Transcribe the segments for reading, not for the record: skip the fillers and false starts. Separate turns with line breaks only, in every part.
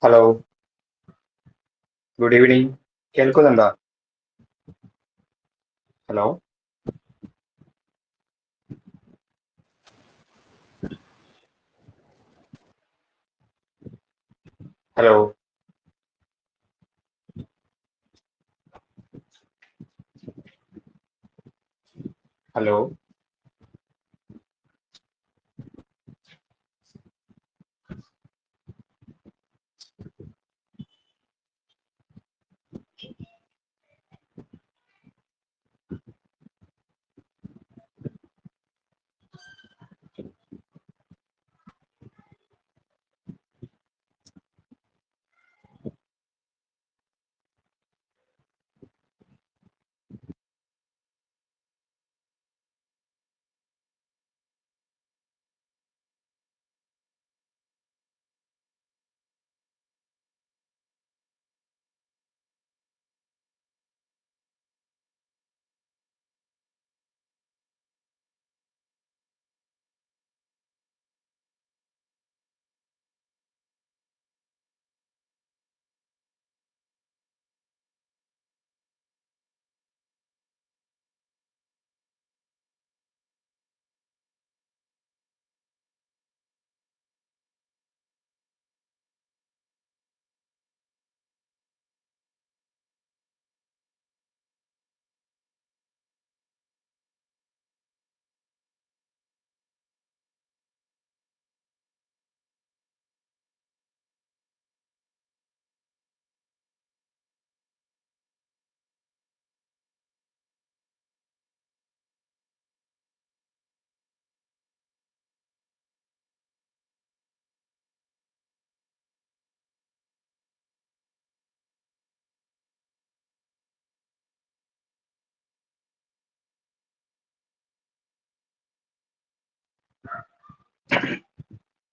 Hello, good evening. കേൾക്കുന്നുണ്ടോ? Hello, hello, hello.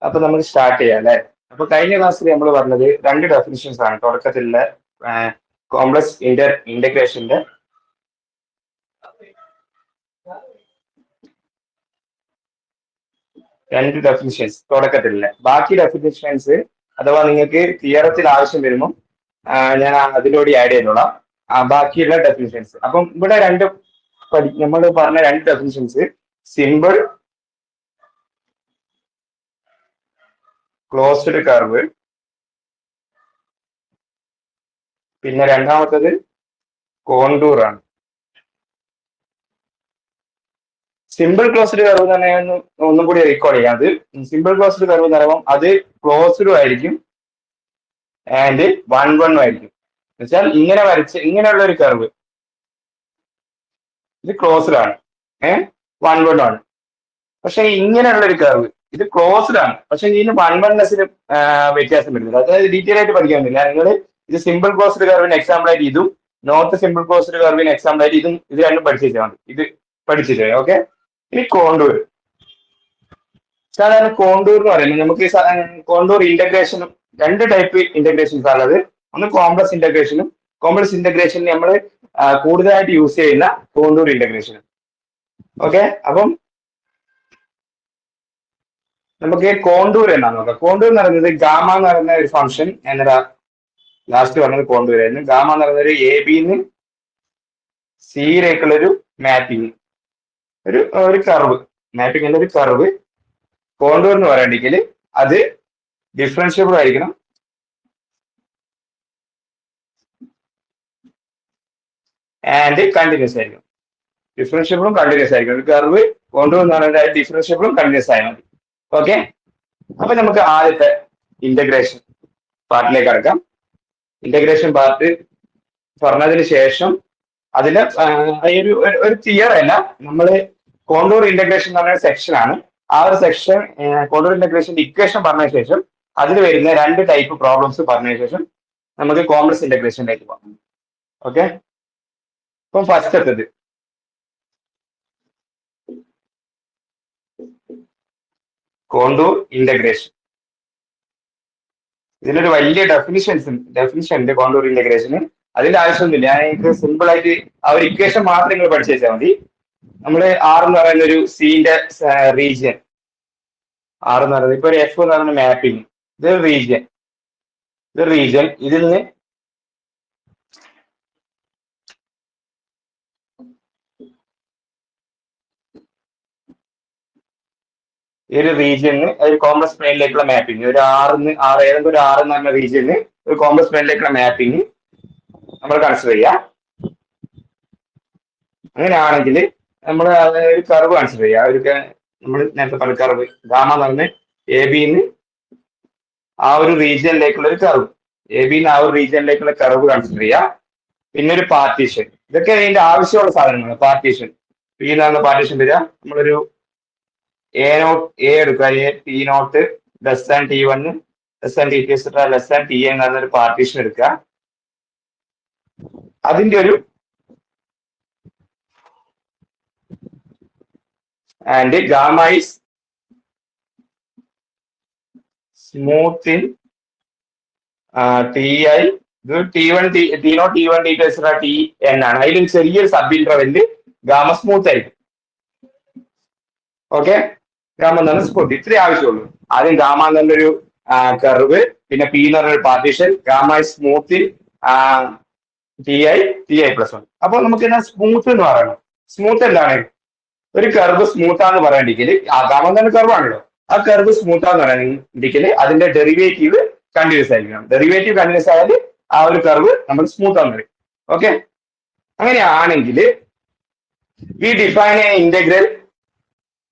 അപ്പൊ നമുക്ക് സ്റ്റാർട്ട് ചെയ്യാം അല്ലെ? അപ്പൊ കഴിഞ്ഞ ക്ലാസ്സിൽ നമ്മൾ പറഞ്ഞത് രണ്ട് ഡെഫിനിഷൻസ് ആണ്. തുടക്കത്തിലുള്ള കോംപ്ലക്സ് ഇന്റഗ്രേഷന്റെ രണ്ട് ഡെഫിനിഷൻസ് തുടക്കത്തിലുള്ള. ബാക്കി ഡെഫിനിഷൻസ് അഥവാ നിങ്ങൾക്ക് തിയറത്തിൽ ആവശ്യം വരുമ്പോൾ ഞാൻ അതിലൂടെ ആഡ് ചെയ്തോളാം. ബാക്കിയുള്ള ഡെഫിനിഷൻസ്. അപ്പം ഇവിടെ നമ്മൾ പറഞ്ഞ രണ്ട് ഡെഫിനിഷൻസ് സിമ്പിൾ ക്ലോസ്ഡ് കർവ്, പിന്നെ രണ്ടാമത്തത് കോണ്ടൂർ ആണ്. സിമ്പിൾ ക്ലോസ്ഡ് കർവ് തന്നെ ഒന്നും കൂടി റീകോൾ ചെയ്യാം. അത് സിമ്പിൾ ക്ലോസ്ഡ് കർവ് എന്ന് പറയുമ്പോൾ അത് ക്ലോസ്ഡും ആയിരിക്കും ആൻഡ് വൺ വണ്ണും ആയിരിക്കും. എന്നുവെച്ചാൽ ഇങ്ങനെ വരച്ച് ഇങ്ങനെയുള്ള ഒരു കർവ് ഇത് ക്ലോസ്ഡ് ആണ്, വൺ വൺ ആണ്. പക്ഷെ ഇങ്ങനെയുള്ള ഒരു കർവ് ഇത് ക്ലോസ്ഡ് ആണ്, പക്ഷെ ഇതിന് വൺ വൺനെസ്സിന് വ്യത്യാസം വരുന്നില്ല. അതായത് ഡീറ്റെയിൽ ആയിട്ട് പഠിക്കാനില്ല. നിങ്ങൾ ഇത് സിമ്പിൾ ക്ലോസ്ഡ് കർവിന് എക്സാമ്പിൾ ആയിട്ട് ഇതും നോട്ട് സിമ്പിൾ ക്ലോസ്ഡ് കർവിന് എക്സാമ്പിൾ ആയിട്ട് ഇത് രണ്ടും പഠിച്ചു വെച്ചാൽ മതി. ഇത് പഠിച്ചിട്ട് ഓക്കെ. ഇനി കോണ്ടൂർ. സാധാരണ കോണ്ടൂർ എന്ന് പറയുന്നത് നമുക്ക് കോണ്ടൂർ ഇന്റഗ്രേഷനും രണ്ട് ടൈപ്പ് ഇന്റഗ്രേഷൻസ് ആണുള്ളത്. ഒന്ന് കോംപ്ലക്സ് ഇന്റഗ്രേഷനും, കോംപ്ലക്സ് ഇന്റഗ്രേഷനിൽ നമ്മൾ കൂടുതലായിട്ട് യൂസ് ചെയ്യുന്ന കോണ്ടൂർ ഇന്റഗ്രേഷനും. ഓക്കെ, അപ്പം നമുക്ക് കോണ്ടൂർ എന്നാണ് നോക്കാം. കോണ്ടൂർ എന്ന് പറയുന്നത് ഗാമ എന്ന് പറയുന്ന ഒരു ഫംഗ്ഷൻ എന്നതാ ലാസ്റ്റ് പറഞ്ഞത് കോണ്ടൂർ ആയിരുന്നു. ഗാമ എന്ന് പറയുന്നത് ഒരു എ ബിന്ന് സിയിലേക്കുള്ള ഒരു മാപ്പിംഗ്, ഒരു ഒരു കർവ്, മാപ്പിംഗ് ഒരു കർവ്. കോണ്ടൂർ എന്ന് പറയണമെങ്കിൽ അത് ഡിഫറൻഷ്യബിൾ ആയിരിക്കണം ആൻഡ് കണ്ടിന്യൂസ് ആയിരിക്കണം. ഡിഫറൻഷ്യബിളും കണ്ടിന്യൂസ് ആയിരിക്കണം. ഒരു കർവ് കോണ്ടൂർ എന്ന് പറയുന്നത് ഡിഫറൻഷ്യബിളും കണ്ടിന്യൂസ് ആയാൽ മതി. ഓക്കെ, അപ്പൊ നമുക്ക് ആദ്യത്തെ ഇന്റഗ്രേഷൻ പാർട്ടിലേക്ക് കടക്കാം. ഇന്റഗ്രേഷൻ പാർട്ട് പറഞ്ഞതിന് ശേഷം അതില് ഒരു തിയർ അല്ല, നമ്മൾ കോണ്ടൂർ ഇന്റഗ്രേഷൻ എന്ന് പറഞ്ഞ സെക്ഷൻ ആണ്. ആ ഒരു സെക്ഷൻ കോണ്ടൂർ ഇന്റഗ്രേഷന്റെ ഇക്വേഷൻ പറഞ്ഞ ശേഷം അതിൽ വരുന്ന രണ്ട് ടൈപ്പ് പ്രോബ്ലംസ് പറഞ്ഞ ശേഷം നമുക്ക് കോംപ്ലക്സ് ഇന്റഗ്രേഷനിലേക്ക് പോകാം. ഓക്കെ, അപ്പം ഫസ്റ്റ് എത്തത് കോണ്ടൂർ ഇന്റഗ്രേഷൻ. ഇതിനൊരു വലിയ ഡെഫിനിഷൻ ഉണ്ട് കോണ്ടൂർ ഇന്റഗ്രേഷന്. അതിന്റെ ആവശ്യമൊന്നുമില്ല. ഞാൻ സിമ്പിൾ ആയിട്ട് ആ ഒരു ഇക്വേഷൻ മാത്രം നിങ്ങൾ പഠിച്ചു വെച്ചാൽ മതി. നമ്മൾ ആർ എന്ന് പറയുന്ന ഒരു സിന്റെ റീജിയൻ, ആർ എന്ന് പറയുന്നത് ഇപ്പൊ ഒരു എഫ് എന്ന് പറയുന്ന മാപ്പിംഗ്, ഇത് റീജിയൻ. ഇത് റീജിയൻ, ഇതിൽ നിന്ന് ഈ ഒരു റീജിയന് ഒരു കോംപ്ലക്സ് പ്ലെയിനിലേക്കുള്ള മാപ്പിംഗ്, ഒരു ഏതെങ്കിലും ഒരു ആറ് എന്ന് പറഞ്ഞ റീജിയന് ഒരു കോംപ്ലക്സ് പ്ലെയിനിലേക്കുള്ള മാപ്പിംഗ് നമ്മൾ കൺസിഡർ ചെയ്യാം. അങ്ങനെയാണെങ്കിൽ നമ്മൾ ഒരു കർവ് കൺസിഡർ ചെയ്യാം. ഒരു നമ്മൾ നേരത്തെ പറഞ്ഞ കർവ് ഗാമ എന്ന് പറഞ്ഞ് എ ബിന്ന് ആ ഒരു റീജിയനിലേക്കുള്ള ഒരു കർവ്, എ ബിന്ന് ആ ഒരു റീജിയനിലേക്കുള്ള കർവ് കൺസിഡർ ചെയ്യാം. പിന്നെ ഒരു പാർട്ടീഷൻ, ഇതൊക്കെ അതിന്റെ ആവശ്യമുള്ള സാധനങ്ങളാണ്. പാർട്ടീഷൻ, പി എന്നാണ് പാർട്ടീഷൻ വരിക. നമ്മളൊരു എ എടുക്കുക, A T naught less than T one less than T two etcetera less than T എന്ന് പറഞ്ഞൊരു പാർട്ടീഷൻ എടുക്കുക. അതിന്റെ ഒരു and gamma is smooth in T I, ഇത് T one T naught T one T two etcetera T N ആണ്. അതിലും ചെറിയൊരു sub ഇന്റർവെല്ലിൽ ഗാമ സ്മൂത്ത് ആയിരിക്കും. ഓക്കെ, ഗാമ എന്ന് പറഞ്ഞ സ്മൂത്ത്, ഇത്രേ ആവശ്യമുള്ളൂ. ആദ്യം ഗാമ എന്നുള്ളൊരു കർവ്, പിന്നെ പി എന്ന് പറഞ്ഞൊരു partition, gamma is smooth in T I plus one. അപ്പൊ നമുക്ക് എന്താ സ്മൂത്ത് എന്ന് പറയണം. സ്മൂത്ത് എന്താണ്? ഒരു കർവ് സ്മൂത്താന്ന് പറയണ്ടെങ്കിൽ ഗാമ തന്നെ കർവാണല്ലോ, ആ കർവ് സ്മൂത്താന്ന് പറയണമെങ്കിൽ അതിന്റെ ഡെറിവേറ്റീവ് കണ്ടിന്യൂസ് ആയിരിക്കണം. ഡെറിവേറ്റീവ് കണ്ടിന്യൂസ് ആയാൽ ആ ഒരു കർവ് നമ്മൾ സ്മൂത്ത് ആന്ന് പറയും. ഓക്കെ, അങ്ങനെയാണെങ്കിൽ V define A integral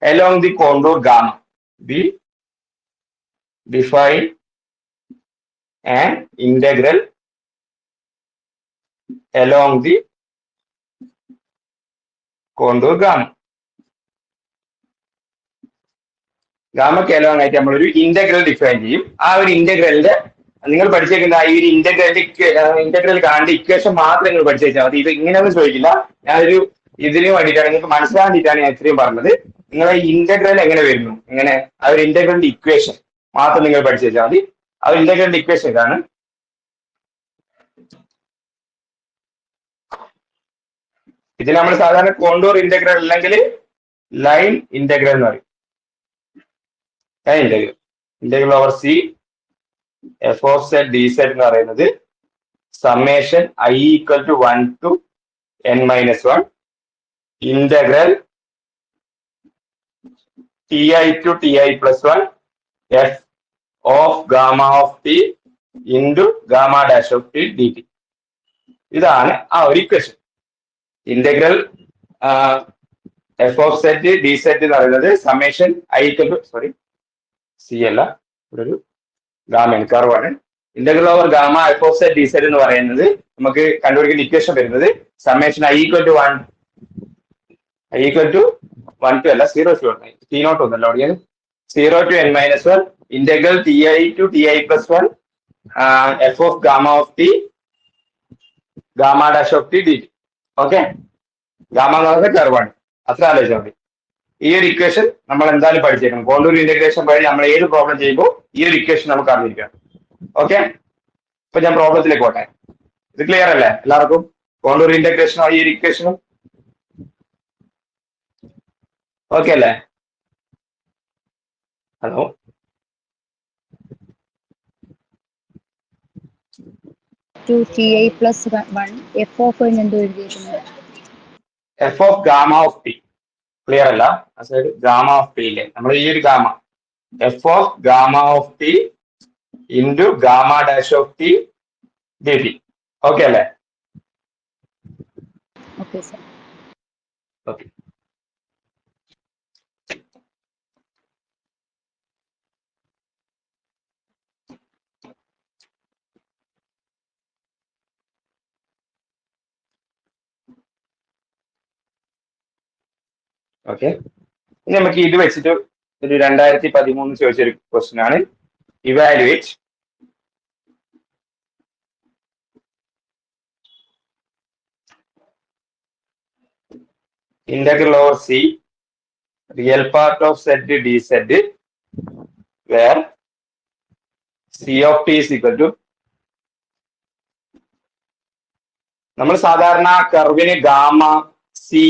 along the contour gamma. We define an integral along the contour gamma. ഗാമക്ക് along ആയിട്ട് നമ്മളൊരു ഇന്റഗ്രൽ ഡിഫൈൻ ചെയ്യും. ആ ഒരു ഇന്റഗ്രലിന്റെ നിങ്ങൾ പഠിച്ചേക്കുന്ന ഈ ഒരു ഇന്റഗ്രൽ കാണേണ്ട ഇക്വേഷൻ മാത്രം നിങ്ങൾ പഠിച്ചു വെച്ചാൽ മതി. ഇത് ഇങ്ങനെയൊന്നും ചോദിക്കില്ല. ഞാനൊരു ഇതിന് വേണ്ടിയിട്ടാണ്, നിങ്ങൾക്ക് മനസ്സിലാൻ വേണ്ടിയിട്ടാണ് ഞാൻ ഇത്രയും പറഞ്ഞത്. നിങ്ങളെ ഇന്റഗ്രൽ എങ്ങനെ വരുന്നു, എങ്ങനെ ആ ഒരു ഇന്റഗ്രലിന്റെ ഇക്വേഷൻ മാത്രം നിങ്ങൾ പഠിച്ചു വെച്ചാൽ മതി. ആ ഒരു ഇന്റഗ്രലിന്റെ ഇക്വേഷൻ ഇതാണ്. ഇതിന് നമ്മൾ സാധാരണ കോണ്ടൂർ ഇന്റഗ്രൽ അല്ലെങ്കിൽ ലൈൻ ഇന്റഗ്രൽ എന്ന് പറയും. Line integral over C F of Z D Z എന്ന് പറയുന്നത് summation I equal to 1 to n-1 integral ti to ti plus 1 f of gamma of t into gamma dash of t dt. ഇതാണ് ആ ഒരു equation. Integral F of set D set എന്ന് പറയുന്നത് summation I equal to C അല്ല, ഇവിടെ ഒരു gamma കർവാണ്. Integral over gamma F of set D set എന്ന് പറയുന്നത് നമുക്ക് കണ്ടുപിടിക്കുന്ന ഇക്വേഷൻ വരുന്നത് summation I equal to 1 to അല്ല 0 to ടി നോട്ട് ഒന്നല്ല ഓടിയത് 0 to n-1 integral T I to T I plus 1 F of gamma of T gamma dash of T D T. Okay, gamma എന്ന് പറയുന്നത് കർവാണ്, അത്ര ആലോചിച്ചാൽ മതി. ഈ ഒരു ഇക്വേഷൻ നമ്മൾ എന്തായാലും പഠിച്ചേക്കണം. കോണ്ടൂർ ഇന്റഗ്രേഷൻ വഴി നമ്മൾ ഏത് പ്രോബ്ലം ചെയ്യുമ്പോൾ ഈ ഒരു ഇക്വേഷൻ നമുക്ക് അറിഞ്ഞിരിക്കണം. ഓക്കെ, ഇപ്പൊ ഞാൻ പ്രോബ്ലത്തിലേക്ക് പോട്ടെ. ഇത് ക്ലിയർ അല്ലേ എല്ലാവർക്കും? കോണ്ടൂർ ഇന്റഗ്രേഷനോ ഈ ഒരു ഇക്വേഷനും ഓക്കെ അല്ലേ? Hello,
ti plus 1 f of എന്ത് എഴുതിയിട്ടുണ്ട്?
F of gamma of T clear അല്ല? ഗാമ ഓഫ് ടി ഇല്ലേ, നമ്മൾ ഈ ഒരു gamma F of gamma of T into gamma dash of T D T. Okay അല്ലേ?
Okay sir.
ഓക്കെ, ഓക്കെ, ഇനി നമുക്ക് ഇത് വെച്ചിട്ട് ഒരു 2013 ചോദിച്ചൊരു ക്വസ്റ്റ്യൻ ആണ്. Evaluate integral over C real part of Z dz where C of t is equal to, നമ്മൾ സാധാരണ കർവിന് gamma C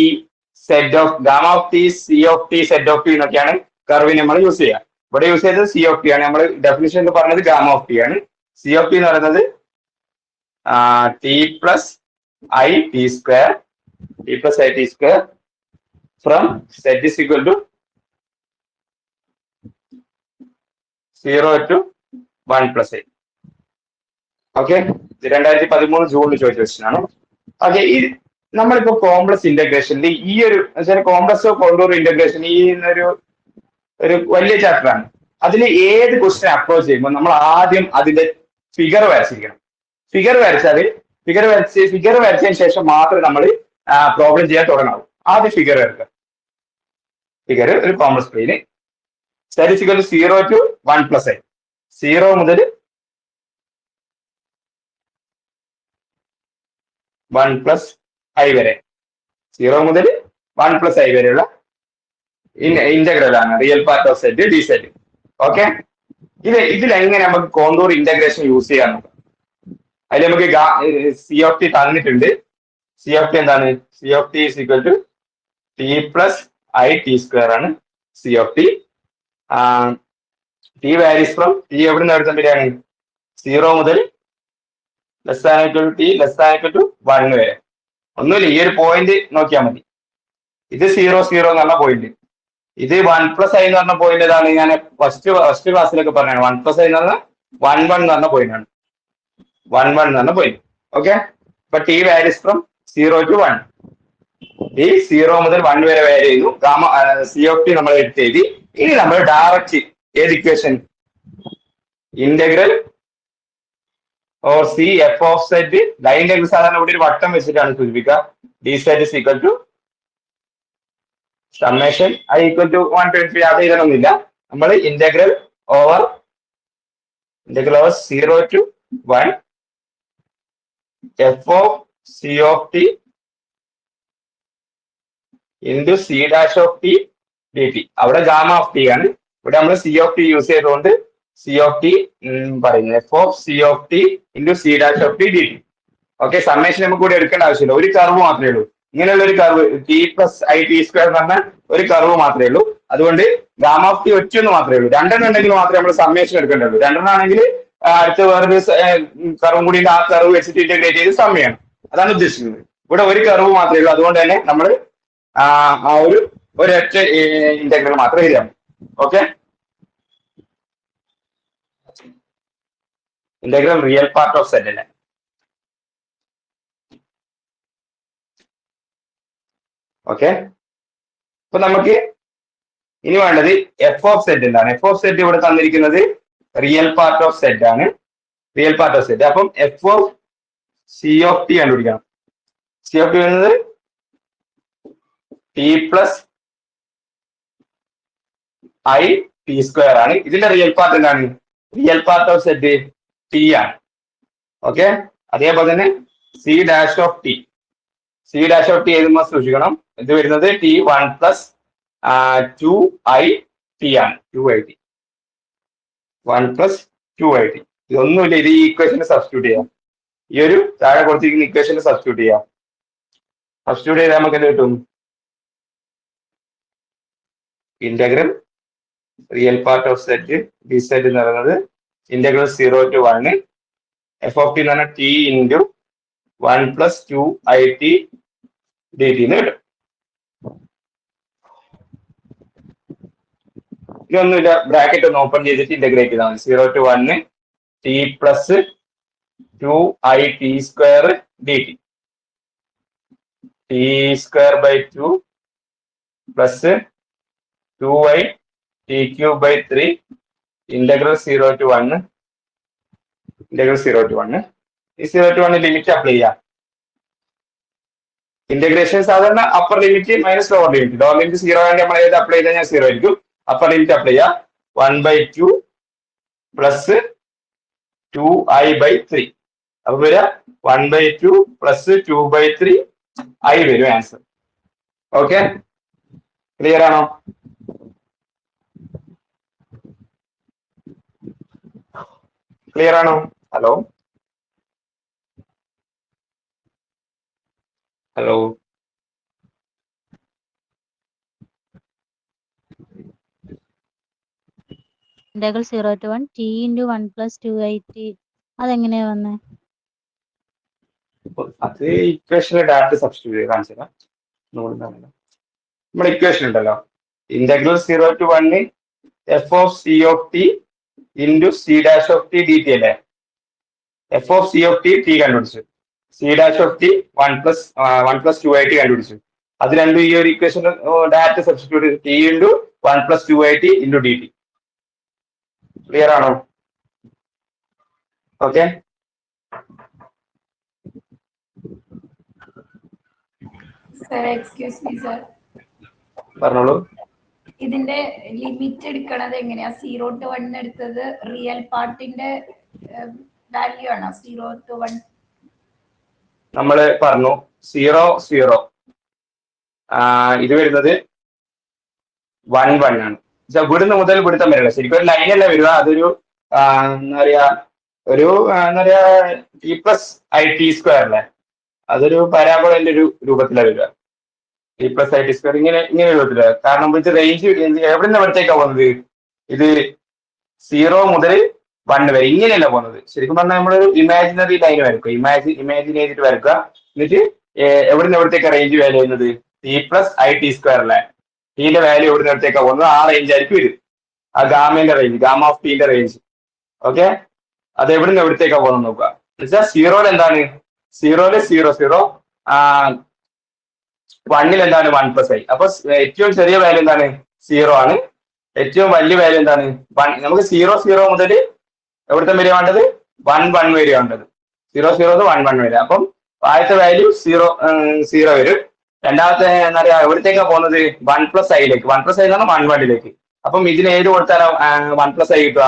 Z of gamma of T C of T Z of T എന്നൊക്കെയാണ് കർവിന് നമ്മൾ യൂസ് ചെയ്യുക. ഇവിടെ use ചെയ്തത് C of T ആണ്. നമ്മൾ ഡെഫിനിഷൻ പറഞ്ഞത് ഗാമ ഓഫ് ടി ആണ്. സി ഓഫ് ടി എന്ന് പറയുന്നത് T plus I T square from Z is equal to 0 to 1 plus I. Okay, 2013 ജൂണിൽ ചോദിച്ച ക്വസ്റ്റ്യൻ ആണ്. ഓക്കെ, ഈ നമ്മളിപ്പോ കോംപ്ലക്സ് ഇന്റഗ്രേഷനിൽ ഈ ഒരു കോംപ്ലക്സ് കോണ്ടൂർ ഇന്റഗ്രേഷൻ ഈ ഒരു വലിയ ചാപ്റ്റർ ആണ്. അതിൽ ഏത് ക്വസ്റ്റ്യൻ അപ്രോച്ച് ചെയ്യുമ്പോൾ നമ്മൾ ആദ്യം അതിന്റെ ഫിഗർ വരച്ചിരിക്കണം. ഫിഗർ വരച്ചതിന് ശേഷം മാത്രമേ നമ്മൾ പ്രോബ്ലം ചെയ്യാൻ തുടങ്ങാവൂ. ആദ്യം ഫിഗർ വരക്കുക. ഫിഗർ ഒരു കോംപ്ലക്സ് പ്ലെയിന് Z is equal to 0 to 1 plus I. 0 മുതൽ 1 plus ഐ വരെ, 0 മുതൽ 1 plus ഐ വരെയുള്ള ഇന്റഗ്രൽ ആണ് real part of set D set. Okay, ഇതിലെങ്ങനെ നമുക്ക് കോണ്ടൂർ ഇന്റഗ്രേഷൻ യൂസ് ചെയ്യാൻ നോക്കാം. അതിൽ നമുക്ക് സി ഓഫ് ടി തന്നിട്ടുണ്ട്. സി ഓഫ് ടി എന്താണ്? C of T is equal to T plus I T square ആണ് C of T. T varies from T എവിടെ നിന്ന് എടുത്താൽ വരികയാണ്? 0 മുതൽ less than equal to T less than equal to 1 വരെ. ഒന്നുമില്ല, ഈ ഒരു പോയിന്റ് നോക്കിയാൽ മതി. ഇത് 0 0 എന്ന് പറഞ്ഞ പോയിന്റ്, ഇത് 1 plus ഐ എന്ന് പറഞ്ഞ പോയിന്റ് ഏതാണ്? ഞാൻ ഫസ്റ്റ് ക്ലാസ്സിലൊക്കെ പറഞ്ഞാണ് 1 plus ഐ എന്ന് പറഞ്ഞാൽ 1 1 എന്ന് പറഞ്ഞ പോയിന്റ് ആണ്. 1 1 എന്ന് പറഞ്ഞ പോയിന്റ്. ഓക്കെ, അപ്പൊ ടി വാരീസ് ഫ്രം 0 to 1. ഈ 0 മുതൽ 1 വരെ വാരി ചെയ്യുന്നു. സി ഓഫ് ടി നമ്മൾ എടുത്തെഴുതി. ഇനി നമ്മൾ ഡയറക്റ്റ് ഏത് equation? Integral or C F of set. Line integral സാധാരണ ഇവിടെ ഒരു വട്ടം വെച്ചിട്ടാണ് സൂചിപ്പിക്കുക. D set is equal to summation I equal to 123. അത് എഴുതണമെന്നില്ല. നമ്മൾ integral over 0 to 1 F of C of T into C dash of T D T. അവിടെ ഗാമ ഓഫ് ടി ആണ്. ഇവിടെ നമ്മൾ സി ഓഫ് ടി യൂസ് ചെയ്തുകൊണ്ട് C of T പറയുന്നത് F of C of T into C dash of T D T. Okay, summation നമുക്ക് കൂടെ എടുക്കേണ്ട ആവശ്യമില്ല. ഒരു കർവ് മാത്രമേ ഉള്ളൂ. ഇങ്ങനെയുള്ള ഒരു curve T plus I T square എന്ന് പറഞ്ഞ ഒരു കർവ് മാത്രമേ ഉള്ളൂ. അതുകൊണ്ട് ഗാമ ഓഫ് ടി ഒറ്റയൊന്ന് മാത്രമേ ഉള്ളൂ. രണ്ടെണ്ണം ഉണ്ടെങ്കിൽ മാത്രമേ നമ്മൾ സമ്മേഷൻ എടുക്കേണ്ടുള്ളൂ. രണ്ടെണ്ണം ആണെങ്കിൽ അടുത്ത വേറൊരു കർവും കൂടി ആ കർവ് വെച്ചിട്ട് ഇന്റഗ്രേറ്റ് ചെയ്ത് സമ്മയാണ്. അതാണ് ഉദ്ദേശിക്കുന്നത്. ഇവിടെ ഒരു കർവ് മാത്രമേ ഉള്ളൂ. അതുകൊണ്ട് തന്നെ നമ്മൾ ആ ഒരൊറ്റ ഇന്റഗ്രൽ മാത്രമേ എഴുതാം. Okay, integral real part of set അല്ലേ. ഓക്കെ, അപ്പൊ നമുക്ക് ഇനി വേണ്ടത് എഫ് ഓഫ് സെറ്റ് എന്താണ്? എഫ് ഓഫ് സെറ്റ് ഇവിടെ തന്നിരിക്കുന്നത് റിയൽ പാർട്ട് ഓഫ് സെറ്റ് ആണ്. Real part of set. അപ്പം F of C of T കണ്ടുപിടിക്കണം. സി ഓഫ് ടി വരുന്നത് T plus I T square ആണ്. ഇതിന്റെ റിയൽ പാർട്ട് എന്താണ്? Real part of set T ആണ്. ഓക്കെ, അതേപോലെ തന്നെ C dash of T. C dash of T എഴുതുമ്പോൾ സൂക്ഷിക്കണം. ഇത് വരുന്നത് ടി 1 plus 2 ഐ ടി ആണ്. 2 I T 1 plus 2 I T. ഇതൊന്നുമില്ല. ഇത് ഈ ഇക്വേഷന് സബ്സ്റ്റിറ്റ്യൂട്ട് ചെയ്യാം. ഈ ഒരു താഴെ കൊടുത്തിരിക്കുന്ന ഇക്വേഷന് സബ്സ്റ്റിറ്റ്യൂട്ട് ചെയ്യാം. സബ്സ്റ്റിറ്റ്യൂട്ട് ചെയ്താൽ നമുക്ക് എന്ത് കിട്ടും? Integral real part of set D set എന്ന് പറയുന്നത് integral 0 to 1 F of T എന്ന് പറഞ്ഞാൽ T into 1 plus 2 I T D T എന്ന് കിട്ടും. ഇതൊന്നുമില്ല, ബ്രാക്കറ്റ് ഒന്ന് ഓപ്പൺ ചെയ്തിട്ട് ഇന്റഗ്രേറ്റ് ചെയ്താൽ മതി. 0 to 1 T plus 2 I T square D T. T square by 2 plus 2i T cube by 3 integral 0 to 1. Integral 0 to 1. ഈ 0 to 1 ലിമിറ്റ് അപ്ലൈ ചെയ്യാം. Integration സാധാരണ upper limit minus lower limit. Lower limit 0 ആണെങ്കിൽ നമ്മൾ ഏത് apply ചെയ്താൽ ഞാൻ 0 ആയിരിക്കും. Upper limit apply ചെയ്യാം. 1/2 പ്ലസ് 2i/3. അപ്പൊ വരിക 1/2 പ്ലസ് 2/3 ഐ വരും ആൻസർ. ഓക്കെ, ക്ലിയർ ആണോ? ക്ലിയർ ആണോ? Hello hello
Integral 0 to 1 t into 1 plus 2 i t അതെങ്ങനെയാ വന്നേ?
അത് ഇക്വേഷനിലെ ഡയറക്റ്റ് സബ്സ്റ്റിറ്റ്യൂട്ട് കാണിച്ചു തരാം. നമ്മുടെ ഇക്വേഷൻ ഉണ്ടല്ലോ, integral 0 to 1 F of C of T into C dash of T D T അല്ലേ. F of C of T T കണ്ടുപിടിച്ചു, C dash of T 1+2 കണ്ടുപിടിച്ചു. അത് രണ്ടും ഈ ഒരു equation direct substitute T into 1+2 into D T. Clear ആണോ? Okay.
Sir excuse me sir,
പറഞ്ഞോളൂ.
ഇതിന്റെ ലിമിറ്റ് എടുക്കണത് എങ്ങനെയാ? 0 to 1 എടുത്തത് റിയൽ പാർട്ടിന്റെ വാല്യൂ ആണോ? 0 to 1
നമ്മൾ പറഞ്ഞു 0 0, ഇത് വരുന്നത് 1 1 ആണ്. ഇവിടുന്ന് മുതൽ ഇവിടുത്തെ വരില്ല, ശരിക്കും ഒരു ലൈനല്ല വരിക. അതൊരു എന്താ പറയാ, ഒരു എന്താ പറയാ T plus I T square അല്ലേ, അതൊരു പരാബോളന്റെ ഒരു രൂപത്തിലാണ് വരിക. T plus I T square ഇങ്ങനെ രൂപത്തിലാണ്. കാരണം ഇത് റേഞ്ച് എവിടെ നിന്ന് എവിടത്തേക്കാണ് പോകുന്നത്? ഇത് 0 മുതൽ 1 വരെ ഇങ്ങനെയല്ല പോകുന്നത്. ശരിക്കും പറഞ്ഞാൽ നമ്മളൊരു ഇമാജിനറി ലൈൻ വരക്കുക, ഇമാജിൻ ചെയ്തിട്ട് വരക്കുക. എന്നിട്ട് എവിടെ നിന്ന് എവിടത്തേക്ക് റേഞ്ച് വാല്യൂ ചെയ്യുന്നത്? T plus I T square അല്ലേ, ടീന്റെ വാല്യൂ എവിടെ നിന്ന് എവിടത്തേക്കാണ് പോകുന്നത്? ആ റേഞ്ച് ആയിരിക്കും വരും, ആ ഗാമന്റെ റേഞ്ച്, ഗാമ ഓഫ് ടീന്റെ റേഞ്ച്. ഓക്കെ, അത് എവിടെ നിന്ന് എവിടത്തേക്കാണ് പോകുന്നത് നോക്കുക. എന്നുവെച്ചാൽ 0 എന്താണ്? 0 0 0, 1 എന്താണ്? 1+i. അപ്പൊ ഏറ്റവും ചെറിയ വാല്യൂ എന്താണ്? 0 ആണ്. ഏറ്റവും വലിയ വാല്യൂ എന്താണ്? 1. നമുക്ക് 0 0 മുതൽ എവിടുത്തെ വരെ വേണ്ടത്? 1 1 വരെ വേണ്ടത്. 0 0 1 1 വരെ. അപ്പം ആദ്യത്തെ വാല്യൂ 0 0 വരും. രണ്ടാമത്തെ എന്താ പറയാ, എവിടത്തേക്കാണ് പോകുന്നത്? 1+iയിലേക്ക്. 1+i എന്ന് പറഞ്ഞാൽ 1 1ലേക്ക്. അപ്പം ഇതിന് ഏത് കൊടുത്താലോ 1+i കിട്ടുക?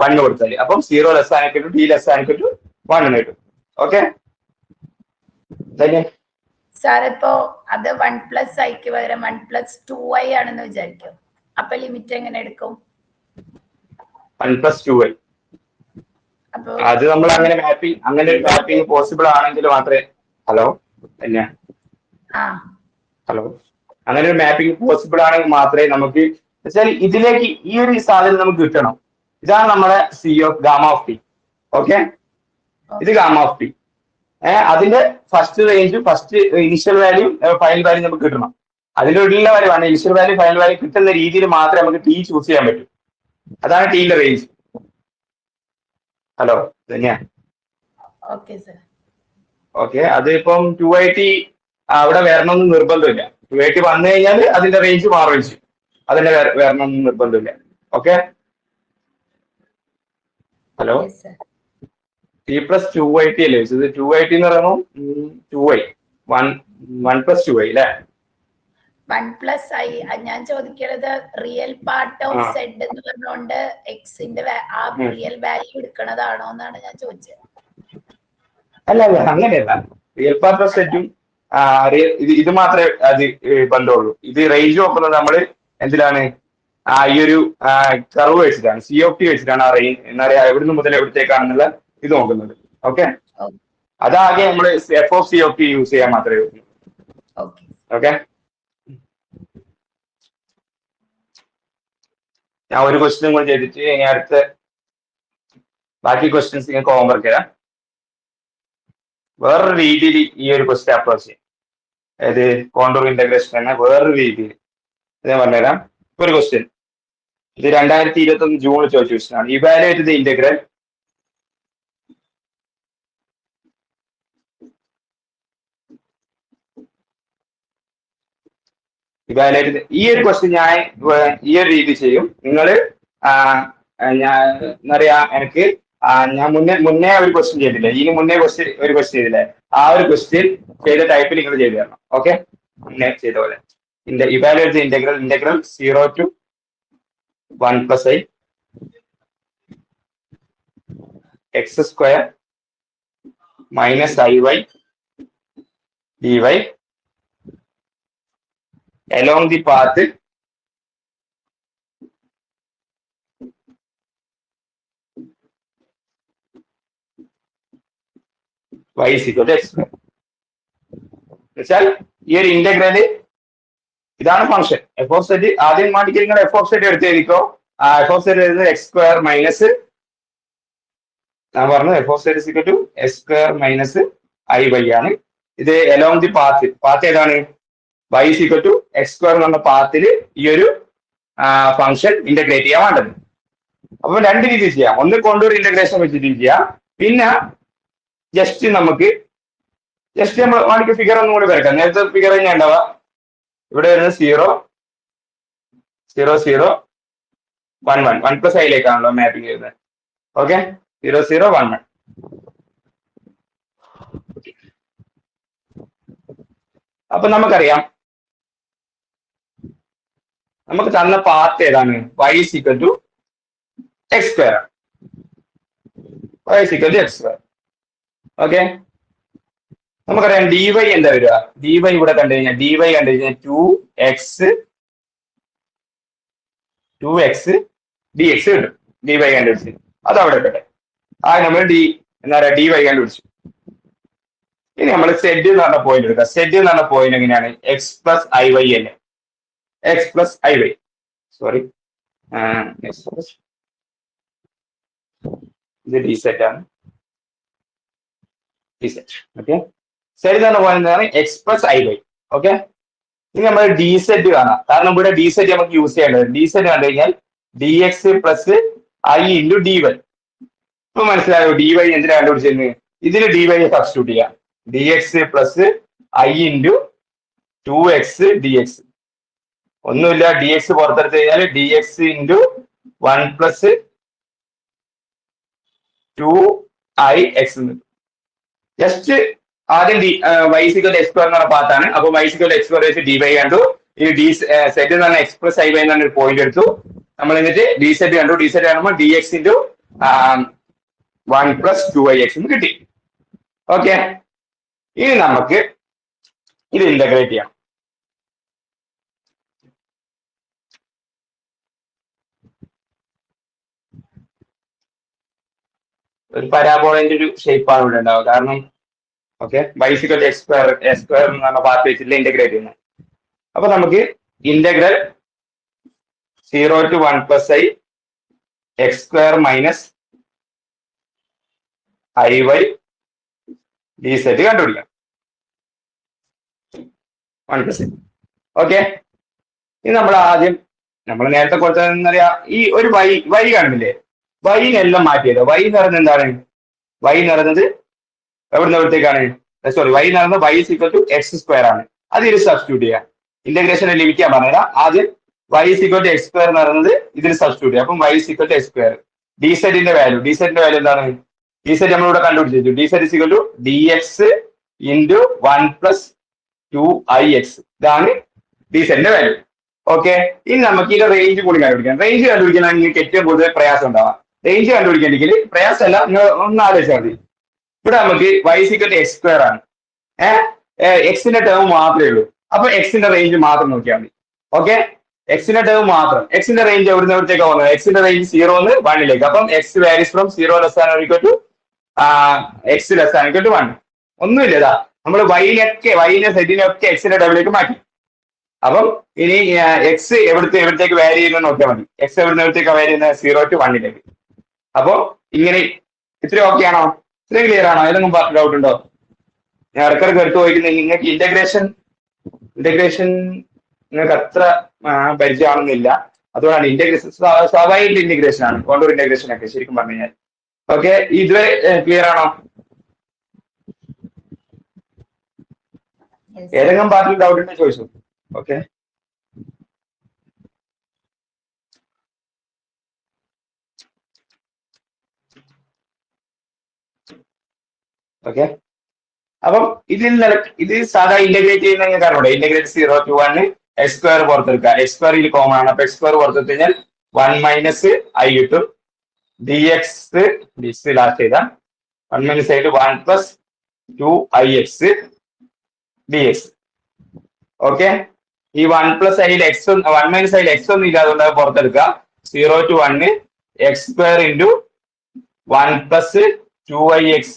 1 കൊടുത്താൽ. അപ്പം 0 ലെസ് ആണ് കിട്ടും, ടി ലെസ് ആണ് കിട്ടും, 1 കിട്ടും. ഓക്കെ.
സാർ ഇപ്പോ അത് 1+iക്ക് പകരം 1+2i ആണെന്ന് വിചാരിക്കും, അപ്പൊ ലിമിറ്റ് എങ്ങനെ എടുക്കും?
1+2i അത് നമ്മൾ അങ്ങനെ ഒരു മാപ്പിംഗ് പോസിബിൾ ആണെങ്കിൽ മാത്രമേ. ഹലോ തന്നെയാ, ഹലോ. അങ്ങനെ ഒരു മാപ്പിംഗ് പോസിബിൾ ആണെങ്കിൽ മാത്രമേ നമുക്ക് വെച്ചാൽ ഇതിലേക്ക് ഈ ഒരു സാധനം നമുക്ക് കിട്ടണം. ഇതാണ് നമ്മുടെ C of gamma of T. Okay, ഇത് ഗാമ ഓഫ് ടി. അതിന്റെ first range, first initial value, final value നമുക്ക് കിട്ടണം. അതിന്റെ ഉള്ളിലെ വാല്യൂ ആണ് ഇനിഷ്യൽ വാല്യൂ, ഫൈനൽ വാല്യൂ കിട്ടുന്ന രീതിയിൽ മാത്രമേ നമുക്ക് ടി ചൂസ് ചെയ്യാൻ പറ്റൂ. അതാണ് ടീന്റെ റേഞ്ച്. ഹലോ തന്നെയാ. ഓക്കെ, അത് ഇപ്പം 280 അവിടെ വരണമെന്ന് നിർബന്ധമില്ല. 280 വന്നു കഴിഞ്ഞാൽ അതിന്റെ റേഞ്ച് മാറുകയും ചെയ്യും. അതിന്റെ വരണമെന്ന് നിർബന്ധമില്ല. ഓക്കെ. ഹലോ, ടി പ്ലസ് 280 അല്ലേ ഇത്? 280 എന്ന് പറയുമ്പോൾ 2i 1+2i അല്ലേ?
1+i. ഞാൻ ചോദിക്കുന്നത് റിയൽ പാർട്ട് ഓഫ് സെഡ് എന്ന് പറഞ്ഞുകൊണ്ട് എക്സിന്റെ ആ റിയൽ വാല്യൂ എടുക്കണതാണോ എന്നാണ് ഞാൻ ചോദിച്ചത്.
അല്ല അങ്ങനെയല്ല. റിയൽ പാർട്ട് ഓഫ് സെറ്റും ഇത് മാത്രമേ അത് ബന്ധമുള്ളൂ. ഇത് റേഞ്ച് നോക്കുന്നത് നമ്മൾ എന്തിനാണ്? ഈ ഒരു കർവ് വെച്ചിട്ടാണ്, സി ഓഫ് ടി വെച്ചിട്ടാണ് ആ റേഞ്ച് എന്താ പറയാ എവിടുന്ന് മുതൽ എവിടത്തേക്കാണെന്നുള്ള ഇത് നോക്കുന്നത്. ഓക്കെ, അതാകെ നമ്മൾ F of C of T use ചെയ്യാൻ മാത്രമേ ഉള്ളൂ. ഓക്കെ, ഞാൻ ഒരു ക്വസ്റ്റ്യൻ കൂടി ചെയ്തിട്ട് ഇനി അടുത്ത ബാക്കി ക്വസ്റ്റ്യൻസ് നിങ്ങൾക്ക് ഹോംവർക്ക് തരാം. വേറൊരു രീതിയിൽ ഈ ഒരു ക്വസ്റ്റ്യൻ അപ്രോച്ച് ചെയ്യാം. അതായത് കോണ്ടൂർ ഇന്റഗ്രേഷൻ തന്നെ വേറൊരു രീതിയിൽ ഞാൻ പറഞ്ഞുതരാം. ഒരു ക്വസ്റ്റ്യൻ, ഇത് 2021 ജൂണിൽ ചോദിച്ച ക്വസ്റ്റ്യൻ ആണ്. ഇവാലുവേറ്റ് ദി ഇന്റഗ്രൽ ഈ ഒരു ക്വസ്റ്റ്യൻ ഞാൻ ഈ ഒരു രീതി ചെയ്യും. നിങ്ങൾ ഞാൻ എന്താ പറയാ, എനിക്ക് ഞാൻ മുന്നേ ഒരു ക്വസ്റ്റ്യൻ ചെയ്തില്ലേ, ഇതിന് മുന്നേ ഒരു ക്വസ്റ്റ്യൻ ചെയ്തില്ലേ, ആ ഒരു ക്വസ്റ്റ്യൻ ചെയ്ത ടൈപ്പിൽ നിങ്ങൾ ചെയ്തു തരണം. ഓക്കെ, മുന്നേ ചെയ്ത പോലെ. Evaluate the integral 0 to 1+i x² - iy dy along the path y is equal to x². വെച്ചാൽ ഈ ഒരു ഇന്റഗ്രല് ഇതാണ് ഫംഗ്ഷൻ എഫ് ഓഫ് സെറ്റ്. ആദ്യം മാറ്റിക്ക് നിങ്ങൾ എഫ് ഓഫ് സെറ്റ് എടുത്ത് എഴുതിക്കോ. എഫ് ഓഫ് സെറ്റ് എഴുതുന്നത് x² - ഞാൻ പറഞ്ഞു F of Z is equal to X square minus I Y ആണ്. ഇത് എലോങ് ദി പാത്ത് ഏതാണ്? y is equal to X square എന്ന് പറഞ്ഞ പാത്തിൽ ഈ ഒരു ഫംഗ്ഷൻ ഇന്റഗ്രേറ്റ് ചെയ്യാൻ വേണ്ടത്. അപ്പൊ രണ്ട് രീതി ചെയ്യാം. ഒന്ന് കോണ്ടൂർ ഇന്റഗ്രേഷൻ വെച്ചിട്ട് ചെയ്യാം. പിന്നെ ജസ്റ്റ് നമ്മൾ വേണമെങ്കിൽ ഫിഗർ ഒന്നും കൂടി വരക്കാം. നേരത്തെ ഫിഗർ തന്നെ ഉണ്ടാവുക. ഇവിടെ വരുന്നത് 0 0 0 1 1 1 പ്ലസ് ഐയിലേക്കാണല്ലോ മാപ്പിംഗ് ചെയ്യുന്നത്. ഓക്കെ, 0 0 1 1. അപ്പൊ നമുക്കറിയാം, നമുക്ക് തന്ന പാത്ത് ഏതാണ്? y is equal to X square. y is equal to X square. Okay, നമുക്കറിയാം dy എന്താ വരിക? dy ഇവിടെ കണ്ടു കഴിഞ്ഞാൽ 2x dx കിട്ടും. dy കണ്ടുപിടിച്ച് അത് അവിടെ ഇട്ടെ. നമ്മൾ എന്താ പറയാ dy കണ്ടുപിടിച്ചു. ഇനി നമ്മൾ സെഡ് എന്ന് പറഞ്ഞ പോയിന്റ് എടുക്കുക. സെഡ് എന്ന് പറഞ്ഞ പോയിന്റ് എങ്ങനെയാണ്? എക്സ് പ്ലസ് ഐ വൈ അല്ലേ? X plus I Y, sorry, ഇത് ഡി സെറ്റ് ആണ്. D set. ഓക്കെ, സെഡ് എന്ന് പറഞ്ഞ പോയിന്റ് എന്താണ്? X plus I Y. Okay, ഇനി നമ്മൾ ഡി സെറ്റ് കാണാം. കാരണം ഇവിടെ ഡി സെറ്റ് നമുക്ക് യൂസ് ചെയ്യേണ്ടത്. ഡി സെറ്റ് കണ്ടു കഴിഞ്ഞാൽ D X plus I into D Y. ഇപ്പൊ മനസ്സിലായോ ഡി വൈ എന്തിനാ കണ്ടുപിടിച്ചിരുന്നത്? ഇതിന് ഡി വൈ സബ്സ്റ്റിറ്റ്യൂട്ട് ചെയ്യാം. D X plus I into 2x dx. ഒന്നുമില്ല, ഡി എക്സ് പുറത്തെടുത്ത് കഴിഞ്ഞാൽ D X into 1 plus 2ix. Just ആദ്യം y is equal to x square എന്ന് പറഞ്ഞ പാത്താണ്. അപ്പൊ y is equal to x square വെച്ച് ഡി വൈ കണ്ടു. ഇനി ഡി സെറ്റ് എന്ന് പറഞ്ഞ എക്സ് പ്ലസ് ഐ വൈ എന്നൊരു പോയിന്റ് എടുത്തു. നമ്മൾ എന്നിട്ട് ഡി സെറ്റ് കണ്ടു. ഡി സെറ്റ് കാണുമ്പോൾ D X into 1 plus 2ix എന്ന് കിട്ടി. ഓക്കെ, ഇനി നമുക്ക് ഇത് ഇന്റഗ്രേറ്റ് ചെയ്യാം. ഒരു പരാബോളന്റെ ഒരു ഷേപ്പാണ് ഇവിടെ ഉണ്ടാവുക. കാരണം okay, y is equal to x square എന്ന് പറഞ്ഞ പാർട്ട് വെച്ചിട്ട് ഇന്റഗ്രേറ്റ് ചെയ്യുന്നത്. അപ്പൊ നമുക്ക് integral 0 to 1 plus i x square minus I Y D Z കണ്ടുപിടിക്കാം. 1 plus i. ഓക്കെ, ഇനി നമ്മൾ ആദ്യം നമ്മൾ നേരത്തെ കൊടുത്തത് എന്താ പറയാ, ഈ ഒരു വൈ കാണുന്നില്ലേ? വൈനെല്ലാം മാറ്റിയത്. വൈ എന്ന് പറയുന്നത് എന്താണ്? വൈ എന്ന് പറയുന്നത് എവിടുന്ന് എവിടത്തേക്കാണ്? സോറി, വൈ എന്ന് പറയുന്നത് y is equal to X square ആണ്. അത് ഇതിൽ സബ്സ്റ്റിറ്റ്യൂട്ട് ചെയ്യാം. ഇന്റഗ്രേഷനെ ലിമിറ്റ് ചെയ്യാൻ പറഞ്ഞുതരാം. ആദ്യം y is equal to X square എന്ന് പറയുന്നത് ഇതിൽ സബ്സ്റ്റിറ്റ്യൂട്ട് ചെയ്യാം. അപ്പം y is equal to X square. D സെറ്റിന്റെ വാല്യൂ എന്താണ്? ഡി സെറ്റ് നമ്മളിവിടെ കണ്ടുപിടിച്ചു. D set is equal to dx into 1 plus 2ix. ഇതാണ് ഡി സെറ്റിന്റെ വാല്യൂ. ഓക്കെ, ഇനി നമുക്ക് ഇതിന്റെ റേഞ്ച് കൂടി കണ്ടുപിടിക്കാം. റേഞ്ച് കണ്ടുപിടിക്കാൻ നിങ്ങൾക്ക് ഏറ്റവും കൂടുതൽ പ്രയാസം ഉണ്ടാവാം. റേഞ്ച് കണ്ടുപിടിക്കണമെങ്കിൽ പ്രയാസമല്ല, നിങ്ങൾ ഒന്ന് ആലോചിച്ചാൽ മതി. ഇവിടെ നമുക്ക് y is equal to X square ആണ്. എക്സിന്റെ ടേം മാത്രമേ ഉള്ളൂ. അപ്പൊ എക്സിന്റെ റേഞ്ച് മാത്രം നോക്കിയാൽ മതി. ഓക്കെ, എക്സിന്റെ ടേം മാത്രം. എക്സിന്റെ റേഞ്ച് എവിടുന്ന് എവിടത്തേക്ക് പോകുന്നത്? എക്സിന്റെ റേഞ്ച് 0 ന്ന് 1 അപ്പം X varies from 0 less than or equal to X less than equal to 1. ഒന്നുമില്ല, നമ്മൾ വൈനെ സെറ്റിനെ ഒക്കെ എക്സിന്റെ ടേമിലേക്ക് മാറ്റി. അപ്പം ഇനി എക്സ് എവിടത്തേക്ക് വാരി ചെയ്യുന്നത് നോക്കിയാൽ മതി. എക്സ് എവിടത്തേക്ക് വാരി ചെയ്യുന്നത്? 0 to 1. അപ്പൊ ഇങ്ങനെ ഇത്രയും ഓക്കെ ആണോ? ഇത്രയും ക്ലിയർ ആണോ? ഏതെങ്കിലും ഡൗട്ട് ഉണ്ടോ? ഞാൻ ഇടക്കിടക്ക് എടുത്തു പോയിരിക്കുന്നത് നിങ്ങൾക്ക് ഇന്റഗ്രേഷൻ നിങ്ങൾക്ക് അത്ര പരിചയമാണെന്നില്ല. അതുകൊണ്ടാണ് ഇന്റഗ്രേഷൻ സ്വാഭാവിക ഇന്റഗ്രേഷൻ ആണ്, കോണ്ടൂർ ഇന്റഗ്രേഷൻ ഒക്കെ ശരിക്കും പറഞ്ഞു കഴിഞ്ഞാൽ. ഓക്കെ, ഇതുവരെ ക്ലിയർ ആണോ? ഏതെങ്കിലും പാർട്ടിൽ ഡൗട്ട് ഉണ്ടോ ചോദിച്ചു. ഓക്കെ, ഓക്കെ, അപ്പം ഇത് സാധാ ഇന്റഗ്രേറ്റ് ചെയ്യുന്ന കാരണം ഇന്റഗ്രേറ്റ് 0 to 1 എക്സ് സ്ക്വയർ പുറത്തെടുക്കുക. എക്സ് സ്ക്വയർ ഇതിൽ കോമൺ ആണ്. അപ്പൊ എക്സ് സ്ക്വയർ പുറത്തെടുത്ത് കഴിഞ്ഞാൽ 1 മൈനസ് ഐ കിട്ടും. ഡി എക്സ് ലാസ്റ്റ് ചെയ്താൽ 1 minus I 1 plus 2ix dx. Okay, ഈ 1 പ്ലസ് ഐയിൽ എക്സ് 1 മൈനസ് ഐയിൽ എക്സ് ഒന്നും ഇല്ല, അതുകൊണ്ട് പുറത്തെടുക്കുക. 0 to 1 X square into 1 plus 2ix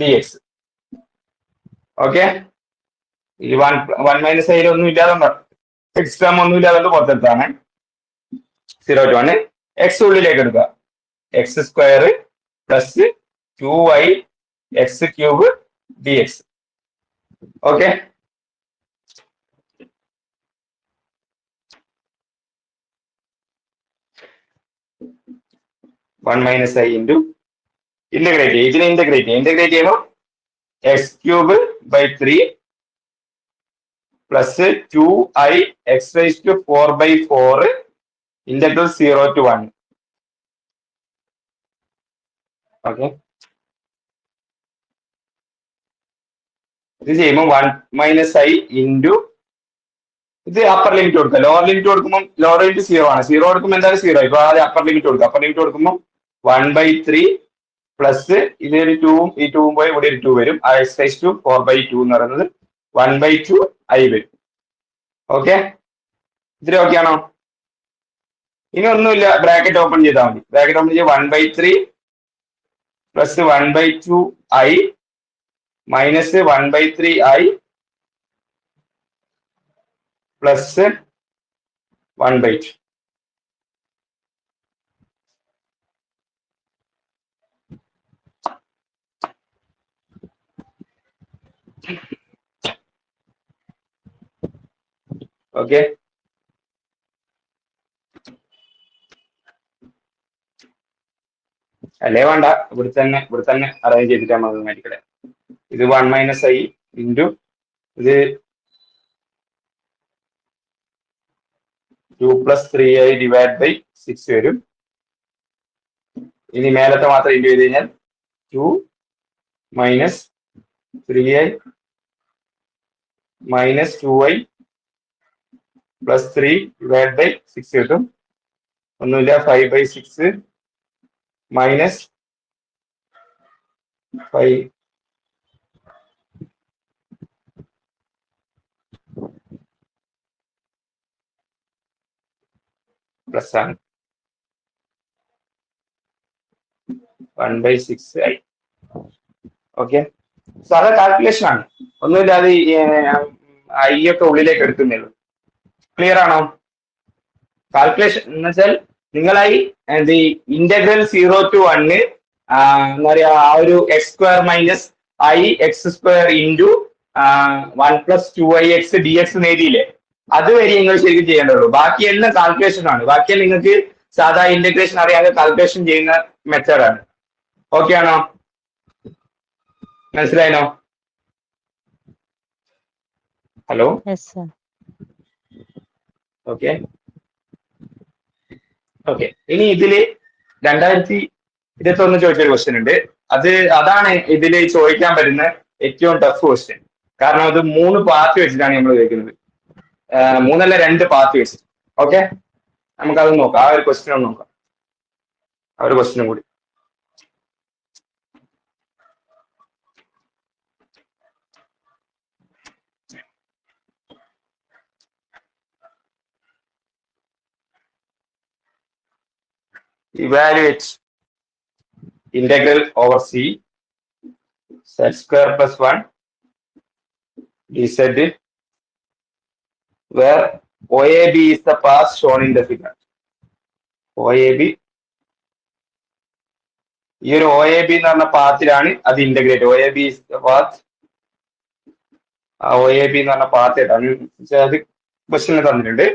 dx. Okay, ഈ 1 മൈനസ് ഐയിൽ ഒന്നും ഇല്ലാതെ എക്സ് ടേം ഒന്നും ഇല്ലാതെ പുറത്തെടുത്താണ്. 0 to 1 എക്സ് ഉള്ളിലേക്ക് എടുക്കുക. X square plus 2y x cube dx. Okay. One minus I into integrate. Integrate ചെയ്യുമ്പോൾ x cube by 3 plus 2i x raised to 4 by 4 integral 0 to 1. Okay. ഇത് ചെയ്യുമ്പോൾ 1 minus I into ഇത് upper limit കൊടുക്കുക. Lower limit കൊടുക്കുമ്പോൾ lower limit 0 ആണ്. 0 കൊടുക്കുമ്പോൾ എന്തായാലും 0. ഇപ്പൊ ആദ്യം അപ്പർ ലിമിറ്റ് കൊടുക്കുക. അപ്പർ ലിമിറ്റ് കൊടുക്കുമ്പോൾ 1/3 പ്ലസ് ഇതൊരു 2 ഈ 2 പോയി ഇവിടെ ഒരു 2 വരും. ആ x raised to 4/2 എന്ന് പറയുന്നത് 1/2 I വരും. ഓക്കെ, ഇതിൽ ഓക്കെ ആണോ? ഇനി ഒന്നുമില്ല, ബ്രാക്കറ്റ് ഓപ്പൺ ചെയ്താൽ മതി. ബ്രാക്കറ്റ് ഓപ്പൺ ചെയ്ത് 1/3 plus 1/2 I minus 1/3 I plus 1/2. Okay, അല്ലേ വേണ്ട, ഇവിടെ തന്നെ അറേഞ്ച് ചെയ്തിട്ടാ മാത്തമാറ്റിക്കല്. ഇത് 1 minus I ഇൻറ്റു ഇത് 2 plus 3i ഡിവൈഡ് ബൈ 6 വരും. ഇനി മേലത്തെ മാത്രം ഇൻറ്റു ചെയ്ത് കഴിഞ്ഞാൽ 2 minus 3i minus 2i plus 3 divided by 6 കിട്ടും. ഒന്നുമില്ല, 5/6 minus 5 plus 1 1/6i. ഓക്കെ, സാധാ കാൽക്കുലേഷൻ ആണ്, ഒന്നുമില്ലാതെ ഐ ഒക്കെ ഉള്ളിലേക്ക് എടുക്കുന്നുള്ളൂ. ക്ലിയർ ആണോ? കാൽക്കുലേഷൻ എന്ന് വെച്ചാൽ നിങ്ങളായി ഇന്റഗ്രൽ 0 to 1 എന്താ പറയാ, ആ ഒരു X square minus I X square into 1 plus 2ix dx നേടിയില്ലേ, അതുവരെ നിങ്ങൾ ശരിക്കും ചെയ്യേണ്ടതുള്ളൂ. ബാക്കി എല്ലാം കാൽക്കുലേഷൻ ആണ്. ബാക്കിയെല്ലാം നിങ്ങൾക്ക് സാധാ ഇന്റഗ്രേഷൻ അറിയാതെ കാൽക്കുലേഷൻ ചെയ്യുന്ന മെത്തേഡാണ്. ഓക്കെ ആണോ? മനസ്സിലായല്ലോ? Hello, okay okay. ഇനി ഇതില് 2021 ചോദിച്ചൊരു ക്വസ്റ്റ്യൻ ഉണ്ട്. അതാണ് ഇതില് ചോദിക്കാൻ പറ്റുന്ന ഏറ്റവും ടഫ് ക്വസ്റ്റ്യൻ. കാരണം അത് 3 പാർട്ട് വെച്ചിട്ടാണ് നമ്മൾ ചോദിക്കുന്നത്. 3 അല്ല 2 പാർട്ട് വെച്ചിട്ട്. ഓക്കെ, നമുക്കത് നോക്കാം. ആ ഒരു ക്വസ്റ്റ്യൻ ഒന്ന് നോക്കാം. ആ ഒരു ക്വസ്റ്റ്യനും കൂടി. Evaluate integral over C z square plus 1 dz where OAB is the path shown in the figure. OAB, ഈ ഒരു OAB എന്ന് പറഞ്ഞ പാത്തിലാണ് അത് integrate. OAB is the path. ആ OAB എന്ന് പറഞ്ഞ പാത്ത് ഏതാണ് അത് ക്വസ്റ്റ്യനിൽ തന്നിട്ടുണ്ട്.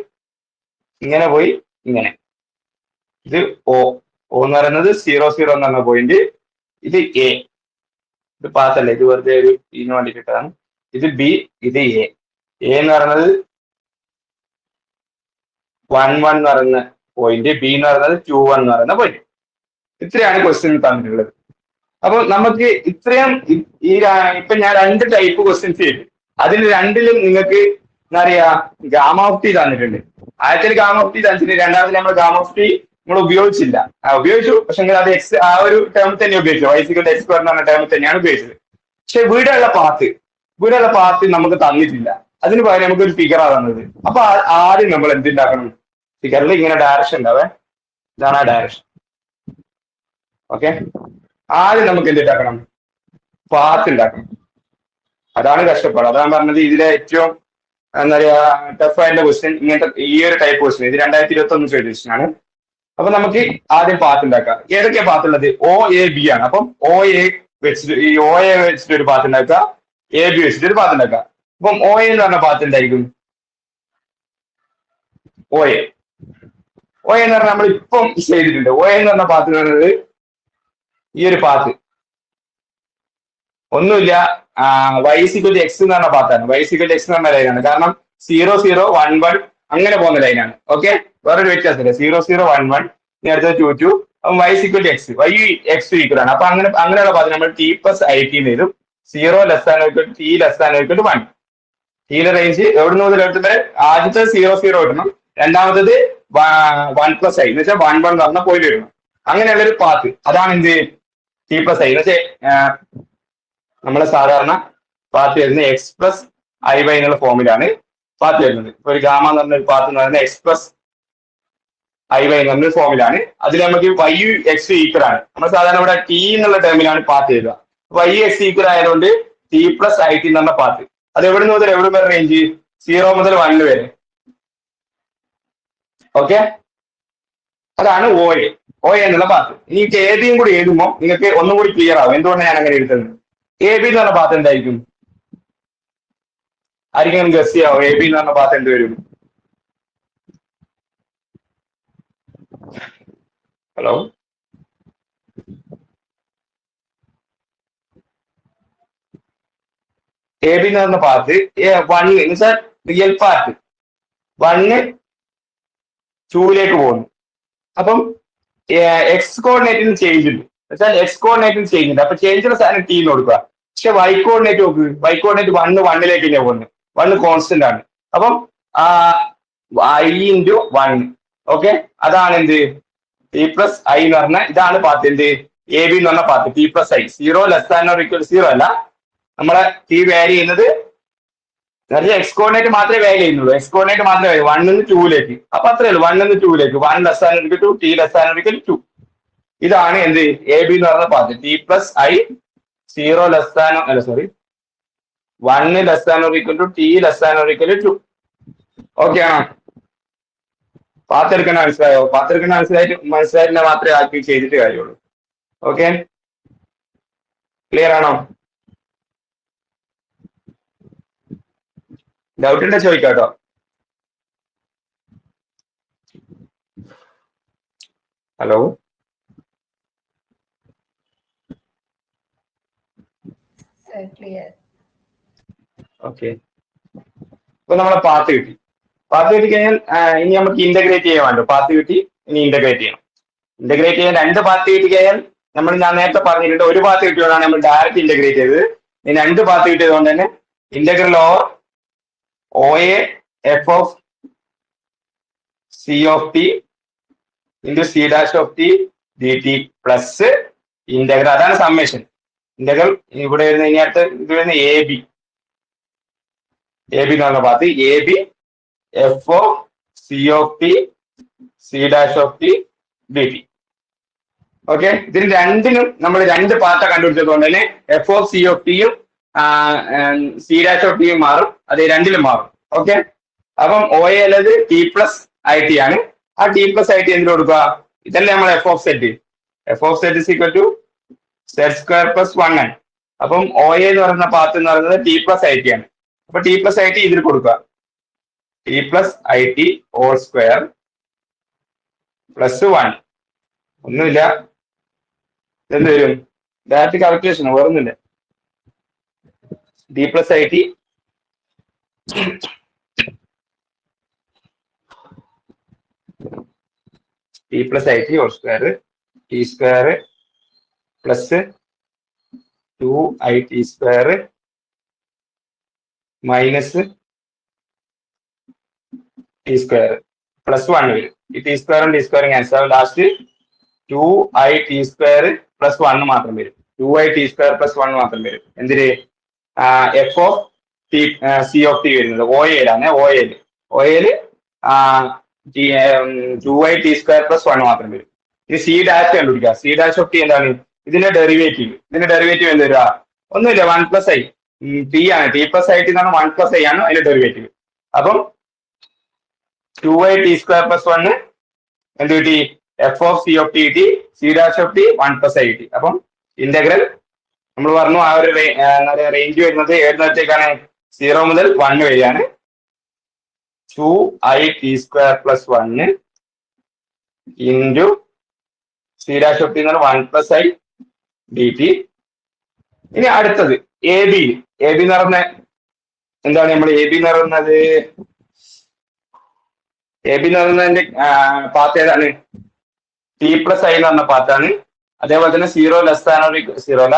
ഇങ്ങനെ പോയി ഇങ്ങനെ. ഇത് O എന്ന് പറയുന്നത് 0 0 എന്ന് പറഞ്ഞ പോയിന്റ്. ഇത് A, ഇത് പാത്തല്ല, ഇത് വെറുതെ ഒരു ഇതിന് വേണ്ടിയിട്ടാണ്. ഇത് B, ഇത് A. എന്ന് പറയുന്നത് 1 1 എന്ന് പറയുന്ന പോയിന്റ്, B എന്ന് പറയുന്നത് 2 1 എന്ന് പറയുന്ന പോയിന്റ്. ഇത്രയാണ് ക്വസ്റ്റ്യൻ തന്നിട്ടുള്ളത്. അപ്പൊ നമുക്ക് ഇത്രയും ഇപ്പൊ ഞാൻ 2 ടൈപ്പ് ക്വസ്റ്റ്യൻസ് ചെയ്തു. അതിൽ 2ലും നിങ്ങൾക്ക് എന്താ പറയാ ഗാമ ഓഫ് ടി തന്നിട്ടുണ്ട്. ആദ്യത്തിൽ ഗാമ ഓഫ് ടി തന്നിട്ടുണ്ട്, രണ്ടാമത്തിൽ നമ്മൾ ഗാമ ഓഫ് ടി നമ്മൾ ഉപയോഗിച്ചില്ല. ഉപയോഗിച്ചു, പക്ഷെ അത് എക്സ് ആ ഒരു ടേം തന്നെ ഉപയോഗിച്ചു. വൈസിക്കൽ എക്സ് എന്ന് പറഞ്ഞ ടേം തന്നെയാണ് ഉപയോഗിച്ചത്. പക്ഷെ ഇവിടെയുള്ള പാത്ത് നമുക്ക് തന്നിട്ടില്ല. അതിന് പകരം നമുക്ക് ഒരു ഫിഗറാണ് തന്നത്. അപ്പൊ ആദ്യം നമ്മൾ എന്തുണ്ടാക്കണം? ഫിഗറിൽ ഇങ്ങനെ ഡയറക്ഷൻ ഉണ്ടാവേ, ഇതാണ് ആ ഡയറക്ഷൻ. ഓക്കെ, ആദ്യം നമുക്ക് എന്തുണ്ടാക്കണം? പാത്ത് ഉണ്ടാക്കണം. അതാണ് കഷ്ടപ്പാട്. അതാണ് പറഞ്ഞത് ഇതിലെ ഏറ്റവും എന്താ പറയാ ടഫ് ആയിട്ടുള്ള ക്വസ്റ്റ്യൻ. ഇങ്ങനത്തെ ഈ ഒരു ടൈപ്പ് ക്വസ്റ്റ്യൻ ഇത് 2021 ചോദിച്ചതാണ്. അപ്പൊ നമുക്ക് ആദ്യം പാത്ത് ഉണ്ടാക്കാം. ഏതൊക്കെയാ പാത്ത് ഉള്ളത്? ഒ എ ബി ആണ്. അപ്പം ഒ എ വെച്ചിട്ട് ഈ ഒ എ വെച്ചിട്ട് ഒരു പാത്ത് ഉണ്ടാക്കുക, എ ബി വെച്ചിട്ട് ഒരു പാത്ത് ഉണ്ടാക്കുക. അപ്പം ഒ എ എന്ന് പറഞ്ഞ പാത്ത് എന്തായിരിക്കും? ഒ എ എന്ന് പറഞ്ഞാൽ നമ്മൾ ഇപ്പം ചെയ്തിട്ടുണ്ട്. ഒ എന്ന് പറഞ്ഞ പാത്ത് എന്ന് പറയുന്നത് ഈ ഒരു പാത്ത് ഒന്നുമില്ല, y = x എന്ന് പറഞ്ഞ പാത്താണ്. y = x എന്ന് പറഞ്ഞ ലൈനാണ്. കാരണം 0 0 1 1 അങ്ങനെ പോകുന്ന ലൈനാണ്. ഓക്കെ, വേറൊരു വ്യത്യാസമില്ല. 0 0 1 1 ഇനി അടുത്തത് 2 2. അപ്പം y = x, y x equal ആണ്. അപ്പൊ അങ്ങനെയുള്ള പാത്ത് നമ്മൾ t + it എഴുതും. 0 ≤ t ≤ 1. ടീയുടെ റേഞ്ച് എവിടെ മുതൽ എടുത്ത് വരെ? ആദ്യത്തെ 0 0 ഇടണം, രണ്ടാമത്തത് 1 + i എന്ന് വെച്ചാൽ 1 1 പറഞ്ഞ പോയിന്റ് ഇടണം. അങ്ങനെയുള്ള ഒരു പാത്ത്, അതാണ് എന്ത് t + i എന്ന് വെച്ചാൽ നമ്മളെ സാധാരണ പാത്ത് വരുന്നത് x + iy എന്നുള്ള ഫോമിലാണ് പാത്ത് വരുന്നത്. ഇപ്പൊ ഒരു ഗാമ എന്ന് പറഞ്ഞ ഒരു പാത്ത് എന്ന് പറയുന്നത് x + iy എന്ന് പറഞ്ഞ ഫോമിലാണ്. അതിൽ നമുക്ക് y x ഈക്വൽ ആണ്. നമ്മൾ സാധാരണ ഇവിടെ t എന്നുള്ള ടേമിലാണ് പാത്ത് എഴുതുക. y x ഈക്വൽ ആയതുകൊണ്ട് t + it എന്ന് പറഞ്ഞ പാത്ത്. അത് എവിടെ മുതൽ എവിടെ വരെ റേഞ്ച്? 0 മുതൽ 1 വരെ. ഓക്കെ, അതാണ് ഒ എ എന്നുള്ള പാത്ത്. ഇനി എ ബിയും കൂടി എഴുതുമ്പോൾ നിങ്ങൾക്ക് ഒന്നും കൂടി ക്ലിയർ ആവും എന്തുകൊണ്ടാണ് ഞാൻ അങ്ങനെ എഴുതുന്നത്. എ ബി എന്ന് പറഞ്ഞ പാത്ത് എന്തായിരിക്കും? ആയിരിക്കും ഗസ് ചെയ്യാവോ? എ ബി എന്ന് പറഞ്ഞ പാത്ത് എന്ത് വരും? ഹലോ, എ ബി എന്ന് പറഞ്ഞ പാത്ത് 1 എന്ന് വെച്ചാൽ റിയൽ പാർട്ട് 1 2ലേക്ക് പോകുന്നു. അപ്പം എക്സ് കോർഡിനേറ്റിന് ചേഞ്ച് ഉണ്ട്. വെച്ചാൽ എക്സ് കോർഡിനേറ്റിന് ചേഞ്ച് ഉണ്ട്. അപ്പൊ ചേഞ്ചുള്ള സാധനം ടി എന്ന് കൊടുക്കുക. പക്ഷെ വൈ കോർഡിനേറ്റ് നോക്ക്, വൈ കോർഡിനേറ്റ് 1 1ലേക്ക് തന്നെയാണ് പോകുന്നത്. 1 കോൺസ്റ്റന്റ് ആണ്. അപ്പം i × 1. ഓക്കെ, അതാണ് എന്ത് t + i എന്ന് പറഞ്ഞ ഇതാണ് പാത്ത്. എന്ത് എ ബി എന്ന് പറഞ്ഞ പാത്ത് t + i. 0 ≤ 0 അല്ല, നമ്മളെ t വാരി ചെയ്യുന്നത് എക്സ് കോർഡിനേറ്റ് മാത്രമേ വാല്യൂ ചെയ്യുന്നുള്ളൂ. എക്സ് കോർഡിനേറ്റ് മാത്രമേ 1 നിന്ന് 2ലേക്ക്. അപ്പൊ അത്രേ ഉള്ളൂ, 1 നിന്ന് 2ലേക്ക്. 1 ≤ 2, t ≤ 2. ഇതാണ് എന്ത് എ ബി എന്ന് പറഞ്ഞ പാത്ത്. t + i 0 അല്ല സോറി 1 ≤ t ≤ 2. ഓക്കെ ആണോ? പാത്തെടുക്കണ മനസ്സിലായോ? പാത്തെടുക്കണ മനസ്സിലായിട്ടില്ല മാത്രമേ ആക്കി ചെയ്തിട്ട് കാര്യമുള്ളൂ. ഓക്കെ, ക്ലിയർ ആണോ? ഡൗട്ട് ഉണ്ടെ ചോദിക്കാട്ടോ. Hello, okay. ഇപ്പൊ നമ്മളെ പാത്ത് കിട്ടി. പാത്ത് കിട്ടി കഴിഞ്ഞാൽ ഇനി നമുക്ക് ഇന്റഗ്രേറ്റ് ചെയ്യാൻ വേണ്ടോ? പാത്ത് കിട്ടി, ഇനി ഇന്റഗ്രേറ്റ് ചെയ്യണം. ഇന്റഗ്രേറ്റ് ചെയ്യാൻ 2 പാത്ത് കിട്ടി കഴിഞ്ഞാൽ ഞാൻ നേരത്തെ പറഞ്ഞിട്ടുണ്ട്, ഒരു പാത്ത് കിട്ടിയതുകൊണ്ടാണ് നമ്മൾ ഡയറക്റ്റ് ഇന്റഗ്രേറ്റ് ചെയ്തത്. ഇനി 2 പാത്ത് കിട്ടിയത് കൊണ്ട് തന്നെ integral over O A F of c of t into c' dt plus integral, അതാണ് സമ്മേഷൻ. ഇന്റഗ്രൽ ഇവിടെ വരുന്ന ഇനി അടുത്ത് ഇത് വരുന്ന എ ബി എന്ന് പറഞ്ഞ path A B F of c of t c' dt. Okay, ഇതിന് രണ്ടിനും നമ്മൾ 2 പാത്ത കണ്ടുപിടിച്ചത് കൊണ്ട് തന്നെ F of c of t യും c' മാറും. അത് രണ്ടിലും മാറും. ഓക്കെ, അപ്പം ഒ എ ഉള്ളത് t + it ആണ്. ആ t + it എന്തിനു കൊടുക്കുക? ഇതല്ലേ നമ്മൾ F of Z. F of Z is equal to z² + 1 ആണ്. അപ്പം ഒ എ എന്ന് പറയുന്ന പാത്ത് എന്ന് പറയുന്നത് t + it ആണ്. അപ്പൊ t + it ഇതിൽ കൊടുക്കുക. t + it (² + 1). ഒന്നുമില്ല, എന്ത് വരും? ഡയറക്റ്റ് കാൽക്കുലേഷൻ, വേറൊന്നുമില്ല. t + it t + it (² t² plus 2it² minus t² plus 1 വരും. ഈ t² t² ക്യാൻസൽ ആവും. ലാസ്റ്റ് 2it² പ്ലസ് 1 മാത്രം വരും. 2it² പ്ലസ് 1 മാത്രം വരും. എന്തിന്? F of c of t വരുന്നത് ഒ എയിലാണ്. ഒ എയിൽ 2it² പ്ലസ് 1 മാത്രം വരും. ഇനി c' കണ്ടുപിടിക്കുക. c' എന്താണ്? ഇതിന്റെ ഡെറിവേറ്റീവ്. എന്ത് വരിക? ഒന്നുമില്ല, 1 + i. t ആണ്. t + it എന്ന് പറഞ്ഞാൽ 1 + i ആണ് അതിന്റെ ഡെറിവേറ്റീവ്. അപ്പം 2it² പ്ലസ് 1 എന്ത് കിട്ടി? F of C of T കിട്ടി, C dash of T 1 + i കിട്ടി. അപ്പം ഇന്റഗ്രൽ നമ്മൾ പറഞ്ഞു ആ ഒരു റേഞ്ച് വരുന്നത് ഏതിനകത്തേക്കാണ്? 0 മുതൽ 1 വരെയാണ്. 2i t² + 1 into C dash of T എന്ന് പറഞ്ഞാൽ 1 + i dt. ഇനി അടുത്തത് എ ബി എന്ന് പറഞ്ഞ എന്താണ്? നമ്മൾ എ ബി എന്ന് പറയുന്നത് പാത്ത് ഏതാണ്? t + i എന്ന് പറഞ്ഞ പാത്താണ്. അതേപോലെ തന്നെ 0 ലെസ് ദാൻ ഓർ 0 അല്ല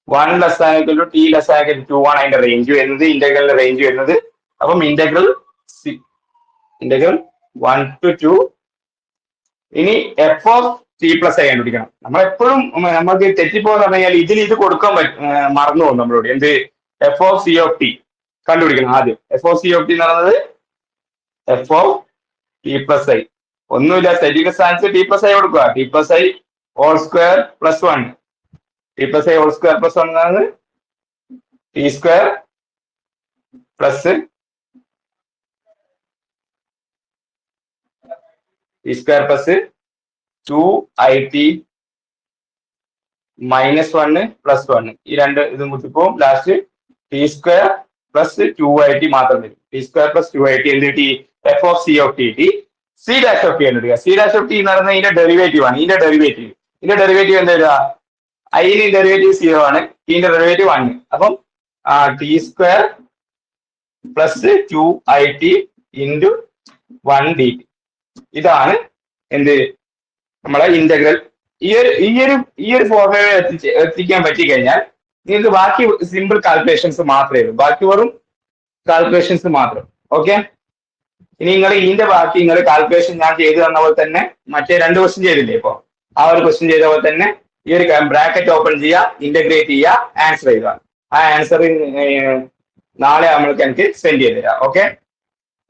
1 less than = t less than = 2 ആണ് അതിന്റെ റേഞ്ച് വരുന്നത്, ഇന്റഗ്രലിന്റെ റേഞ്ച് വരുന്നത്. അപ്പം ഇന്റഗ്രൽ 1 to 2. ഇനി എഫ് ഓഫ് ടി + i കണ്ടുപിടിക്കണം. നമ്മളെപ്പോഴും നമുക്ക് തെറ്റിപ്പോന്ന് പറഞ്ഞു കഴിഞ്ഞാൽ ഇതിന് ഇത് കൊടുക്കാൻ മറന്നു പോകും നമ്മളോട്. എന്ത്? F of C of T കണ്ടുപിടിക്കണം ആദ്യം. F of C of T എന്ന് പറയുന്നത് എഫ് ഓഫ് ടി + i. ഒന്നുമില്ല, സെറ്റിന്റെ സ്ഥാനത്ത് t + i കൊടുക്കുക. t + i whole square + 1. t + i whole square + 1 എന്നാണ് t² + +2it - 1 + 1. ഈ രണ്ട് ഇത് മുട്ടിപ്പോവും. ലാസ്റ്റ് t² + 2it മാത്രം വരും. t² + 2it എന്ത് കിട്ടി? F of C of T കിട്ടി. സി ഡാഷ് ഓഫ് ടി കണ്ടുപിടിക്കുക. സി ഡാഷ് ഓഫ് ടി എന്ന് പറയുന്നത് ഇതിന്റെ ഡെറിവേറ്റീവ് ആണ്. ഇതിന്റെ ഡെറിവേറ്റീവ് എന്താ വരിക? ഐന്റെ ഡെറിവേറ്റീവ് 0 ആണ്, ടിന്റെ ഡെറിവേറ്റീവ് 1. അപ്പം t² + 2it ഇൻറ്റു 1 dt. ഇതാണ് എന്ത്? നമ്മളെ ഇന്റഗ്രൽ. ഈ ഒരു ഫോർമുല എത്തിക്കാൻ പറ്റി കഴിഞ്ഞാൽ നിങ്ങൾക്ക് ബാക്കി സിമ്പിൾ കാൽക്കുലേഷൻസ് മാത്രമേ ഉള്ളൂ. ബാക്കി വെറും കാൽക്കുലേഷൻസ് മാത്രം. ഓക്കെ, ഇനി നിങ്ങൾ ഇതിന്റെ ബാക്കി നിങ്ങൾ കാൽക്കുലേഷൻ ഞാൻ ചെയ്തു തന്ന പോലെ തന്നെ മറ്റേ 2 ക്വസ്റ്റ്യൻ ചെയ്തില്ലേ? ഇപ്പൊ ആ ഒരു ക്വസ്റ്റ്യൻ ചെയ്ത പോലെ തന്നെ ഈ ഒരു ബ്രാക്കറ്റ് ഓപ്പൺ ചെയ്യുക, ഇന്റഗ്രേറ്റ് ചെയ്യുക, ആൻസർ ചെയ്യുക. ആ ആൻസർ നാളെ നമ്മൾക്ക് എനിക്ക് സെൻഡ് ചെയ്ത് തരാം. ഓക്കെ,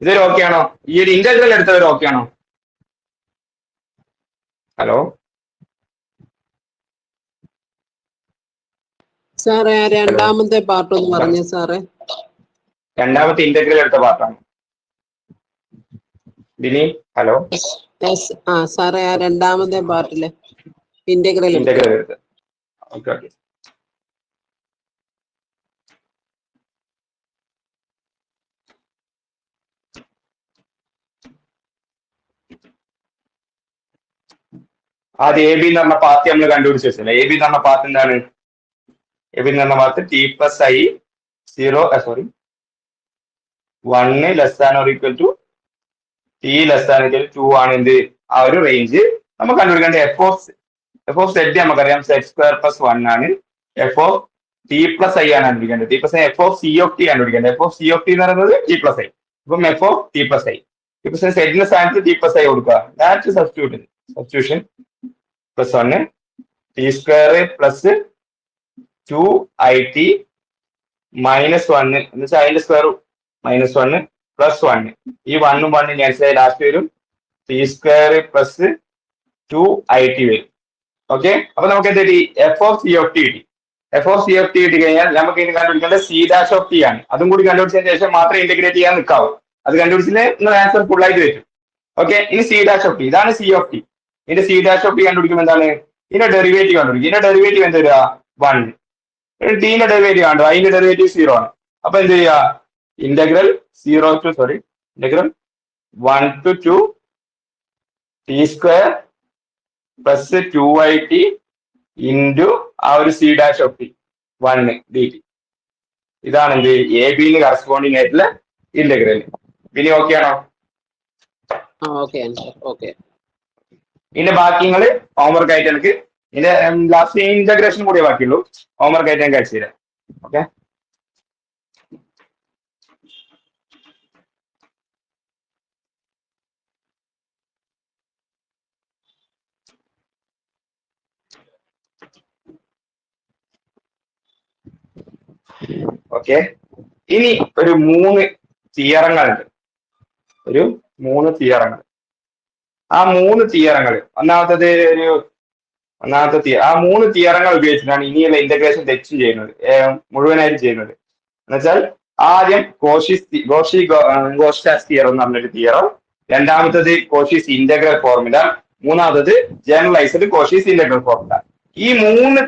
ഇതൊരു ഓക്കെ ആണോ? ഈ ഒരു ഇന്റഗ്രൽ എടുത്തവർ ഓക്കെ ആണോ? ഹലോ
സാറേ, രണ്ടാമത്തെ പാർട്ട് ഒന്ന് പറഞ്ഞു സാറേ.
രണ്ടാമത്തെ ഇന്റഗ്രൽ എടുത്ത പാർട്ടാണ് ബിനി. ഹലോ
സാറേ, ആ രണ്ടാമത്തെ പാർട്ടില് ഇന്റഗ്രൽ
എടുത്ത്. Okay okay. ആദ്യം എ ബി എന്ന് പറഞ്ഞ പാത്ത് നമ്മൾ കണ്ടുപിടിച്ച് വെച്ചല്ലേ. എ ബി എന്ന് പറഞ്ഞ പാത്ത് എന്താണ്? എ ബി എന്ന് പറഞ്ഞ path t + i 1 less than or equal to t less than equal to 2 ആണ്. എന്ത്? ആ ഒരു റേഞ്ച് നമുക്ക് കണ്ടുപിടിക്കേണ്ട എഫ് ഓഫ് സെഡ് നമുക്കറിയാം z² + 1 ആണ്. എഫ് ഓഫ് t + i ആണ് കണ്ടുപിടിക്കേണ്ടത്. t + i F of C of T കണ്ടുപിടിക്കേണ്ടത്. F of C of T എന്ന് പറയുന്നത് t + i. അപ്പം എഫ് ഓഫ് t + i സെഡിന്റെ സ്ഥാനത്ത് t + i കൊടുക്കുക. ഡയറക്റ്റ് സബ്സ്റ്റിറ്റ്യൂഷൻ +1 t² + 2it - 1 എന്ന് വെച്ചാൽ അതിന്റെ സ്ക്വയർ -1 + 1. ഈ 1 ഉം 1 ക്യാൻസൽ ആയി ലാസ്റ്റ് വരും t² + 2it വരും. ഓക്കെ, അപ്പൊ നമുക്ക് എന്ത് കിട്ടി? F of C of T കിട്ടി. F of C of T കിട്ടി കഴിഞ്ഞാൽ നമുക്ക് ഇനി കണ്ടുപിടിക്കേണ്ടത് സി ഡാഷ് ഓഫ് ടി ആണ്. അതും കൂടി കണ്ടുപിടിച്ചതിന് ശേഷം മാത്രമേ ഇന്റഗ്രേറ്റ് ചെയ്യാൻ നിൽക്കാവൂ. അത് കണ്ടുപിടിച്ചില്ലേ നിങ്ങൾ ആൻസർ ഫുൾ ആയിട്ട് വരും. ഓക്കെ, ഇനി സി ഡാഷ് ഓഫ് ടി, ഇതാണ് സി ഓഫ് ടി. ഇതിന്റെ സി ഡാഷ് ഓഫ് ടി കണ്ടുപിടിക്കുമ്പോൾ എന്താണ്? ഇതിന്റെ ഡെറിവേറ്റീവ് കണ്ടുപിടിക്കും. ഇതിന്റെ ഡെറിവേറ്റീവ് എന്താ വരിക? 1. ടിന്റെ ഡെറിവേറ്റീവ് ആണ്, അതിന്റെ ഡെറിവേറ്റീവ് 0 ആണ്. അപ്പൊ എന്ത് ചെയ്യുക? Integral 1 to 2 t² + 2it into ആ ഒരു C dash of T 1 dt. ഇതാണ് എന്ത്? എ ബിന് കറസ്പോണ്ടിങ് ആയിട്ടുള്ള ഇന്റഗ്രൽ. ഇനി ഓക്കെ ആണോ?
ഓക്കെ.
ഇതിന്റെ ബാക്കി നിങ്ങൾ ഹോംവർക്ക് ആയിട്ട് എനിക്ക് ഇതിന്റെ ലാസ്റ്റ് ഇന്റഗ്രേഷൻ കൂടിയേ ബാക്കിയുള്ളൂ. ഹോംവർക്ക് ആയിട്ട് ഞാൻ കഴിച്ചു തരാം. Okay, okay. ഇനി ഒരു 3 തിയറങ്ങളുണ്ട്. ആ 3 തിയറങ്ങൾ ആ 3 തിയറങ്ങൾ ഉപയോഗിച്ചിട്ടാണ് ഇനിയുള്ള ഇന്റഗ്രേഷൻ തെറ്റും ചെയ്യുന്നത്, മുഴുവനായിട്ട് ചെയ്യുന്നത്. എന്നുവെച്ചാൽ ആദ്യം ഗോഷി-ഗോസ്റ്റാസ് തിയറം എന്ന് പറഞ്ഞൊരു തിയറം, രണ്ടാമത്തത് കോഷീസ് ഇന്റഗ്രൽ ഫോർമുല, മൂന്നാമത്തത് ജനറലൈസ്ഡ് കോഷീസ് ഇന്റഗ്രൽ ഫോർമുല. ഈ മൂന്ന്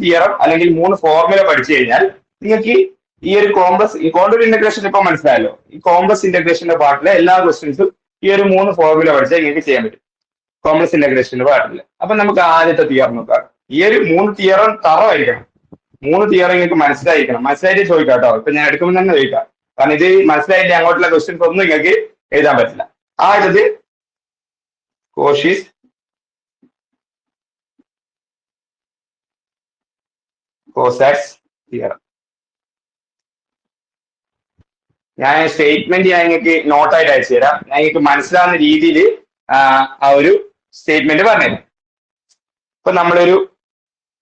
തിയറം അല്ലെങ്കിൽ 3 ഫോർമുല പഠിച്ചു കഴിഞ്ഞാൽ നിങ്ങൾക്ക് ഈ ഒരു കോണ്ടൂർ ഇന്റഗ്രേഷൻ ഇപ്പൊ മനസ്സിലായല്ലോ. ഈ കോംപ്ലക്സ് ഇന്റഗ്രേഷന്റെ പാർട്ടിലെ എല്ലാ ക്വസ്റ്റ്യൻസും ഈ ഒരു 3 ഫോർമുല പഠിച്ചാൽ നിങ്ങൾക്ക് ചെയ്യാൻ പറ്റും കോംപ്ലക്സ് ഇന്റഗ്രേഷന്റെ പാർട്ടിൽ. അപ്പൊ നമുക്ക് ആദ്യത്തെ തിയറം നോക്കാം. ഈ ഒരു 3 തിയറം തറവായിരിക്കണം. 3 തിയറം നിങ്ങൾക്ക് മനസ്സിലായിരിക്കണം. മനസ്സിലായിട്ട് ചോദിക്കാം കേട്ടോ. ഇപ്പൊ ഞാൻ എടുക്കുമ്പോൾ തന്നെ ചോദിക്കാം. കാരണം ഇത് മനസ്സിലായിട്ട് അങ്ങോട്ടുള്ള ക്വസ്റ്റ്യൻസ് ഒന്നും നിങ്ങൾക്ക് എഴുതാൻ പറ്റില്ല. ആദ്യത്തെ കോഷീസ് കോസാക്സ് തിയറം. ഞാൻ സ്റ്റേറ്റ്മെന്റ് ഞാൻ നിങ്ങൾക്ക് നോട്ടായിട്ട് അയച്ചു തരാം. ഞാൻ നിങ്ങൾക്ക് മനസ്സിലാവുന്ന രീതിയിൽ ആ ഒരു സ്റ്റേറ്റ്മെന്റ് പറഞ്ഞുതരാം. ഇപ്പൊ നമ്മളൊരു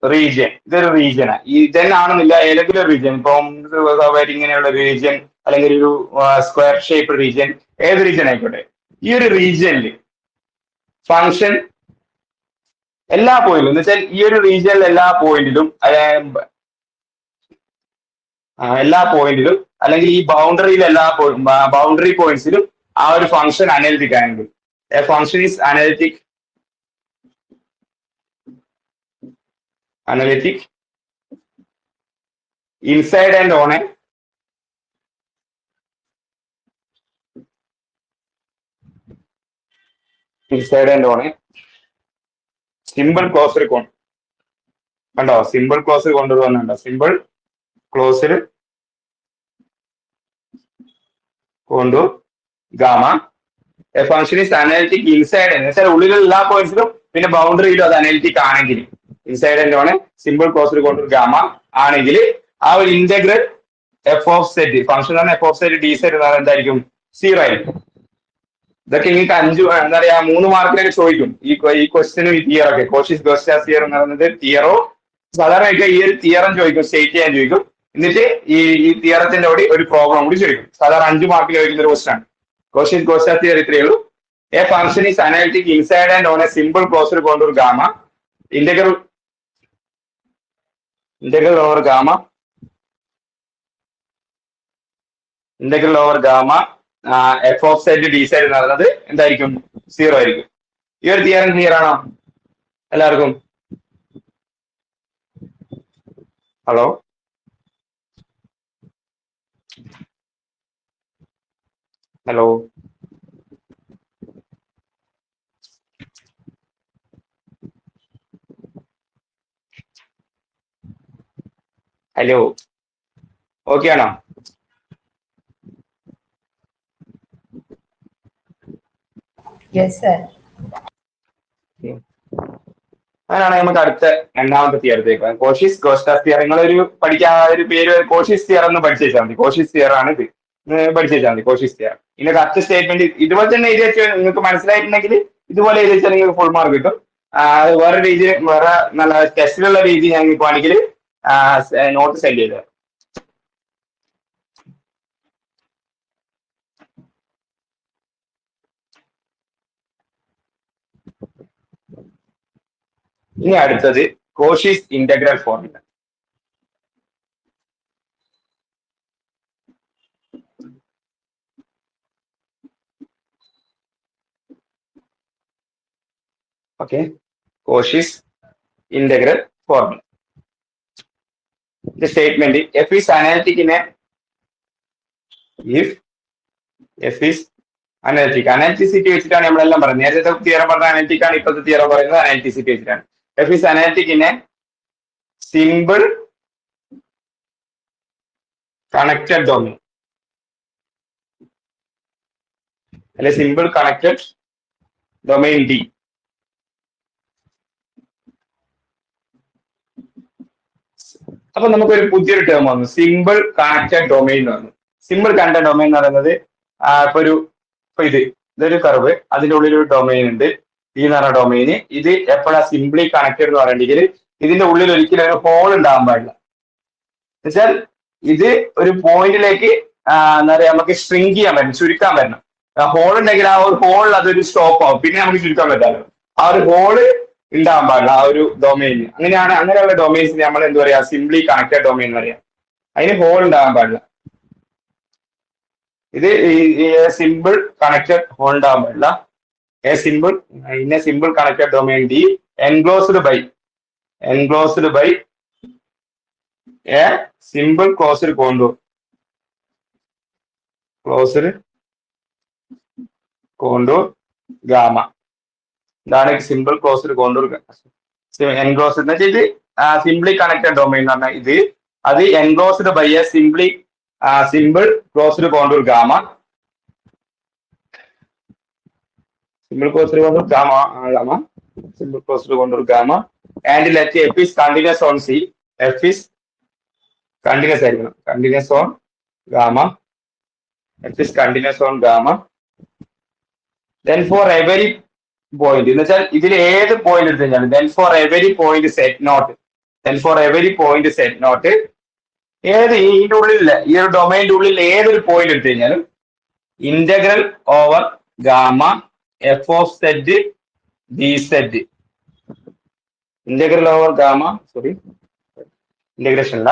റീജിയൻ, ഇതൊരു റീജിയനാണ്. ഇതെന്നാണെന്നില്ല, ഏതെങ്കിലും ഒരു റീജിയൻ, ഇപ്പം ഇങ്ങനെയുള്ള ഒരു റീജിയൻ അല്ലെങ്കിൽ ഒരു സ്ക്വയർ ഷേപ്പ് റീജിയൻ, ഏത് റീജിയൻ ആയിക്കോട്ടെ. ഈ ഒരു റീജിയനിൽ ഫങ്ഷൻ എല്ലാ പോയിന്റിലും എന്ന് വെച്ചാൽ ഈ ഒരു റീജിയനിലെ എല്ലാ പോയിന്റിലും അല്ലെങ്കിൽ ഈ ബൗണ്ടറിയിലെ ബൗണ്ടറി പോയിന്റ്സിലും ആ ഒരു ഫംഗ്ഷൻ അനലിറ്റിക് ആണെങ്കിൽ A function is analytic inside and on a simple closer കണ്ടോ, സിമ്പിൾ ക്ലോസർ കൊണ്ടുവരുന്നുണ്ടോ, സിമ്പിൾ ക്ലോസർ കൊണ്ടു gamma A function is analytic inside എന്ന് വെച്ചാൽ ഉള്ളിലുള്ള എല്ലാ പോയിന്റ്സിലും പിന്നെ ബൗണ്ടറിയിലും അത് അനലിറ്റിക് ആണെങ്കിൽ inside and on simple closer കൊണ്ടു ഗാമ ആണെങ്കിൽ ആ ഒരു integral F of set function ആണ് F of set D set എന്ന് പറയുന്നത് എന്തായിരിക്കും? 0 ആയിരിക്കും. ഇതൊക്കെ നിങ്ങൾക്ക് 5 എന്താ 3 മാർക്കിനൊക്കെ ചോദിക്കും ഈ ക്വസ്റ്റ്യനും ഈ തിയറൊക്കെ. കോഷീസ് ഗോസ്റ്റാസ് തിയർ എന്ന് പറയുന്നത് തിയറോ സാധാരണയൊക്കെ ഈ ഒരു തിയറം ചോദിക്കും, സ്റ്റേറ്റ് ചെയ്യാൻ ചോദിക്കും. എന്നിട്ട് ഈ തിയറത്തിന്റെ കൂടി ഒരു പ്രോബ്ലം കൂടി ചോദിക്കും. സാധാരണ 5 മാർക്കിൽ ചോദിക്കുന്ന ഒരു ക്വസ്റ്റൻ ആണ്. കോഷീസ് ഗോസ്റ്റാസ് തിയർ ഇത്രയേ ഉള്ളൂ. A function is analytic inside and on a simple closer contour gamma integral over gamma F of set D set എന്ന് പറയുന്നത് എന്തായിരിക്കും? 0 ആയിരിക്കും. ഈ ഒരു തിയറം ക്ലിയർ ആണോ എല്ലാവർക്കും? ഹലോ, ഹലോ, ഹലോ, ഓക്കെ ആണോ?
Yes sir.
അങ്ങനെയാണെങ്കിൽ നമുക്ക് അടുത്ത രണ്ടാമത്തെ തിയറത്തേക്ക് കോഷീസ് ഗോസ്റ്റാസ് തിയർ. നിങ്ങളൊരു പഠിക്കാൻ ഒരു പേര് കോഷീസ് തിയർ എന്ന് പഠിച്ചു വെച്ചാൽ മതി. കോഷീസ് തിയർ ആണ് ഇത്, പഠിച്ചു വെച്ചാൽ മതി കോഷീസ് തിയർ. ഇതിന്റെ കറക്റ്റ് സ്റ്റേറ്റ്മെന്റ് ഇതുപോലെ തന്നെ എഴുതി വെച്ചാൽ നിങ്ങൾക്ക് മനസ്സിലായിട്ടുണ്ടെങ്കിൽ ഇതുപോലെ എഴുതി വെച്ചാൽ നിങ്ങൾക്ക് ഫുൾ മാർക്ക് കിട്ടും. വേറെ രീതി, വേറെ നല്ല ടെസ്റ്റിലുള്ള രീതി ഞാൻ നിങ്ങൾക്ക് വേണമെങ്കിൽ നോട്ട് സെൻഡ് ചെയ്ത് തരാം. ഇനി അടുത്തത് Cauchy's integral formula. Okay, Cauchy's integral formula. Statement F is analytic in A if F is analyticity വെച്ചിട്ടാണ് നമ്മളെല്ലാം പറയുന്നത്. നേരത്തെ തിയറം പറഞ്ഞ അനാലിറ്റിക് ആണ്, ഇപ്പോഴത്തെ തിയറം പറയുന്നത് അനാലിറ്റിസിറ്റി വെച്ചിട്ടാണ്. F is analytic in A simple connected domain അല്ലെ സിമ്പിൾ കണക്റ്റഡ് ഡൊമെയിൻ ഡി. അപ്പൊ നമുക്കൊരു പുതിയൊരു ടേം വന്നു, സിമ്പിൾ കണക്റ്റഡ് ഡൊമെയിൻ വന്നു. സിമ്പിൾ കണക്റ്റഡ് ഡൊമെയിൻ എന്ന് പറയുന്നത് ഇതൊരു കർവ്, അതിന്റെ ഉള്ളിൽ ഒരു ഡൊമെയിൻ ഉണ്ട്, ഈ എന്ന് പറഞ്ഞ ഡൊമെയിന്. ഇത് എപ്പോഴാ സിംപ്ലി കണക്റ്റഡ് എന്ന് പറയണമെങ്കിൽ ഇതിന്റെ ഉള്ളിൽ ഒരിക്കലും ഒരു ഹോൾ ഉണ്ടാകാൻ പാടില്ല. എന്നുവെച്ചാൽ ഇത് ഒരു പോയിന്റിലേക്ക് എന്താ പറയാ നമുക്ക് ഷ്രിങ്ക് ചെയ്യാൻ പറ്റും, ചുരുക്കാൻ പറ്റണം. ഹോൾ ഉണ്ടെങ്കിൽ ആ ഒരു ഹോളിൽ അതൊരു സ്റ്റോപ്പ് ആവും, പിന്നെ നമുക്ക് ചുരുക്കാൻ പറ്റാമല്ലോ. ആ ഒരു ഹോള് ഉണ്ടാകാൻ പാടില്ല ആ ഒരു ഡൊമെയിന്. അങ്ങനെയുള്ള ഡൊമെയിൻസിന് നമ്മൾ എന്താ പറയാ സിംപ്ലി കണക്റ്റഡ് ഡൊമെയിൻ എന്ന് പറയാം. അതിന് ഹോൾ ഉണ്ടാകാൻ പാടില്ല. ഇത് സിമ്പിൾ കണക്റ്റഡ് ഹോൾ ഉണ്ടാകാൻ പാടില്ല. a symbol in a simple connected domain D enclosed by a simple closed contour gamma. ഇതാണ് സിമ്പിൾ ക്ലോസ്ഡ് കോണ്ടൂർ എൻക്ലോസ്ഡ് എന്ന് വെച്ചാൽ ഇത് സിംപ്ലി കണക്റ്റഡ് ഡൊമൈൻ എന്ന് പറഞ്ഞാൽ ഇത് അത് enclosed by a simple closed contour gamma. Simple closed contour gamma simple closed contour gamma and let f is continuous on C. F is continuous ആയിരിക്കണം, continuous on gamma. F is continuous on gamma. Then for every point എന്ന് വെച്ചാൽ ഇതിൽ ഏത് point എടുത്തു കഴിഞ്ഞാൽ then for every point set not ഏത് ഇതിന്റെ ഉള്ളിൽ ഈ ഒരു ഡൊമൈൻ്റെ ഉള്ളിൽ ഏതൊരു പോയിന്റ് എടുത്തു കഴിഞ്ഞാലും integral over gamma F of Z D Z integral over gamma integration അല്ല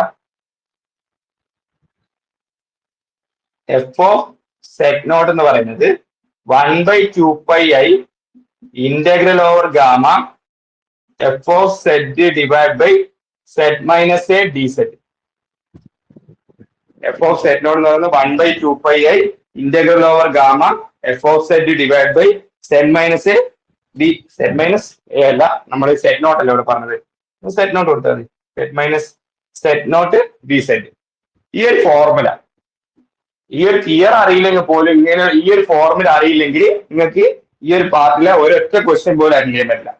എഫ് ഓഫ് സെഡ് നോട്ട് എന്ന് പറയുന്നത് 1/2πi integral over gamma F of Z divide by Z minus A D Z. F of Z not എന്ന് പറയുന്നത് 1/2πi integral over gamma F of Z divide by Z minus A D Z minus A അല്ല, നമ്മൾ Z not അല്ല ഇവിടെ പറഞ്ഞത്, Z not കൊടുത്താൽ മതി. Z minus Z not D Z. ഈ ഒരു ഫോർമുല ഈ ഒരു തിയർ അറിയില്ലെങ്കിൽ പോലും ഇങ്ങനെ ഈ ഒരു ഫോർമുല അറിയില്ലെങ്കിൽ നിങ്ങൾക്ക് ഈ ഒരു പാർട്ടിലെ ഒരൊറ്റ ക്വസ്റ്റ്യൻ പോലും അറ്റൻഡ് ചെയ്യാൻ പറ്റില്ല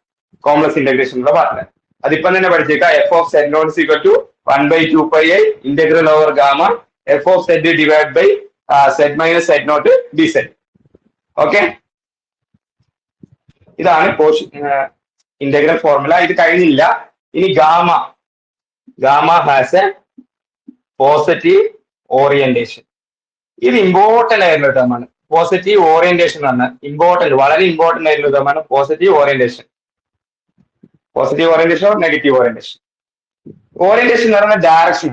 കോംപ്ലക്സ് ഇന്റഗ്രേഷനുള്ള പാർട്ടില്. അതിപ്പം തന്നെ പഠിച്ചേക്കാം. F of Z naught equal to 1/2πi integral over gamma F of Z divide by Z minus Z not D Z. Okay, ഇതാണ് ഇന്റഗ്രൽ ഫോർമുല. ഇത് കഴിഞ്ഞില്ല. ഇനി gamma has a positive orientation. ഇത് ഇമ്പോർട്ടന്റ് ആയിട്ടുള്ള ടേമാണ്. പോസിറ്റീവ് ഓറിയന്റേഷൻ ആണ് important, വളരെ important ആയിട്ടുള്ള ടേമാണ് positive orientation. Positive orientation or negative orientation. Orientation എന്ന് പറയുന്ന ഡയറക്ഷൻ.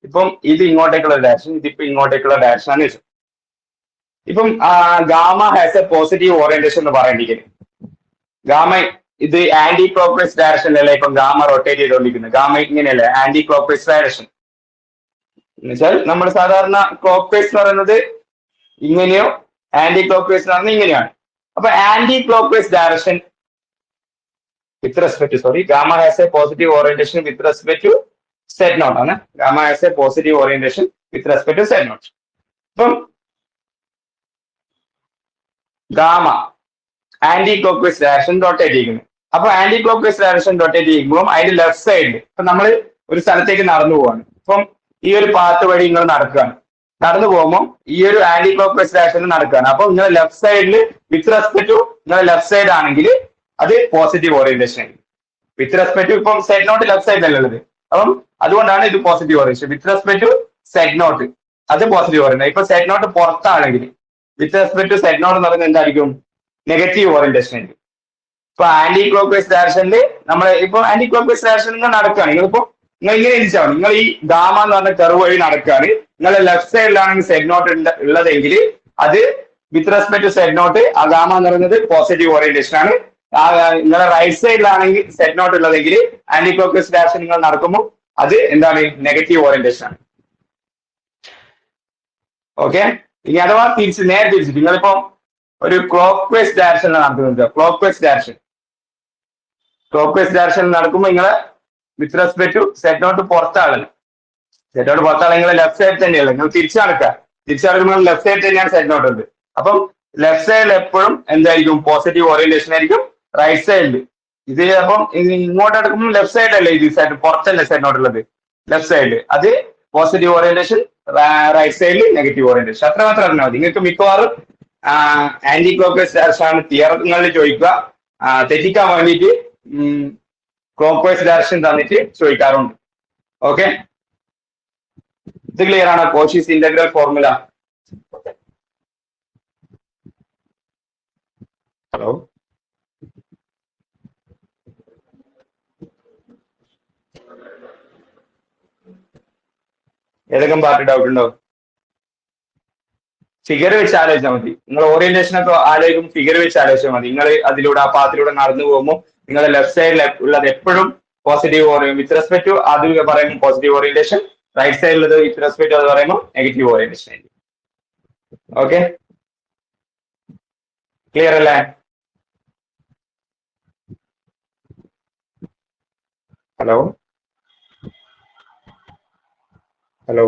ഇപ്പം ഇത് ഇങ്ങോട്ടേക്കുള്ള ഡയറക്ഷൻ, ഇതിപ്പോ ഇങ്ങോട്ടേക്കുള്ള ഡയറക്ഷൻ ആണ് വെച്ചത്. ഇപ്പം gamma has a positive orientation എന്ന് പറയേണ്ടിയിരിക്കുന്നത്. ഗാമ ഇത് ആന്റി ക്ലോക്ക് വൈസ് ഡയറക്ഷനിലല്ലേ ഇപ്പം ഗാമ റൊട്ടേറ്റ് ചെയ്തുകൊണ്ടിരിക്കുന്നത്. ഗാമ ഇങ്ങനെയല്ലേ ആന്റി ക്ലോക്ക് വൈസ് ഡയറക്ഷൻ എന്നുവെച്ചാൽ നമ്മൾ സാധാരണ ക്ലോക്ക് വൈസ് എന്ന് പറയുന്നത് ഇങ്ങനെയോ ആന്റി ക്ലോക്ക് വൈസ് എന്ന് പറയുന്നത് ഇങ്ങനെയാണ്. അപ്പൊ anticlockwise direction with respect gamma has a positive orientation with respect to Z naught ആണ്. Gamma has a positive orientation with respect to Z naught. അപ്പം gamma anticlockwise direction rotate ചെയ്യുന്നു. അപ്പൊ anticlockwise direction rotate ചെയ്യുമ്പോൾ അതിന്റെ left സൈഡിൽ ഇപ്പൊ നമ്മൾ ഒരു സ്ഥലത്തേക്ക് നടന്നു പോവാണ്. അപ്പം ഈ ഒരു പാത്ത് വഴി നിങ്ങൾ നടന്നു പോകുമ്പോൾ ഈ ഒരു ആന്റി ക്ലോക്ക് വൈസ് ഡയറക്ഷനിൽ നടക്കുകയാണ്. അപ്പൊ നിങ്ങൾ ലെഫ്റ്റ് സൈഡിൽ വിത്ത് റെസ്പെക്ട് ടു നിങ്ങളുടെ ലെഫ്റ്റ് സൈഡ് ആണെങ്കിൽ അത് പോസിറ്റീവ് ഓറിയന്റേഷൻ ആയിരിക്കും. വിത്ത് റെസ്പെക്ട് ടു ഇപ്പം സെഡ് നോട്ട് ലെഫ്റ്റ് സൈഡിലല്ലേ ഉള്ളത്, അപ്പം അതുകൊണ്ടാണ് ഇത് positive orientation. With respect to Z naught അത് പോസിറ്റീവ് ഓറിയന്റേഷൻ. ഇപ്പൊ സെഡ് നോട്ട് പുറത്താണെങ്കിൽ with respect to Z not എന്ന് പറയുന്നത് എന്തായിരിക്കും? നെഗറ്റീവ് ഓറിയന്റേഷൻ ആയിരിക്കും. ഇപ്പൊ ആന്റി ക്ലോക്ക് വൈസ് ഡയറക്ഷനിൽ നമ്മൾ ഇപ്പൊ ആന്റി ക്ലോക്ക് വൈസ് ഡയറക്ഷനിൽ നിങ്ങൾ നടക്കുകയാണ്. നിങ്ങൾ ഇങ്ങനെ ചിന്തിച്ചാൽ നിങ്ങൾ ഈ ഗാമ എന്ന് പറഞ്ഞ കർവ് വഴി നടക്കുകയാണ്. നിങ്ങളുടെ ലെഫ്റ്റ് സൈഡിലാണെങ്കിൽ സെഡ് നോട്ട് ഉള്ളതെങ്കിൽ അത് with respect to Z not ആ ഗാമ എന്ന് പറയുന്നത് പോസിറ്റീവ് ഓറിയന്റേഷൻ ആണ്. നിങ്ങളുടെ റൈറ്റ് സൈഡിലാണെങ്കിൽ സെഡ് നോട്ട് ഉള്ളതെങ്കിൽ ആന്റി ക്ലോക്ക് വൈസ് ഡയറക്ഷൻ നിങ്ങൾ നടക്കുമ്പോൾ അത് എന്താണ്? നെഗറ്റീവ് ഓറിയന്റേഷൻ ആണ്. ഓക്കെ, ഇനി അഥവാ നേരെ തിരിച്ചിട്ട് നിങ്ങളിപ്പോ ഒരു ക്ലോക്ക് വൈസ് ഡയറക്ഷനിൽ നടക്കുന്നത്. ക്ലോക്ക് വൈസ് ഡയറക്ഷൻ നടക്കുമ്പോൾ നിങ്ങള് with respect to Z naught പുറത്താളല്ലോ. സെഡ് നോട്ട് പുറത്താളെ നിങ്ങൾ ലെഫ്റ്റ് സൈഡ് തന്നെയല്ല, നിങ്ങൾ തിരിച്ചു നടക്കുമ്പോൾ ലെഫ്റ്റ് സൈഡ് തന്നെയാണ് സെഡ് നോട്ട് ഉണ്ട്. അപ്പം ലെഫ്റ്റ് സൈഡിൽ എപ്പോഴും എന്തായിരിക്കും? പോസിറ്റീവ് ഓറിയന്റേഷൻ ആയിരിക്കും. റൈറ്റ് സൈഡിൽ ഇത് അപ്പം ഇങ്ങോട്ട് എടുക്കുമ്പോൾ ലെഫ്റ്റ് സൈഡ് അല്ലേ, ഇത് സൈഡ് പുറത്തല്ലേ സെഡ് നോട്ട് ഉള്ളത്, ലെഫ്റ്റ് സൈഡിൽ അത് പോസിറ്റീവ് ഓറിയന്റേഷൻ, റൈറ്റ് സൈഡിൽ നെഗറ്റീവ് ഓറിയന്റേഷൻ. അത്ര മാത്രം അറിഞ്ഞാൽ മതി. നിങ്ങൾക്ക് മിക്കവാറും ആന്റി ക്ലോക്ക് വൈസ് ഡയറക്ഷൻ ആണ് തിയറങ്ങളിൽ ചോദിക്കുക. തെറ്റിക്കാൻ വേണ്ടിയിട്ട് ക്ലോക്ക് വൈസ് ഡയറക്ഷൻ തന്നിട്ട് ചോദിക്കാറുണ്ട്. ഓക്കെ, ഇത് ക്ലിയർ ആണോ? Cauchy's integral formula. ഹലോ, ഏതൊക്കെ പാർട്ടി ഡൗട്ട് ഉണ്ടോ? ഫിഗർ വെച്ച് ആലോചിച്ചാൽ മതി. നിങ്ങൾ ഓറിയന്റേഷൻ ഒക്കെ ആലോചിക്കും ഫിഗർ വെച്ച് ആലോചിച്ചാൽ മതി. നിങ്ങൾ അതിലൂടെ ആ പാത്തിലൂടെ നടന്നു പോകുമ്പോൾ നിങ്ങളുടെ ലെഫ്റ്റ് സൈഡിൽ ഉള്ളത് എപ്പോഴും പോസിറ്റീവ് വിത്ത് റെസ്പെക്ട് ടു അത് പറയുമ്പോൾ പോസിറ്റീവ് ഓറിയന്റേഷൻ, റൈറ്റ് സൈഡിലുള്ളത് വിത്ത് റെസ്പെക്ട് ടു അത് പറയുമ്പോൾ നെഗറ്റീവ് ഓറിയന്റേഷൻ ആയിരിക്കും. ഓക്കെ, ക്ലിയർ അല്ലേ? ഹലോ ഹലോ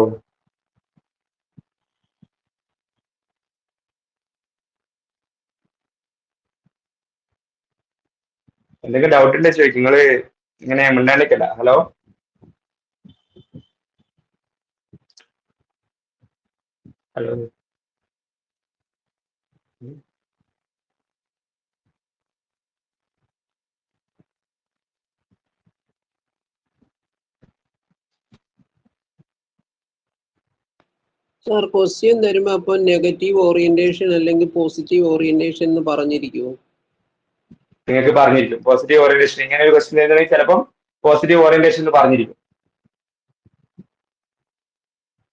എന്തെങ്കിലും ഡൗട്ട് ഉണ്ടോ ചോദിക്കും. നിങ്ങള് ഇങ്ങനെ മിണ്ടാണ്ടിക്കല്ല. ഹലോ ഹലോ
സാർ ക്വസ്റ്റ്യൻ തരുമ്പോ അപ്പൊ നെഗറ്റീവ് ഓറിയന്റേഷൻ അല്ലെങ്കിൽ പോസിറ്റീവ് ഓറിയന്റേഷൻ എന്ന് പറഞ്ഞിരിക്കുമോ?
നിങ്ങൾക്ക് പറഞ്ഞിരിക്കും പോസിറ്റീവ് ഓറിയന്റേഷൻ. ഇങ്ങനെ ഒരു ക്വസ്റ്റ്യൻ തരുന്നെങ്കിൽ ചിലപ്പം പോസിറ്റീവ് ഓറിയന്റേഷൻ എന്ന് പറഞ്ഞിരിക്കും.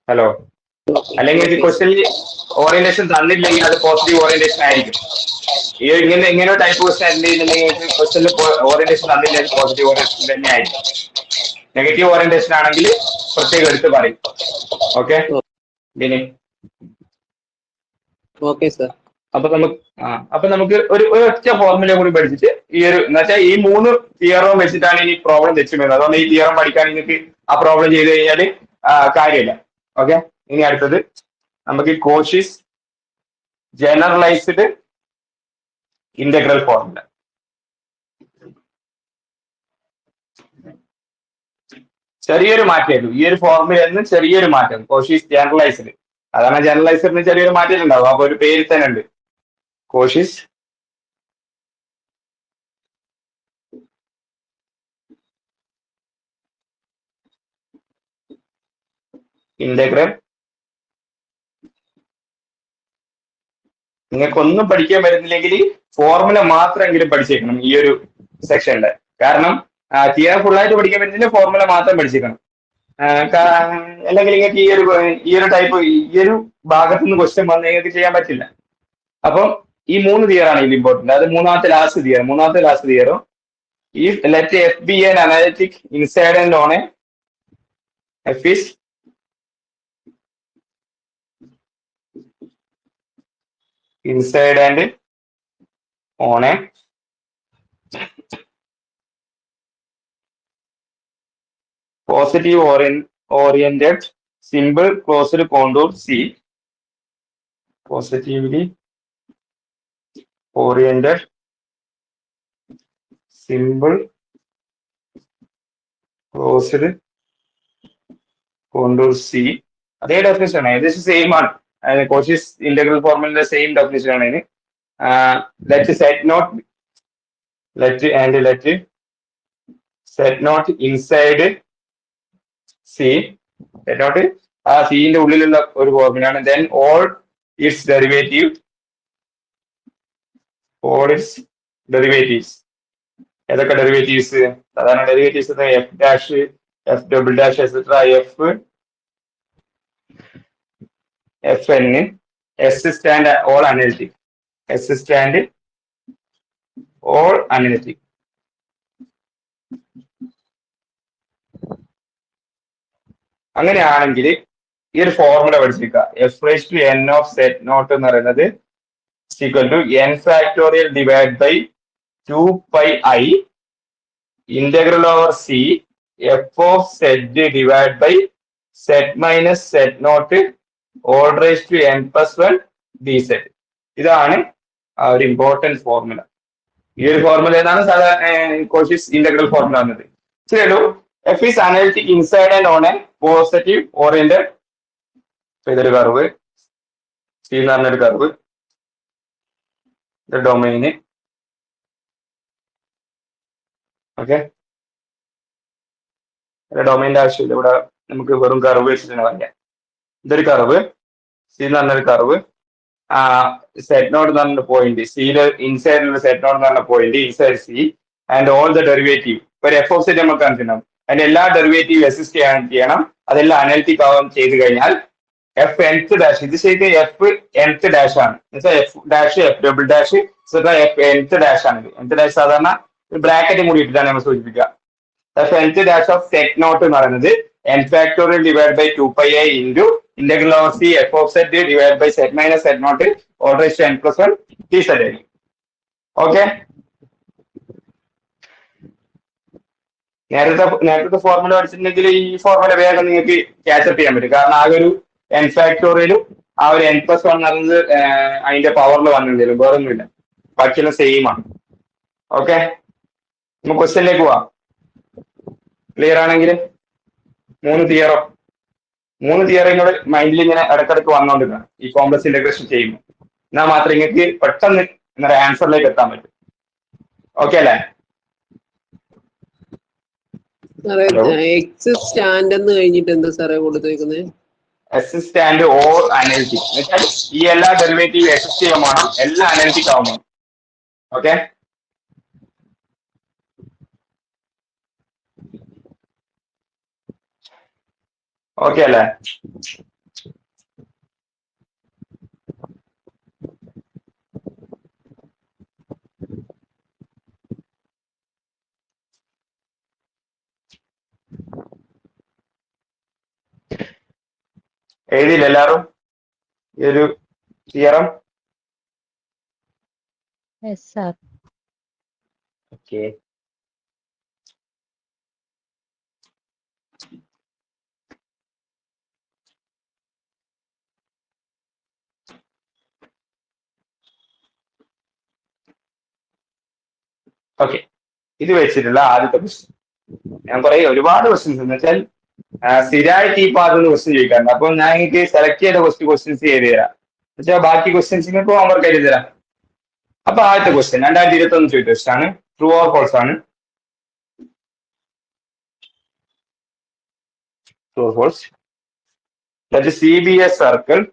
ഹലോ, അല്ലെങ്കിൽ ക്വസ്റ്റ്യൻ ഓറിയന്റേഷൻ തന്നില്ലെങ്കിൽ അത് പോസിറ്റീവ് ഓറിയന്റേഷൻ ആയിരിക്കും. ഈ ഇങ്ങനെ ടൈപ്പ് ക്വസ്റ്റ്യൻ എന്തെങ്കിലും ക്വസ്റ്റ്യനിൽ ഓറിയന്റേഷൻ തന്നില്ലെങ്കിൽ പോസിറ്റീവ് ഓറിയന്റേഷൻ തന്നെ ആയിരിക്കും. നെഗറ്റീവ് ഓറിയന്റേഷൻ ആണെങ്കിൽ പ്രത്യേകം എടുത്ത് പറയും. ഓക്കെ, ഇനി
ഓക്കെ സാർ.
അപ്പൊ നമുക്ക് ഒരു ഒറ്റ ഫോർമുല കൂടി പഠിച്ചിട്ട് ഈ ഒരു എന്ന് വെച്ചാൽ ഈ 3 തിയറും വെച്ചിട്ടാണ് ഇനി പ്രോബ്ലം തെച്ചു വരുന്നത്. അതുകൊണ്ട് ഈ തിയറം പഠിക്കാൻ നിങ്ങൾക്ക് ആ പ്രോബ്ലം ചെയ്ത് കഴിഞ്ഞാൽ കാര്യമില്ല. ഓക്കെ, ഇനി അടുത്തത് നമുക്ക് കോഷീസ് ജനറലൈസ്ഡ് ഇന്റഗ്രൽ ഫോർമുല. ചെറിയൊരു മാറ്റമായിരുന്നു ഈ ഒരു ഫോർമുലയിൽ ചെറിയൊരു മാറ്റം. കോഷീസ് ജനറലൈസ്ഡ്, അതാണ് ജനറലൈസറിന് ചെറിയൊരു മാറ്റം ഉണ്ടാവും. അപ്പൊ ഒരു പേര് തന്നെ ഉണ്ട് കോഷീസ് ഇന്റഗ്രൽ. നിങ്ങൾക്കൊന്നും പഠിക്കാൻ പറ്റുന്നില്ലെങ്കിൽ ഫോർമുല മാത്രമെങ്കിലും പഠിച്ചേക്കണം ഈ ഒരു സെക്ഷനില്. കാരണം തിയറി ഫുള്ളായിട്ട് പഠിക്കാൻ പറ്റുന്നില്ല, ഫോർമുല മാത്രം പഠിച്ചേക്കണം. അല്ലെങ്കിൽ നിങ്ങൾക്ക് ഈ ഒരു ടൈപ്പ് ഈ ഒരു ഭാഗത്ത് നിന്ന് ക്വസ്റ്റ്യൻ വന്ന് നിങ്ങൾക്ക് ചെയ്യാൻ പറ്റില്ല. അപ്പം ഈ 3 തിയറാണ് ഇതിൽ ഇമ്പോർട്ടന്റ്. അത് മൂന്നാമത്തെ last തിയറും if let f be an analytic inside and on a f is inside and on a positive oriented simple closed contour C, positively oriented simple closed contour C. അതേ ഡെഫിനിഷൻ ആണ്, ഏകദേശം same ആണ്. Cauchy's integral ഫോർമുലയുടെ same definition ആണ് ഇതിന്. Let set naught inside C, set naught ആ സിന്റെ ഉള്ളിലുള്ള ഒരു ഫോർമുലയാണ്. Then all its derivatives. ഏതൊക്കെ ഡെറിവേറ്റീവ്സ്? സാധാരണ derivatives F dash, F double dash etcetera, F N, S stand all analytic, അങ്ങനെയാണെങ്കിൽ ഈ ഒരു ഫോർമുല പഠിച്ചിരിക്കുക. F raise to N of set naught എന്ന് പറയുന്നത് equal to N factorial divide by 2πi integral over C F of set divide by set minus set not whole raise to n + 1 D Z. ഇതാണ് ആ ഒരു important formula. ഈ ഒരു formula ഏതാണ്? സാധാരണ Cauchy's integral formula എന്നത്. ശരിയല്ലോ. F is analytic inside and on a positive oriented. ഇതൊരു കർവ്, സി എന്ന് പറഞ്ഞൊരു കർവ്, ഡൊമൈന്. ഓക്കെ, ഡൊമൈൻ്റെ ആവശ്യമില്ല, ഇവിടെ നമുക്ക് വെറും കർവ് വെച്ചിട്ടാണ് പറയാം. ഇതൊരു കർവ്, സി എന്ന് പറഞ്ഞൊരു കർവ്, സെറ്റ് നോട്ട് എന്ന് പറഞ്ഞ പോയിന്റ്, സിയിലെ ഇൻസൈഡിലുള്ള സെറ്റ് നോട്ട് എന്ന് പറഞ്ഞ point inside C and all the derivative. ഒരു എഫ് ഓഫ് സെറ്റ് നമുക്ക് കാണിച്ചിട്ടുണ്ടാവും. അതിന്റെ എല്ലാ ഡെറിവേറ്റീവ് അസിസ്റ്റ് ചെയ്യണം. അതെല്ലാം അനലിറ്റിക് ആവാൻ ചെയ്ത് കഴിഞ്ഞാൽ എഫ് nth ഡാഷ്, ഇത് ശരിക്കും എഫ് nth ഡാഷ് ആണ്. F dash F double dash F nth dash ആണ്. nth ഡാഷ് സാധാരണ ബ്രാക്കറ്റ് കൂടി ഇട്ടിട്ടാണ് നമ്മൾ സൂചിപ്പിക്കുക. F nth dash of set naught എന്ന് പറയുന്നത് n factorial divide by 2πi into integral of C F of set divide by set minus set naught order n+1 t set ആയിരിക്കും. Okay, നേരത്തെ formula പഠിച്ചിട്ടുണ്ടെങ്കിൽ ഈ ഫോർമുല വേഗം നിങ്ങൾക്ക് ക്യാച്ചപ്പ് ചെയ്യാൻ പറ്റും. കാരണം ആകെ ഒരു n ഫാക്ടോറിയലും ആ ഒരു n+1 എന്നത് അതിന്റെ പവറിൽ വന്നിട്ടുണ്ടെങ്കിലും വേറെ ഒന്നുമില്ല, ബാക്കിയെല്ലാം സെയിം ആണ്. ഓക്കെ, നമുക്ക് ക്വസ്റ്റ്യനിലേക്ക് പോവാം. ക്ലിയർ ആണെങ്കിൽ മൂന്ന് തിയറം ഇങ്ങോട്ട് മൈൻഡിൽ ഇങ്ങനെ ഇടക്കിടക്ക് വന്നുകൊണ്ടിരിക്കണം ഈ കോംപ്ലക്സ് ഇന്റഗ്രേഷൻ ചെയ്യുമ്പോൾ. എന്നാൽ മാത്രമേ നിങ്ങൾക്ക് പെട്ടെന്ന് ആൻസറിലേക്ക് എത്താൻ പറ്റും. ഓക്കെ അല്ലേ?
എക്സ് സ്റ്റാൻഡ് എന്ന് കഴിഞ്ഞിട്ട് എന്താ സാറേ കൊടുത്തേക്കുന്നത്?
എസ് സ്റ്റാൻഡ് ഓർ അനലിറ്റിക് എന്ന് വെച്ചാൽ ഈ എല്ലാ ഡെറിവേറ്റീവ് എക്സിസ്റ്റ് ചെയ്യാൻ വേണം, എല്ലാം അനലിറ്റിക് ആവുമ്പോൾ. ഓക്കെ, ഓക്കെ അല്ലേ? എഴുതിയില്ല എല്ലാവരും ഈ ഒരു theorem?
Yes sir.
Okay, okay, ഇത് വെച്ചിട്ടുള്ള ആദ്യത്തെ ക്വസ്റ്റ്യൻ. ഞാൻ ഒരുപാട് ക്വസ്റ്റ്യൻസ് എന്ന് വെച്ചാൽ സ്ഥിരമായിട്ട് ഈ പാതെന്ന് ക്വസ്റ്റ്യൻ ചോദിക്കാറുണ്ട്. അപ്പൊ ഞാൻ എനിക്ക് സെലക്ട് ചെയ്ത ക്വസ്റ്റ്യൻസ് ചെയ്ത് തരാം. എന്നുവെച്ചാൽ ബാക്കി ക്വസ്റ്റ്യൻസ് നിങ്ങൾക്ക് ഹോംവർക്ക് എഴുതി തരാം. അപ്പൊ ആദ്യത്തെ ക്വസ്റ്റ്യൻ 2021 ചോദിച്ച ക്വസ്റ്റ്യൻ ആണ്. ട്രൂ ഓർ ഫോൾസ് ആണ്? True or false? That is CBS circle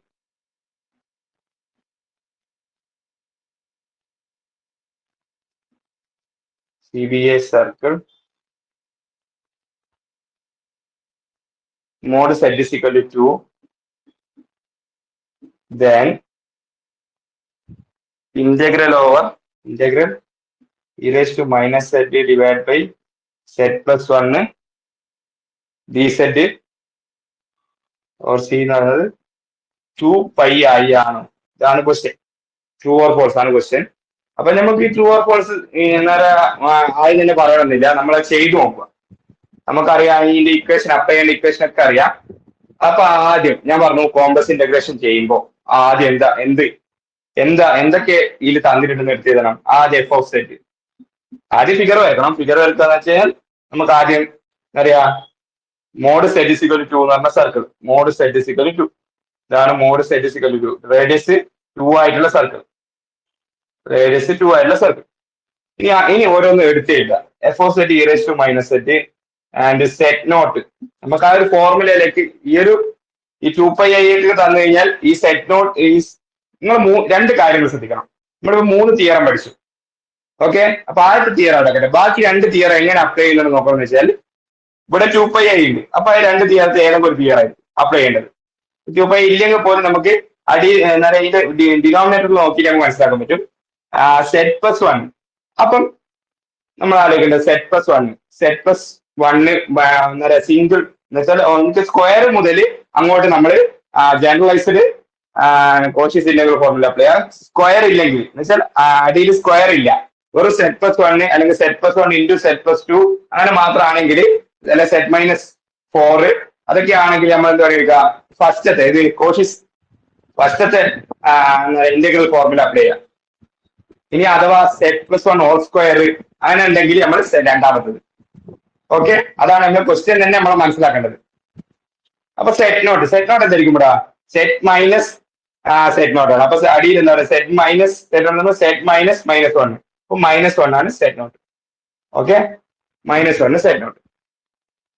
mod z is equal to 2, then integral e raised to minus z divided by z plus 1 dz or c എന്ന് പറയുന്നത് 2πi ആണ്. ഇതാണ് question. True or false ആണ് question. അപ്പൊ നമുക്ക് ഈ true or false ആദ്യം തന്നെ പറയണമെന്നില്ല, നമ്മൾ ചെയ്തു നോക്കുക. നമുക്കറിയാം ഇതിന്റെ ഇക്വേഷൻ, അപ്ലൈ ചെയ്യേണ്ട ഇക്വേഷൻ ഒക്കെ അറിയാം. അപ്പൊ ആദ്യം ഞാൻ പറഞ്ഞു കോംപ്ലക്സ് ഇന്റഗ്രേഷൻ ചെയ്യുമ്പോൾ ആദ്യം എന്തൊക്കെ ഇതിൽ തന്നിട്ടുണ്ടെന്ന് എടുത്ത് എഴുതണം. ആദ്യം എഫ് ഓഫ് സെറ്റ്, ആദ്യം ഫിഗർ വരക്കണം. ഫിഗർ വരക്കാന്ന് വെച്ചാൽ നമുക്ക് ആദ്യം അറിയാം mod set is equal to 2 എന്ന് പറഞ്ഞ circle. Mod set is equal to 2, ഇതാണ് mod set is equal to 2. Radius 2 ആയിട്ടുള്ള സർക്കിൾ, റേഡിയസ് 2 ആയിട്ടുള്ള സർക്കിൾ. ഇനി ഓരോന്ന് എടുത്ത് എഴുതാം. F of Z E raise to minus Z and Z not. നമുക്ക് ആ ഒരു ഫോർമുലയിലേക്ക് ഈ 2πi തന്നു കഴിഞ്ഞാൽ ഈ സെറ്റ് നോട്ട് നിങ്ങൾ രണ്ട് കാര്യങ്ങൾ ശ്രദ്ധിക്കണം. നമ്മളിപ്പോ 3 തിയറം പഠിച്ചു. ഓക്കെ, അപ്പൊ ആദ്യത്തെ തിയറം അടക്കട്ടെ. ബാക്കി 2 തിയറം എങ്ങനെ അപ്ലൈ ചെയ്യുന്നത് നോക്കണമെന്ന് വെച്ചാൽ ഇവിടെ 2πi ഉണ്ട്. അപ്പൊ ആ 2 തിയറത്തെ ഏതെങ്കിലും ഒരു തിയർ ആയിരിക്കും അപ്ലൈ ചെയ്യേണ്ടത്. 2πi ഇല്ലെങ്കിൽ പോലും നമുക്ക് എന്താ പറയുക ഇതിന്റെ ഡിനോമിനേറ്ററിൽ നോക്കി നമുക്ക് മനസ്സിലാക്കാൻ പറ്റും. Set plus 1. അപ്പം നമ്മൾ ആലോചിക്കേണ്ടത് സെറ്റ് പ്ലസ് 1 എന്താ പറയുക സിംഗിൾ എന്ന് വെച്ചാൽ നമുക്ക് സ്ക്വയർ മുതൽ അങ്ങോട്ട് നമ്മൾ generalised Cauchy's integral formula apply ചെയ്യാം. സ്ക്വയർ ഇല്ലെങ്കിൽ എന്ന് വെച്ചാൽ അടിയിൽ സ്ക്വയർ ഇല്ല, വെറും സെറ്റ് പ്ലസ് 1 അല്ലെങ്കിൽ set plus 1 into set plus 2 അങ്ങനെ മാത്രമാണെങ്കിൽ, അല്ലെ സെറ്റ് മൈനസ് 4 അതൊക്കെ ആണെങ്കിൽ നമ്മൾ എന്താ പറയുക ഫസ്റ്റത്തെ ഇത് കോഷ്യസ് ഫസ്റ്റത്തെ ഇന്റഗ്രൽ ഫോർമുല അപ്ലൈ ചെയ്യാം. ഇനി അഥവാ സെറ്റ് പ്ലസ് 1 ഹോൾ സ്ക്വയർ അങ്ങനെ ഉണ്ടെങ്കിൽ നമ്മൾ രണ്ടാമത്തത്. ഓക്കെ, അതാണ് നമ്മൾ ക്വസ്റ്റ്യൻ തന്നെ നമ്മൾ മനസ്സിലാക്കേണ്ടത്. അപ്പൊ സെറ്റ് നോട്ട് എന്തായിരിക്കും ഇവിടെ? സെറ്റ് മൈനസ് സെറ്റ് നോട്ട് ആണ്. അപ്പൊ അടിയിൽ എന്താ പറയുക സെറ്റ് മൈനസ് സെറ്റ് മൈനസ് -1. അപ്പൊ -1 ആണ് Z not. Okay, -1 set not.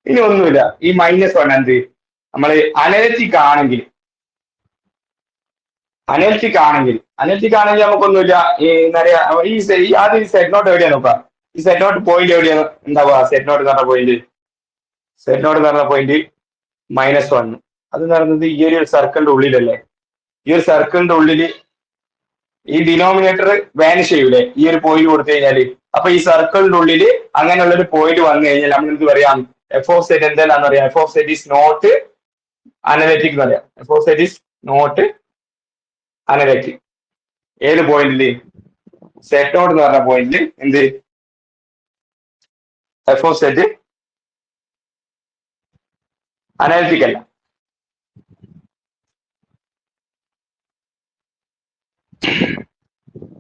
ഇനി ഒന്നുമില്ല, ഈ -1 എന്ത് നമ്മൾ അനലിറ്റിക് ആണെങ്കിൽ നമുക്കൊന്നുമില്ല. ഈ ആദ്യം സെറ്റ് നോട്ട് എവിടെയാ നോക്കാം. ഈ സെറ്റ് നോട്ട് പോയിന്റ് എവിടെയാണ് ഉണ്ടാവുക? സെറ്റ് നോട്ട് എന്ന് പറഞ്ഞ പോയിന്റ് -1. അത് നടന്നത് ഈ ഒരു സർക്കിളിന്റെ ഉള്ളിലല്ലേ? ഈ ഒരു സർക്കിളിന്റെ ഉള്ളിൽ ഈ ഡിനോമിനേറ്റർ വാനിഷ് ചെയ്യൂലേ ഈ ഒരു പോയിന്റ് കൊടുത്തു കഴിഞ്ഞാല്? അപ്പൊ ഈ സർക്കിളിന്റെ ഉള്ളിൽ അങ്ങനെയുള്ള ഒരു പോയിന്റ് വന്നു കഴിഞ്ഞാൽ നമ്മൾ എന്ത് പറയാം? എഫ് ഓഫ് സെറ്റ് എന്താണെന്ന് പറയാം? F of Z is not analytic എന്ന് പറയാം. F of Z is not analytic. ഏത് പോയിന്റില്? സെറ്റ് നോട്ട് എന്ന് പറഞ്ഞ പോയിന്റിൽ എന്ത് എഫ് ഓഫ് സെറ്റ് അനലറ്റിക് അല്ല.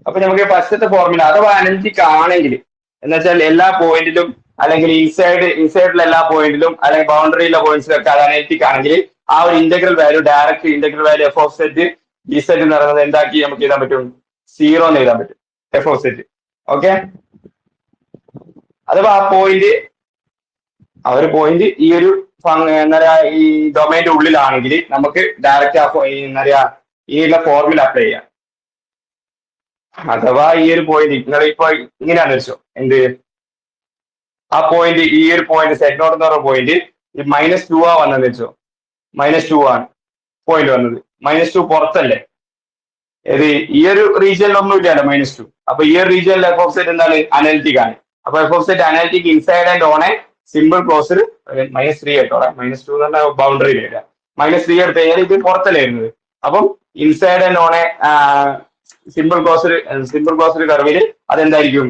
അപ്പൊ നമുക്ക് ഫസ്റ്റത്തെ ഫോർമുല അഥവാ അനലറ്റിക് ആണെങ്കിൽ എന്ന് വെച്ചാൽ എല്ലാ പോയിന്റിലും അല്ലെങ്കിൽ ഇൻസൈഡിലെ എല്ലാ പോയിന്റിലും അല്ലെങ്കിൽ ബൗണ്ടറിയിലെ പോയിന്റ്സിലൊക്കെ അത് അനലറ്റിക് ആണെങ്കിൽ ആ ഒരു integral value direct integral value F of set ഈ സെറ്റ് എന്ന് പറയുന്നത് എന്താക്കി നമുക്ക് എഴുതാൻ പറ്റും? 0 എന്ന് എഴുതാൻ പറ്റും എഫ് ഓഫ് സെറ്റ്. ഓക്കെ, അഥവാ ആ ഒരു പോയിന്റ് ഈ ഒരു എന്താ പറയാ ഈ ഡൊമൈന്റെ ഉള്ളിലാണെങ്കിൽ നമുക്ക് ഡയറക്റ്റ് എന്താ പറയാ ഈ ഫോർമുല അപ്ലൈ ചെയ്യാം. അഥവാ ഈ ഒരു പോയിന്റ് നിങ്ങൾ ഇപ്പൊ ഇങ്ങനെയാന്ന് വെച്ചോ, എന്ത് ആ പോയിന്റ് ഈ ഒരു പോയിന്റ് സെറ്റ് നോട്ട് എന്ന് പറഞ്ഞ പോയിന്റ് -2 ആ വന്നെന്ന് വെച്ചോ. -2 ആണ് പോയിന്റ് വന്നത്. -2 പുറത്തല്ലേ? ഏത് ഈ ഒരു റീജിയനിൽ ഒന്നും ഇല്ലല്ലോ -2. അപ്പൊ ഈ ഒരു റീജിയനിൽ എഫ് ഓഫ് സെറ്റ് എന്താണ്? അനലിറ്റിക് ആണ്. അപ്പൊ f of set analytic inside and on a simple closed -3 കേട്ടോടെ. -2 എന്ന് പറഞ്ഞാൽ ബൗണ്ടറി വരിക. -3 എടുത്ത് കഴിഞ്ഞാൽ ഇത് പുറത്തല്ലേ വരുന്നത്. അപ്പം inside and on a simple closed കർവില് അതെന്തായിരിക്കും?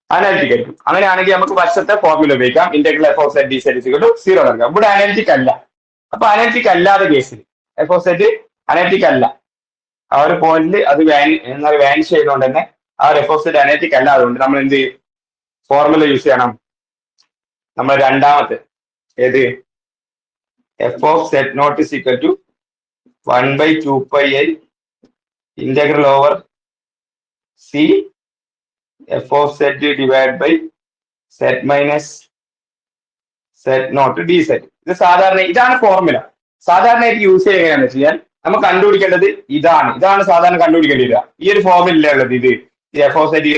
അനലിറ്റിക് ആയിരിക്കും. അങ്ങനെയാണെങ്കിൽ നമുക്ക് വശത്തെ ഫോർമുല ഉപയോഗിക്കാം. Integral F of set D set 0 നൽകാം. ഇവിടെ അനലിറ്റിക് അല്ല. അപ്പൊ അനലിറ്റിക് അല്ലാത്ത കേസിൽ എഫ് ഓഫ് സെറ്റ് അനലിറ്റിക് അല്ല. ആ ഒരു പോയിന്റിൽ അത് വാനിഷ് ചെയ്തുകൊണ്ട് തന്നെ ആ ഒരു എഫ് ഓഫ് സെറ്റ് അനലിറ്റിക് അല്ല. അതുകൊണ്ട് നമ്മൾ എന്ത് ഫോർമുല യൂസ് ചെയ്യണം? നമ്മൾ രണ്ടാമത്തെ ഏത് f of set nought is equal to 1/2πi integral over C F of set divide by set minus set nought d z. ഇത് സാധാരണ ഇതാണ് ഫോർമുല. സാധാരണയായിട്ട് യൂസ് ചെയ്യുക എങ്ങനെയാണെന്ന് വെച്ച് കഴിഞ്ഞാൽ നമുക്ക് കണ്ടുപിടിക്കേണ്ടത് ഇതാണ് സാധാരണ കണ്ടുപിടിക്കേണ്ടി വരിക. ഈ ഒരു ഫോർമുല ഉള്ളത് ഇത് f of z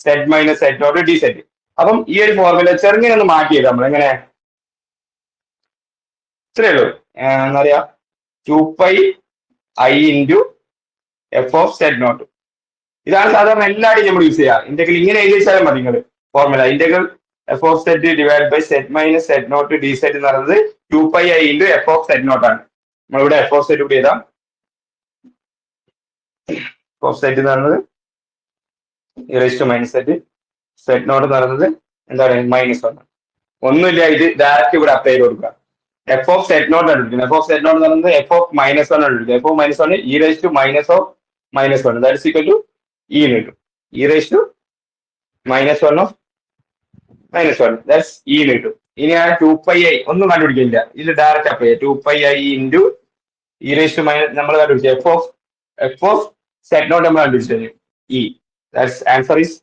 z minus set nought d z. അപ്പം ഈ ഒരു ഫോർമുല ചെറുങ്ങനെ ഒന്ന് മാറ്റിയത് നമ്മൾ എങ്ങനെ ഇത്രയേ ഉള്ളൂ. എന്താ പറയാ 2πi into F of set nought. ഇതാണ് സാധാരണ എല്ലാവരും നമ്മൾ യൂസ് ചെയ്യുക. ഇന്റഗ്രൽ ഇങ്ങനെ എഴുതി വെച്ചാലും മതി നിങ്ങൾ formula. Integral F of set divide by set minus set nought d set എന്ന് പറയുന്നത് 2πi into F of set not ആണ്. നമ്മളിവിടെ എഫ് ഓഫ് സെറ്റ് കൂടി എഴുതാം. എഫ് ഓഫ് സെറ്റ് എന്ന് പറയുന്നത് സെറ്റ് നോട്ട് എന്ന് പറയുന്നത് എന്താണ്? -1. ഒന്നുമില്ല, ഇത് ഡയറക്റ്റ് ഇവിടെ അപ്ലൈ ചെയ്ത് കൊടുക്കുക. എഫ് ഓഫ് സെറ്റ് നോട്ട് ആണ് എടുക്കുന്നത്. എഫ് ഓഫ് സെറ്റ് നോട്ട് എന്ന് പറയുന്നത് എഫ് ഓഫ് -1 ആണ് എടുക്കുന്നത്. F of -1 -1 that is equal to e എന്ന് കിട്ടും. -1 ഓഫ് -1 ദാറ്റ്സ് ഇ എന്ന് കിട്ടും. ഇനി ആ 2πi ഒന്നും കണ്ടുപിടിക്കില്ല, ഇതിൽ ഡയറക്റ്റ് അപ്ലൈ ചെയ്യാം. 2πi ഇൻറ്റു നമ്മൾ കണ്ടുപിടിച്ചത് എഫ് ഓഫ് സെറ്റ് നോട്ട് നമ്മൾ കണ്ടുപിടിച്ചത് E. That's answer is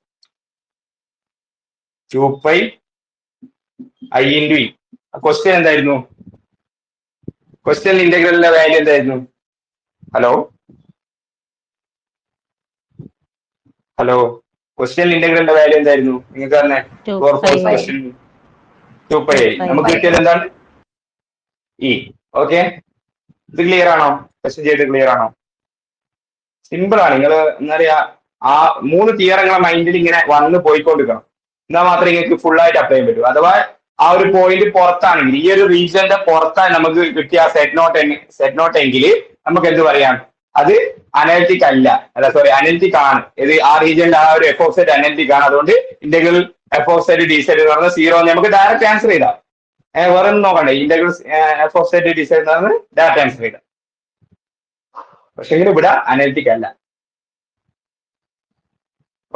2πi into E. Question എന്തായിരുന്നു? ക്വസ്റ്റ്യൻ ഇന്റഗ്രലിന്റെ വാല്യൂ എന്തായിരുന്നു? ഹലോ ക്വസ്റ്റ്യൻ ഇന്റഗ്രലിന്റെ വാല്യൂ എന്തായിരുന്നു? നിങ്ങൾക്ക് തന്നെ 2πi. നമുക്ക് കിട്ടിയത് എന്താണ്? ഇ. ഓക്കെ, ഇത് ക്ലിയർ ആണോ? ക്വസ്റ്റ്യൻ ചെയ്ത് ക്ലിയർ ആണോ? സിമ്പിൾ ആണ്. നിങ്ങൾ എന്താ പറയാ ആ 3 തിയറങ്ങളെ മൈൻഡിൽ ഇങ്ങനെ വന്ന് പോയിക്കൊണ്ടിരിക്കണം. എന്നാൽ മാത്രമേ നിങ്ങൾക്ക് ഫുൾ ആയിട്ട് അപ്ലൈ ചെയ്യാൻ പറ്റൂ. അഥവാ ആ ഒരു പോയിന്റ് പുറത്താണെങ്കിൽ, ഈ ഒരു റീജിയന്റെ പുറത്താണ് നമുക്ക് കിട്ടിയ സെറ്റ് നോട്ട് എങ്കിൽ നമുക്ക് എന്ത് പറയാം? അത് അനലിറ്റിക് അല്ല. അനലിറ്റിക് ആണ്. ഇത് ആ റീജിയനിൽ ആ ഒരു എഫ് ഓഫ് സെറ്റ് അനലിറ്റിക് ആണ്. അതുകൊണ്ട് integral F of set D set എന്ന് പറയുന്നത് 0 നമുക്ക് ഡയറക്റ്റ് ആൻസർ ചെയ്താൽ വേറെ ഒന്നും നോക്കണ്ടേ. Integral F of set D set എന്ന് പറയുന്നത് ഡയറക്റ്റ് ആൻസർ ചെയ്താൽ. പക്ഷെ ഇവിടെ അനലിറ്റിക് അല്ല.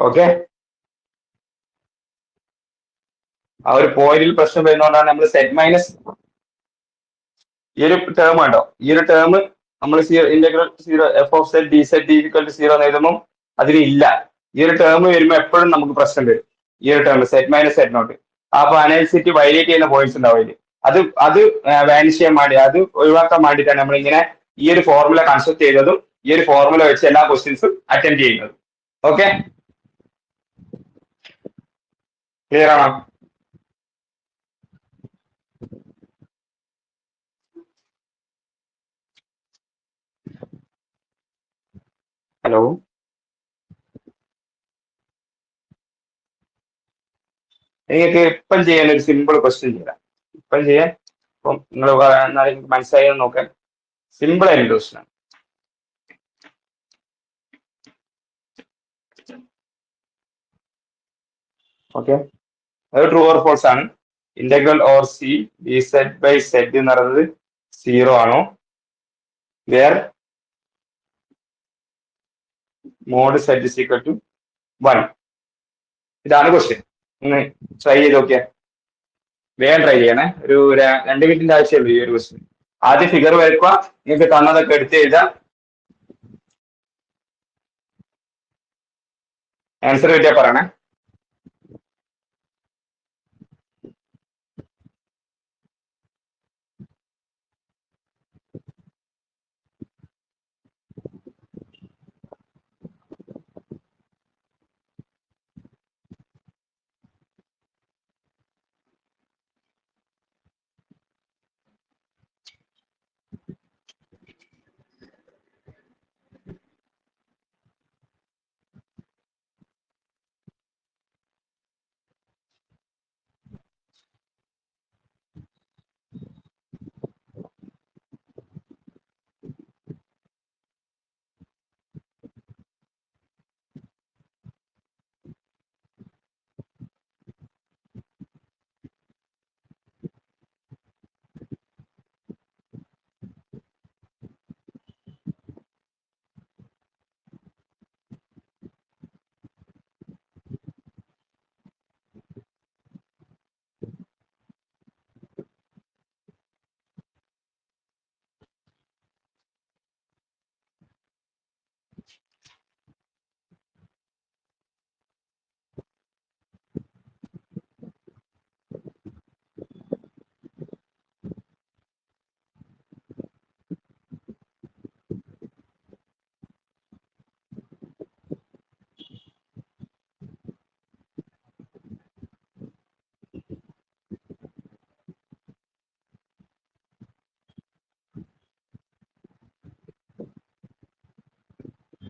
ഓക്കെ, ആ ഒരു പോയിന്റിൽ പ്രശ്നം വരുന്നതുകൊണ്ടാണ് നമ്മൾ സെറ്റ് മൈനസ് ഈ ഒരു ടേം ഉണ്ടോ, ഈ ഒരു ടേം നമ്മൾ integral 0 f of set D z equal to 0 എഴുതുമ്പോൾ അതിലില്ല. ഈ ഒരു ടേം വരുമ്പോൾ എപ്പോഴും നമുക്ക് പ്രശ്നം വരും. ഈ ഒരു term z minus set nought. അപ്പൊ അനലിസിറ്റി വൈലേറ്റ് ചെയ്യുന്ന പോയിന്റ്സ് ഉണ്ടാവില്ല. അത് വാനിഷ് ചെയ്യാൻ വേണ്ടി, അത് ഒഴിവാക്കാൻ വേണ്ടിയിട്ടാണ് നമ്മൾ ഇങ്ങനെ ഈ ഒരു ഫോർമുല കൺസ്ട്രക്ട് ചെയ്തതും ഈ ഒരു ഫോർമുല വെച്ച് എല്ലാ ക്വസ്റ്റ്യൻസും അറ്റൻഡ് ചെയ്യുന്നതും. ഓക്കെ, ക്ലിയർ ആണോ? ഹലോ, നിങ്ങൾക്ക് ഇപ്പം ചെയ്യാൻ ഒരു സിമ്പിൾ ക്വസ്റ്റ്യൻ ചെയ്യാം. ഇപ്പം ചെയ്യാൻ ഇപ്പം നിങ്ങൾ മനസ്സിലായി നോക്കാൻ സിമ്പിൾ ആയിട്ടുള്ള ക്വസ്റ്റ്യൻ ആണ്. ഓക്കെ, അത് ട്രൂ ഓർ ഫോൾസ് ആണ്. Integral or C B z by z എന്ന് പറയുന്നത് 0 ആണോ? Where mod z is equal to 1. ഇതാണ് ക്വസ്റ്റ്യൻ. ഒന്ന് ട്രൈ ചെയ്ത് നോക്കിയാൽ, വേഗം ട്രൈ ചെയ്യണേ. ഒരു 2 മിനിറ്റിന്റെ ആവശ്യമുള്ളൂ ഈ ഒരു ക്വസ്റ്റ്യൻ. ആദ്യം ഫിഗർ വരക്കുക, നിങ്ങൾക്ക് തന്നതൊക്കെ എടുത്ത് എഴുതാം. ആൻസർ കിട്ടിയാൽ പറയണേ.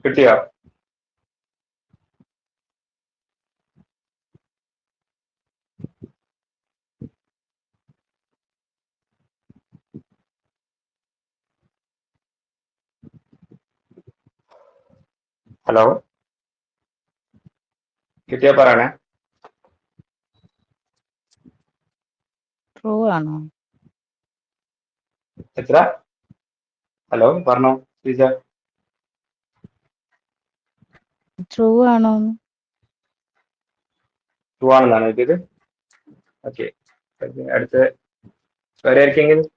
കിട്ടിയോ? ഹലോ, കിട്ടിയാ പറയണേ.
ട്രൂ ആണോ?
എത്ര? ഹലോ പറഞ്ഞോ ശ്രീജ.
ട്രൂ ആണോ?
ട്രൂ ആണെന്നാണ് എഴുതിയത്. ഓക്കെ, അടുത്ത് വേറെ ആർക്കെങ്കിലും?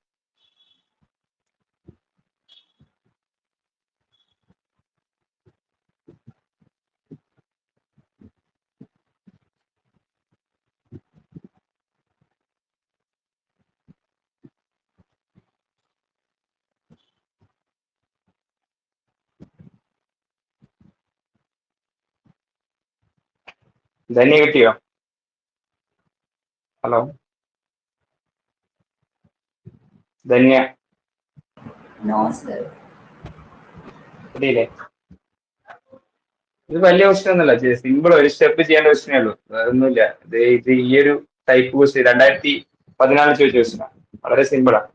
ധന്യ കിട്ടിയോ? Hello Dhanya
no sir.
കിട്ടിയില്ലേ? ഇത് വലിയ ക്വസ്റ്റ്യൻ ഒന്നുമല്ല, സിമ്പിൾ ഒരു സ്റ്റെപ്പ് ചെയ്യേണ്ട ക്വസ്റ്റ്യനേ ഉള്ളൂ, അതൊന്നുമില്ല. ഇത് ഈ ഒരു ടൈപ്പ് ക്വസ്റ്റ്യൻ 2014 ചോദിച്ച ക്വസ്റ്റ്യനാണ്, വളരെ സിമ്പിളാണ്.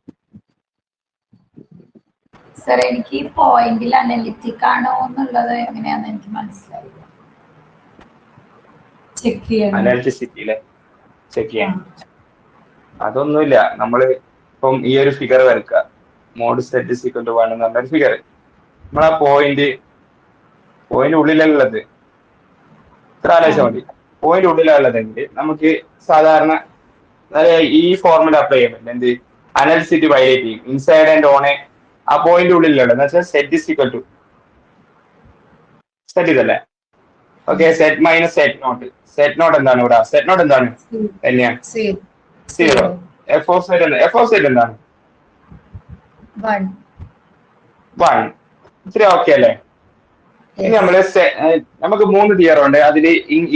സർ എനിക്ക് ഈ പോയിന്റിൽ അനലിറ്റിക് ആണോ എന്നുള്ളത് എങ്ങനെയാന്ന് എനിക്ക് മനസ്സിലായില്ല. ചെക്ക് ചെയ്യണം.
അനാലിറ്റിസിറ്റിയിലെ ചെക്ക് ചെയ്യാൻ അതൊന്നുമില്ല. നമ്മൾ ഇപ്പം ഈ ഒരു ഫിഗർ വരക്കുക, mod set is equal to 1 എന്ന് പറഞ്ഞൊരു ഫിഗർ. നമ്മൾ ആ പോയിന്റ് ഉള്ളിലുള്ളത് ഇത്ര ആലോചിച്ചാൽ മതി. പോയിന്റ് ഉള്ളിലുള്ളതെങ്കിൽ നമുക്ക് സാധാരണ ഈ ഫോർമുല അപ്ലൈ ചെയ്യാൻ പറ്റില്ല. എന്ത്? അനലിസിറ്റി വൈലേറ്റ് ചെയ്യും. ഇൻസൈഡ് ആൻഡ് ഓൺ ആ പോയിന്റ് ഉള്ളിലുള്ളത് എന്ന് വെച്ചാൽ set is equal to set ഇതല്ലേ? Okay, set minus set naught. Set not എന്താണ് ഇവിടെ? സെറ്റ് നോട്ട് എന്താണ്? തന്നെയാണ് 0. എഫ് ഓഫ് സെറ്റ് എന്താണ്? 1. ഇത്ര ഓക്കെ അല്ലേ? ഇനി നമുക്ക് 3 തിയറം ഉണ്ട്. അതിൽ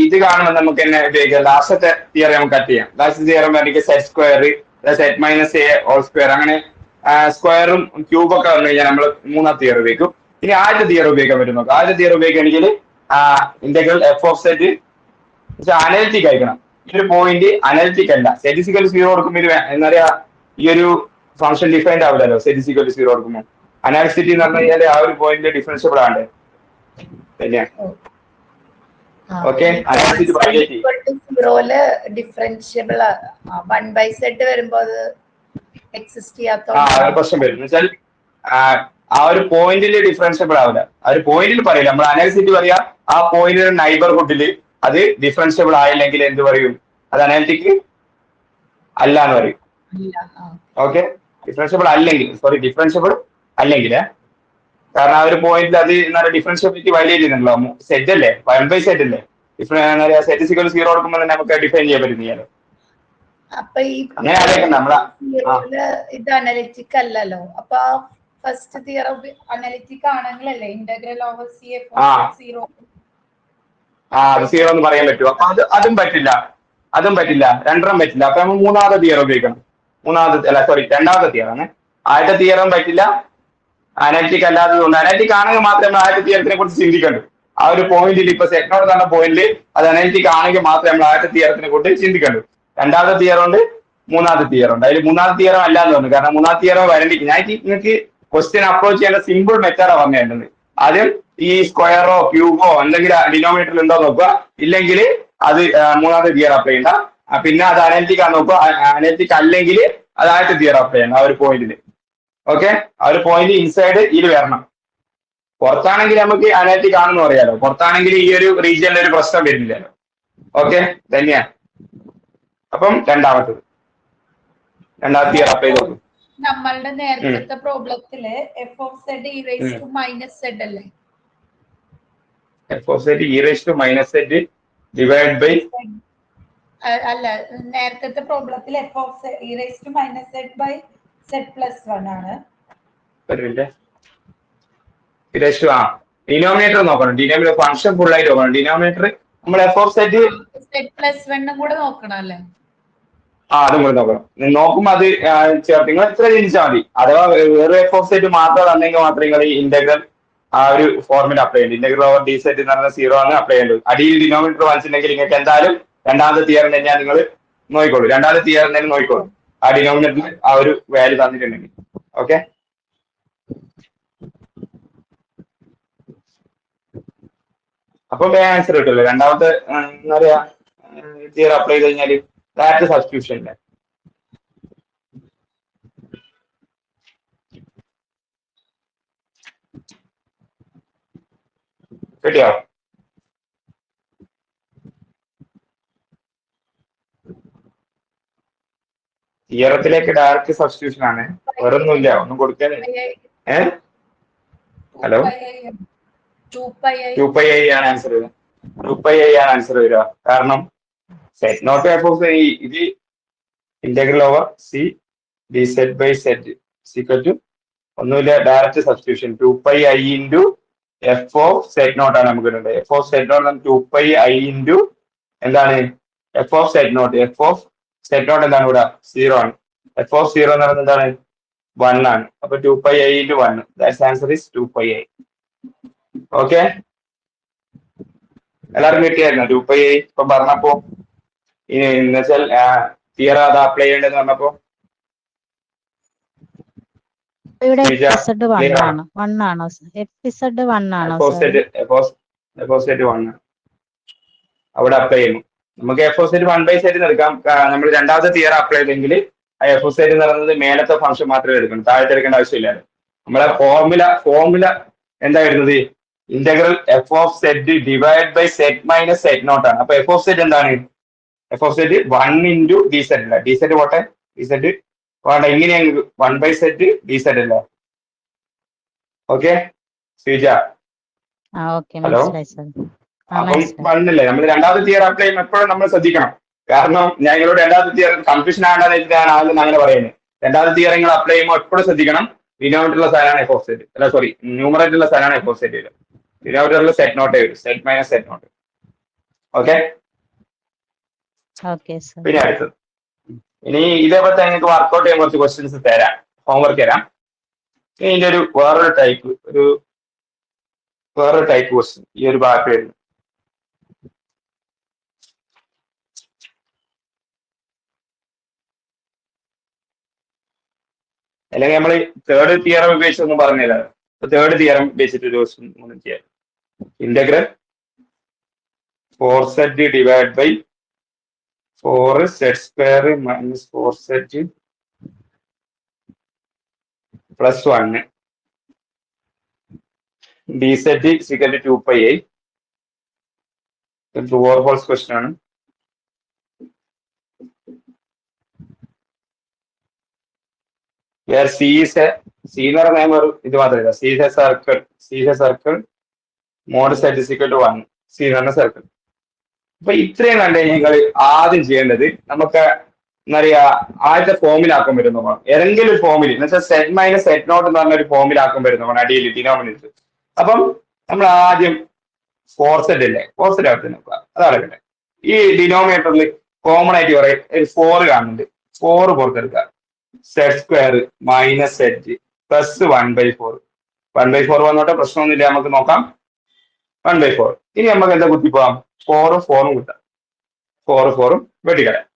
ഇത് കാണുമ്പോൾ നമുക്ക് തന്നെ ഉപയോഗിക്കാം. ലാസ്റ്റത്തെ തിയറി നമുക്ക് കട്ട് ചെയ്യാം. ലാസ്റ്റ് തിയറം എനിക്ക് z square z minus a whole square, അങ്ങനെ സ്ക്വയറും ക്യൂബൊക്കെ വന്നു കഴിഞ്ഞാൽ നമ്മൾ 3ാം തിയറി ഉപയോഗിക്കും. ഇനി ആദ്യത്തെ തിയറി ഉപയോഗിക്കാൻ പറ്റും നോക്കാം. ആദ്യത്തെ തിയറി ഉപയോഗിക്കുകയാണെങ്കിൽ integral F of set analytic ആയിരിക്കണം. ഈ ഒരു പോയിന്റ് അനലിറ്റിക് അല്ല. സെറ്റ് 0 കൊടുക്കുമ്പോൾ എന്താ പറയാ, ഈ ഒരു ഫംഗ്ഷൻ ഡിഫൈൻഡ് ആവില്ലല്ലോ സെറ്റ് 0 കൊടുക്കുമ്പോൾ. അനാലിസിറ്റി എന്ന് പറഞ്ഞു കഴിഞ്ഞാൽ ആ ഒരു പോയിന്റ് ഡിഫറൻഷ്യബിൾ ആണ്. ഓക്കെ, അനാലിസിറ്റി ബൈലൈറ്റ്
സീറോയില് ഡിഫറൻഷ്യബിൾ 1/z വരുമ്പോ അത് എക്സിസ്റ്റ് ചെയ്യാത്ത
പ്രശ്നം വരും. എന്ന് വെച്ചാൽ ആ ഒരു പോയിന്റിൽ ഡിഫറൻഷ്യബിൾ ആവില്ല. ആ ഒരു പോയിന്റിൽ പറയില്ല, നമ്മൾ അനാലിസിറ്റി പറയാ ആ പോയിന്റിന്റെ നൈബർഹുഡിൽ അത് ഡിഫറൻഷ്യബിൾ ആയില്ലെങ്കിൽ എന്ത് പറയും, അത് അനാലിറ്റിക് അല്ല എന്ന് പറയും. ഓക്കെ, ഡിഫറൻഷ്യബിൾ അല്ലെങ്കിൽ കാരണം ആ ഒരു പോയിന്റിൽ അത് എന്താ ഡിഫറൻഷ്യബിലിറ്റി വയലേറ്റ് ചെയ്യുന്നുണ്ടല്ലോ. സെറ്റ് അല്ലേ, 1/z അല്ലേ, സെറ്റ് 0 കൊടുക്കുമ്പോൾ തന്നെ നമുക്ക് ഡിഫൈൻ ചെയ്യാൻ പറ്റുന്നില്ലല്ലോ.
അപ്പൊ ഈ ഇത് അനലിറ്റിക് അല്ലല്ലോ. അപ്പൊ ഫസ്റ്റ് തിയറി അനലിറ്റിക് ആണെങ്കിലല്ലേ ഇന്റഗ്രൽ ഓവർ സി എഫ് 0
അത് 0 എന്ന് പറയാൻ പറ്റും. അപ്പൊ അതും പറ്റില്ല, രണ്ടെണ്ണം പറ്റില്ല. അപ്പൊ നമ്മൾ മൂന്നാമത്തെ തിയറി ഉപയോഗിക്കണം. രണ്ടാമത്തെ തിയറാണ്. ആദ്യത്തെ തിയറും പറ്റില്ല, അനലിറ്റിക് അല്ലാത്തത് കൊണ്ട്. അനലിറ്റിക് ആണെങ്കിൽ മാത്രമേ നമ്മൾ ആദ്യത്തെ തിയറത്തിനെ കുറിച്ച് ചിന്തിക്കണ്ടു. ആ ഒരു പോയിന്റിൽ ഇപ്പൊ സെഗ്നോട് തന്ന പോയിന്റിൽ അത് അനലിറ്റിക് ആണെങ്കിൽ മാത്രമേ നമ്മൾ ആദ്യത്തെ തിയറത്തിനെ കുറിച്ച് ചിന്തിക്കണ്ടു. രണ്ടാമത്തെ തിയറുണ്ട്, മൂന്നാമത്തെ തിയറുണ്ട്. അതിൽ മൂന്നാമത്തെ തിയറും അല്ലാന്ന് തോന്നുന്നു. കാരണം മൂന്നാമത്തെ തിയറും വരണ്ടിക്ക് ഞാൻ നിങ്ങൾക്ക് ക്വസ്റ്റ്യൻ അപ്രോച്ച് ചെയ്യേണ്ട സിമ്പിൾ മെത്തേഡാണ് പറഞ്ഞിട്ടുണ്ട്. ആദ്യം ഈ സ്ക്വയറോ ക്യൂബോ എന്തെങ്കിലും ഡിനോമിനേറ്ററിൽ ഉണ്ടോ നോക്കുക. ഇല്ലെങ്കിൽ അത് മൂന്നാമത്തെ തിയർ അപ്ലൈ ചെയ്യണ്ട. പിന്നെ അത് അനലിറ്റിക് ആണ് നോക്കുക. അനലിറ്റിക് അല്ലെങ്കിൽ അത് ആദ്യത്തെ തിയർ അപ്ലൈ ചെയ്യണം ആ ഒരു പോയിന്റിൽ. ഓക്കെ, ആ ഒരു പോയിന്റ് ഇൻസൈഡ് ഇതിൽ വരണം. പുറത്താണെങ്കിൽ നമുക്ക് അനലിറ്റിക് ആണെന്ന് പറയാലോ. പുറത്താണെങ്കിൽ ഈ ഒരു റീജിയനിൽ ഒരു പ്രശ്നം വരുന്നില്ലല്ലോ. ഓക്കെ, തന്നെയാ. അപ്പം രണ്ടാമത്തെ തിയർ അപ്ലൈ ചെയ്ത് നോക്കും.
നമ്മളുടെ നേരത്തെ പ്രോബ്ലത്തില് F of Z E raise to minus Z അല്ലേ?
F of Z E raise to minus Z divide by
അല്ല, നേരത്തെ പ്രോബ്ലത്തിൽ F of E raise to minus Z by Z plus 1 ആണ്.
ഡിനോമിനേറ്റർ നോക്കണം. ഡിനോമിനേറ്റർ ഫംഗ്ഷൻ ഫുൾ ആയിട്ട് നോക്കണം. Denominator നമ്മൾ F of Z
plus 1 കൂടെ നോക്കണം അല്ലേ?
അതും കൂടെ നോക്കണം. നോക്കുമ്പോൾ അത് ചേർത്ത് നിങ്ങൾ എത്ര ചിന്തിച്ചാൽ മതി. അഥവാ വേറെ എഫ് ഓഫ് സെറ്റ് മാത്രം തന്നെങ്കിൽ മാത്രമേ നിങ്ങൾ ഈ ഇന്റഗ്രൽ ആ ഒരു ഫോർമുല അപ്ലൈ ചെയ്യേണ്ടത്. ഇന്റഗ്രൽ ഓവർ ഡി സെറ്റ് എന്ന് പറഞ്ഞാൽ 0 ആണ് അപ്ലൈ ചെയ്യേണ്ടത്. അടിയിൽ ഡിനോമിനേറ്റർ വാങ്ങിച്ചിട്ടുണ്ടെങ്കിൽ നിങ്ങൾക്ക് എന്തായാലും രണ്ടാമത്തെ തിയർ തന്നെയാണ് നിങ്ങൾ നോക്കിക്കോളൂ. രണ്ടാമത്തെ തിയർ തന്നെ നോക്കിക്കോളൂ ആ ഡിനോമിനേറ്ററിൽ ആ ഒരു വാല്യൂ തന്നിട്ടുണ്ടെങ്കിൽ. ഓക്കെ, അപ്പൊ ആൻസർ കിട്ടുമല്ലോ. രണ്ടാമത്തെ എന്താ പറയാ തിയർ അപ്ലൈ ചെയ്ത് കഴിഞ്ഞാൽ ഡയറക്റ്റ് സബ്സ്റ്റിറ്റ്യൂഷൻ ഇല്ല. കിട്ടിയോ? തിയറത്തിലേക്ക് ഡയറക്റ്റ് സബ്സ്റ്റിറ്റ്യൂഷൻ ആണ്, വേറൊന്നുമില്ല, ഒന്നും കൊടുക്കാനില്ല. ഹലോ, 2πi ആണ് ആൻസർ വരിക. 2πi ആണ് ആൻസർ വരിക. കാരണം സെറ്റ് നോട്ട് എഫ് ഓഫ് ഇത് integral over C D set by set sequel to ഒന്നുമില്ല, direct substitution 2πi into F of set not ആണ് നമുക്ക് കിട്ടുന്നത്. F of set naught 2πi into എന്താണ് F of set naught. F of set not എന്താണ് ഇവിടെ 0 ആണ്. F of 0 എന്ന് പറയുന്നത് എന്താണ് 1 ആണ്. അപ്പൊ 2πi into 1, that's answer is 2πi. Okay, എല്ലാവർക്കും കിട്ടിയായിരുന്നു 2πi ഇപ്പൊ പറഞ്ഞപ്പോ? എന്ന് വെച്ചാൽ തിയറ അത് അപ്ലൈ ചെയ്യേണ്ടതെന്ന് പറഞ്ഞപ്പോ അവിടെ അപ്ലൈ ചെയ്യുന്നു. നമുക്ക് എഫ് ഓഫ് സെറ്റ് 1/z എടുക്കാം. നമ്മൾ രണ്ടാമത്തെ തിയർ അപ്ലൈ ചെയ്തെങ്കിൽ ആ എഫ് ഓഫ് സെറ്റ് എന്ന് പറയുന്നത് മേലത്തെ ഫംഗ്ഷൻ മാത്രമേ എടുക്കണം, താഴത്തെ എടുക്കേണ്ട ആവശ്യമില്ല. നമ്മളെ ഫോർമുല എന്താ വരുന്നത്? Integral F of set divide by set minus set not ആണ്. അപ്പൊ എഫ് ഓഫ് സെറ്റ് എന്താണ്? F of z 1 into d z അല്ല. ഡി സെറ്റ് പോട്ടെ, ഡി സെറ്റ് വേണ്ട, ഇങ്ങനെയാണ് 1/z ഡി സെറ്റ് അല്ല. Okay Sreeja, hello. അപ്പം 1 അല്ലേ? നമ്മൾ രണ്ടാമത്തെ തിയർ അപ്ലൈ ചെയ്യുമ്പോൾ എപ്പോഴും നമ്മൾ ശ്രദ്ധിക്കണം. കാരണം ഞാൻ നിങ്ങളോട് രണ്ടാമത്തെ തിയർ കൺഫ്യൂഷൻ ആണെന്ന് വെച്ചിട്ടാണ് ആദ്യം അങ്ങനെ പറയുന്നത്. രണ്ടാമത്തെ തിയർ നിങ്ങൾ അപ്ലൈ ചെയ്യുമ്പോൾ എപ്പോഴും ശ്രദ്ധിക്കണം. ഡിനോമിനേറ്ററുള്ള സാധനമാണ് എഫ് ഓഫ് സെറ്റ്, അല്ല സോറി ന്യൂമറേറ്ററുള്ള സാധനമാണ് എഫ് ഓഫ് സെറ്റ് വരും. ഡിനോമിനേറ്ററിൽ സെറ്റ് നോട്ടേ വരും, z minus set not. Okay, പിന്നെ അടുത്തത് ഇനി ഇതേപോലെ തന്നെ നിങ്ങൾക്ക് വർക്ക്ഔട്ട് ചെയ്യാൻ കുറച്ച് ക്വസ്റ്റ്യൻസ് തരാം, ഹോംവർക്ക് തരാം. ഇതിന്റെ ഒരു വേറൊരു ടൈപ്പ്, ഒരു വേറൊരു ടൈപ്പ് ക്വസ്റ്റ്യൻ ഈ ഒരു ഭാഗത്ത് വരുന്നത്. അല്ലെങ്കിൽ നമ്മൾ തേർഡ് തിയറം ഉപയോഗിച്ചൊന്നും പറഞ്ഞില്ല. തേർഡ് തിയറം ഉപയോഗിച്ചിട്ട് ഒരു ക്വസ്റ്റ്യൻ ചെയ്യാം. ഇന്റഗ്രൽ 4z divide by 4z² minus 4z plus 1 dz equal to 2πi. True or false question ആണ്. Where C is a C എന്ന് പറഞ്ഞാൽ ഒരു ഇത് മാത്രമല്ല, C is a circle mod z is equal to 1. C എന്ന് പറഞ്ഞ സർക്കിൾ. അപ്പൊ ഇത്രയും കണ്ടു കഴിഞ്ഞാൽ നിങ്ങൾ ആദ്യം ചെയ്യേണ്ടത് നമുക്ക് എന്താ പറയാ ആദ്യത്തെ ഫോമിലാക്കാൻ വരുന്ന ഏതെങ്കിലും ഒരു ഫോമിൽ എന്ന് വെച്ചാൽ സെറ്റ് മൈനസ് സെറ്റ് നോട്ട് എന്ന് പറഞ്ഞ ഒരു ഫോമിലാക്കാൻ വരുന്ന അടിയിൽ ഡിനോമിനേറ്റർ. അപ്പം നമ്മൾ ആദ്യം 4z ഇല്ലേ, 4z അടുത്ത് നോക്കുക. അതാണ് ഈ ഡിനോമിനേറ്ററിൽ കോമൺ ആയിട്ട് പറയും ഒരു 4 കാണുന്നുണ്ട്. 4 പുറത്തെടുക്കുക. z² minus z plus 1/4. 1/4 വന്നോട്ടെ, പ്രശ്നമൊന്നുമില്ല, നമുക്ക് നോക്കാം. 1/4. ഇനി നമുക്ക് എന്താ കുത്തിപ്പോവാം? 4 കുത്താം. 4 വെട്ടിക്കളയാം.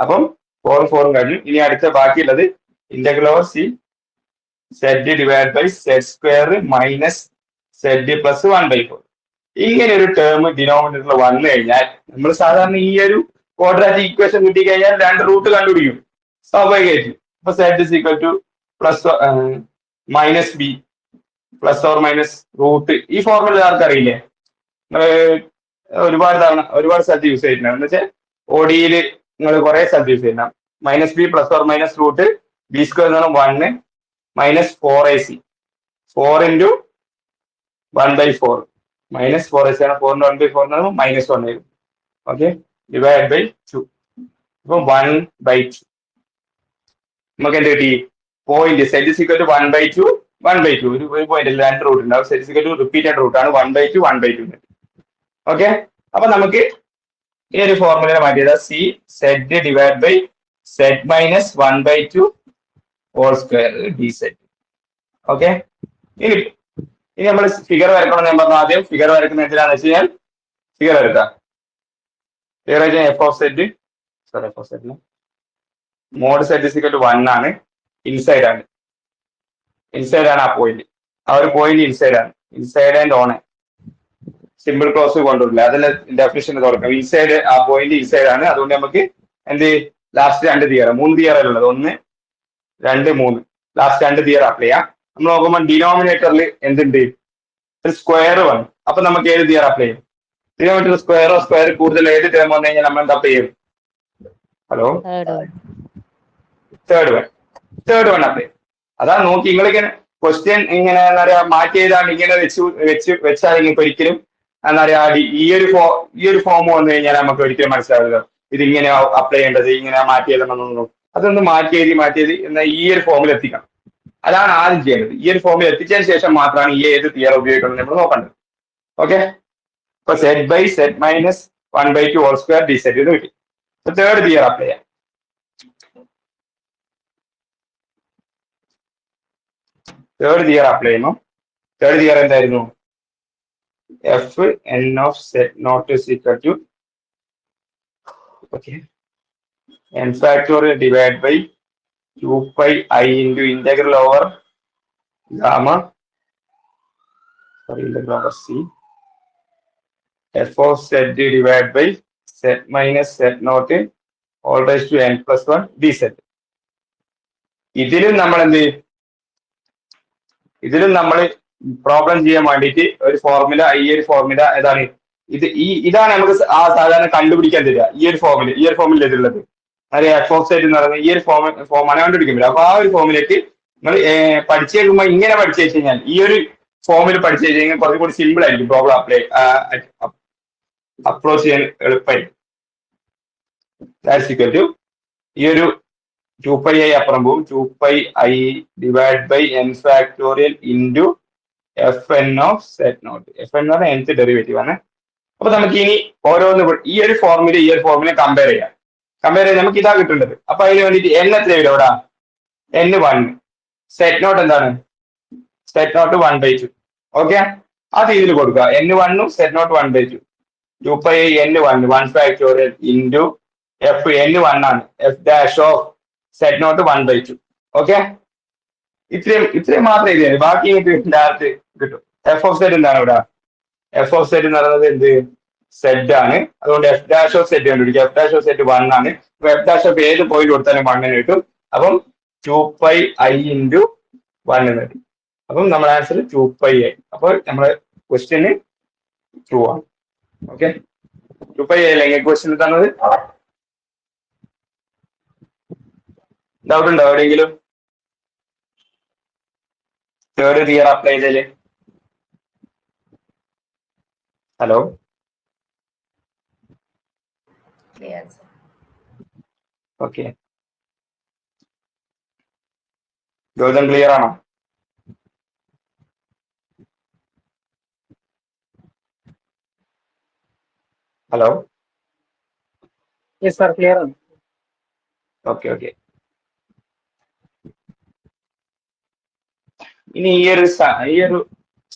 അപ്പം 4 കഴിഞ്ഞു. ഇനി അടുത്ത ബാക്കിയുള്ളത് integral over C z divide by z² minus z plus 1/4. ഇങ്ങനെ ഒരു ടേം ഡിനോമിനേറ്ററിൽ വന്നു കഴിഞ്ഞാൽ നമ്മൾ സാധാരണ ഈ ഒരു ക്വാഡ്രാറ്റിക് ഇക്വേഷൻ കിട്ടി കഴിഞ്ഞാൽ 2 റൂട്ട് കണ്ടുപിടിക്കും സ്വാഭാവികമായിട്ട്. അപ്പൊ z is equal to plus minus B plus or minus root. ഈ ഫോർമുല ആർക്കറിയില്ലേ? ഒരുപാട് സ്ഥലത്ത് യൂസ് ചെയ്തിട്ടുണ്ടാവും. എന്ന് വെച്ചാൽ ODയിൽ നിങ്ങൾ കുറെ സ്ഥലത്ത് യൂസ് ചെയ്യണം. Minus B plus or minus root b² എന്ന് പറഞ്ഞാൽ 1 minus 4ac 4 into 1/4 minus 4ac ആണ്. 4 1/4 എന്ന് പറയുമ്പോൾ -1 ആയിരുന്നു. Okay, divide by 2. ഇപ്പൊ 1/2 നമുക്ക് എന്ത് കിട്ടി? Point z is equal to 1/2 ഒരു പോയിന്റ് 2 റൂട്ട് ഉണ്ടാവും. z is equal to repeated root ആണ് 1/2. ഓക്കെ, അപ്പൊ നമുക്ക് ഈ ഒരു ഫോർമുല മാറ്റിയത് C z divide by z minus 1/2 whole square dz. Okay, ഇനി നമ്മൾ ഫിഗർ വരക്കണം. ഞാൻ പറഞ്ഞ ആദ്യം ഫിഗർ വരക്കുന്ന എന്തിനാന്ന് വെച്ച് കഴിഞ്ഞാൽ ഫിഗർ വരക്കാം. Figure f of z mod z is equal to 1 ആണ്. ഇൻസൈഡ് ആണ് ആ പോയിന്റ്. ആ ഒരു point inside and on. Simple close കൊണ്ടുവരില്ല, അതിന്റെ ഡെഫിനിഷൻ തുറക്കാം. ഇൻസൈഡ്, ആ പോയിന്റ് ഇൻസൈഡ് ആണ്. അതുകൊണ്ട് നമുക്ക് എന്ത് ലാസ്റ്റ് 2 തിയറം 3 തിയറുള്ളത് 1 2 3 ലാസ്റ്റ് 2 തിയർ അപ്ലൈ ചെയ്യാം. നമ്മൾ നോക്കുമ്പോൾ ഡിനോമിനേറ്ററിൽ എന്തുണ്ട്? ഒരു സ്ക്വയർ വന്നു. അപ്പൊ നമുക്ക് ഏത് തിയർ അപ്ലൈ ചെയ്യും? ഡിനോമിനേറ്റർ സ്ക്വയർ കൂടുതൽ ഏത് ടേം വന്നു കഴിഞ്ഞാൽ നമ്മൾ എന്താ അപ്ലൈ ചെയ്യും? Hello, third one apply. അതാ നോക്കി നിങ്ങളിങ്ങനെ ക്വസ്റ്റ്യൻ ഇങ്ങനെ എന്താ പറയാ മാറ്റി ചെയ്താണ്ട് ഇങ്ങനെ വെച്ചാൽ നിങ്ങൾക്ക് ഒരിക്കലും എന്താ പറയാ ഈ ഒരു ഫോം വന്നു കഴിഞ്ഞാൽ നമുക്ക് ഒരിക്കലും മനസ്സിലാവില്ല ഇത് ഇങ്ങനെ അപ്ലൈ ചെയ്യേണ്ടത്, ഇങ്ങനെ മാറ്റി എഴുതണമെന്നൊന്നും. അതൊന്ന് മാറ്റി എഴുതി എന്നാൽ ഈ ഒരു ഫോമിൽ എത്തിക്കണം. അതാണ് ആദ്യം ചെയ്യേണ്ടത്. ഈ ഒരു ഫോമിൽ എത്തിച്ചതിന് ശേഷം മാത്രമാണ് ഈ ഏത് തിയർ ഉപയോഗിക്കണം നമ്മൾ നോക്കേണ്ടത്. ഓക്കെ, ഇപ്പൊ z by z minus 1/2 whole square dz എന്ന് കിട്ടി. തേർഡ് തിയർ അപ്ലൈ ചെയ്യാം. തേർഡ് തിയർ അപ്ലൈ ചെയ്യുമ്പോൾ തേർഡ് തിയർ എന്തായിരുന്നു? F n of set nought is equal to n factorial divided by 2πi into integral over gamma integral over c f of z divided by z minus z naught all raised to n plus 1 dz. ഇതിലും നമ്മൾ problem ചെയ്യാൻ വേണ്ടിയിട്ട് ഒരു formula, ഈ ഒരു formula ഏതാണ്? ഇതാണ് നമുക്ക് സാധാരണ കണ്ടുപിടിക്കാൻ തരിക. ഈ ഒരു ഫോമിൽ എതിരുള്ളത് എഫ് ഓഫ് സെറ്റ് എന്ന് പറയുന്നത് ഈ ഒരു ഫോമാണ് കണ്ടുപിടിക്കാൻ പറ്റുക. അപ്പൊ ആ ഒരു ഫോമിലേക്ക് നിങ്ങൾ പഠിച്ചു കഴിയുമ്പോൾ ഇങ്ങനെ പഠിച്ചു വെച്ച് കഴിഞ്ഞാൽ, ഈ ഒരു ഫോമിൽ പഠിച്ചു വെച്ച് കഴിഞ്ഞാൽ കുറച്ചും കൂടി സിമ്പിൾ ആയിരിക്കും പ്രോബ്ലം അപ്രോച്ച് ചെയ്യാൻ എളുപ്പമായിരിക്കും. ദാറ്റ്സ് ഈക്വൽ ടു ഈ ഒരു 2πi അപ്പുറം പോകും. 2πi divide by n factorial into fn of set nought. fn എന്ന് പറഞ്ഞാൽ nth ഡെറിവേറ്റീവ് ആണ്. അപ്പൊ നമുക്ക് ഇനി ഓരോന്ന് ഈ ഒരു ഫോർമുല കമ്പയർ ചെയ്യാം. നമുക്ക് ഇതാ കിട്ടേണ്ടത്. അപ്പൊ അതിന് വേണ്ടിയിട്ട് n എത്ര വരും? അവിടെ n 1. സെറ്റ് നോട്ട് എന്താണ്? Z nought 1/2. ഓക്കെ, ആ രീതിയിൽ കൊടുക്കുക. N1 Z0 1/2 2 pi N1 1 factorial into F N1 ആണ് F dash of Z0 1/2. Okay, ഇത്രയും മാത്രമേ ഇത് ബാക്കി നിങ്ങൾക്ക് ഡയറക്റ്റ് കിട്ടും. എഫ് ഓഫ് സെഡ് എന്താണ് ഇവിടെ? എഫ് ഓഫ് സെഡ് എന്ന് പറയുന്നത് എന്ത്? സെഡ് ആണ്. അതുകൊണ്ട് എഫ് ഡാഷ് ഓഫ് സെഡ് കണ്ടുപിടിക്കുക. എഫ് ഡാഷ് ഓഫ് സെഡ് 1 ആണ്. അപ്പൊ എഫ് ഡാഷ് ഓഫ് ഏത് പോയിന്റ് കൊടുത്താലും 1 കിട്ടും. അപ്പം 2 pi I into 1 എന്ന് കിട്ടും. അപ്പം നമ്മുടെ ആൻസർ 2 pi I. അപ്പോൾ നമ്മുടെ ക്വസ്റ്റ്യന് ട്രൂ ആണ്. ഓക്കെ, 2 pi I അല്ലെങ്കിൽ ക്വസ്റ്റ്യൻ തന്നത്. ഡൗട്ട് ഉണ്ടോ എവിടെയെങ്കിലും? തേർഡ് തിയർ അപ്ലൈ ചെയ്തേല്. Hello,
clear sir.
Okay, Gautam clear ആണോ? ഹലോ,
യെസ് സാർ, ക്ലിയർ ആണ്.
Okay okay. ഇനി ഈ ഒരു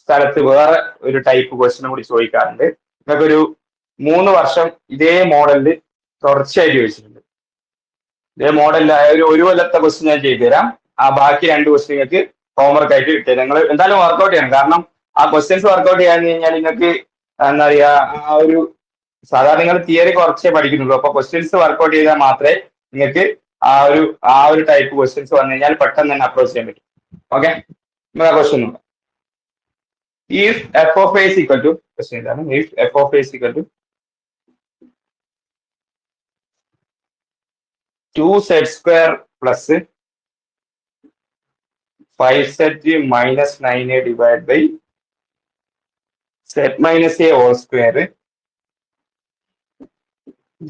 സ്ഥലത്ത് വേറെ ഒരു ടൈപ്പ് ക്വസ്റ്റ്യനും കൂടി ചോദിക്കാറുണ്ട്. നിങ്ങൾക്കൊരു 3 വർഷം ഇതേ മോഡലിൽ തുടർച്ചയായിട്ട് ചോദിച്ചിട്ടുണ്ട്. ഇതേ മോഡലിലായ ഒരു കൊല്ലത്തെ ക്വസ്റ്റ്യൻ ഞാൻ ചെയ്തു തരാം. ആ ബാക്കി 2 ക്വസ്റ്റ്യൻ നിങ്ങൾക്ക് ഹോംവർക്ക് ആയിട്ട് കിട്ടിയത്. നിങ്ങൾ എന്തായാലും വർക്ക്ഔട്ട് ചെയ്യണം. കാരണം ആ ക്വസ്റ്റ്യൻസ് വർക്ക്ഔട്ട് ചെയ്യാന്ന് കഴിഞ്ഞാൽ നിങ്ങൾക്ക് എന്താ പറയാ, ആ ഒരു സാധാരണ നിങ്ങൾ തിയറി കുറച്ചേ പഠിക്കുന്നുള്ളൂ. അപ്പൊ ക്വസ്റ്റ്യൻസ് വർക്ക്ഔട്ട് ചെയ്താൽ മാത്രമേ നിങ്ങൾക്ക് ആ ഒരു ടൈപ്പ് ക്വസ്റ്റ്യൻസ് വന്നു കഴിഞ്ഞാൽ പെട്ടെന്ന് തന്നെ അപ്രോച്ച് ചെയ്യാൻ പറ്റും. ഓക്കെ, ക്വസ്റ്റ്യൻ നോക്കാം. If f of a is equal to, question ഇതാണ്, if f of a is equal to 2z square plus 5z minus 9a divided by z minus a whole square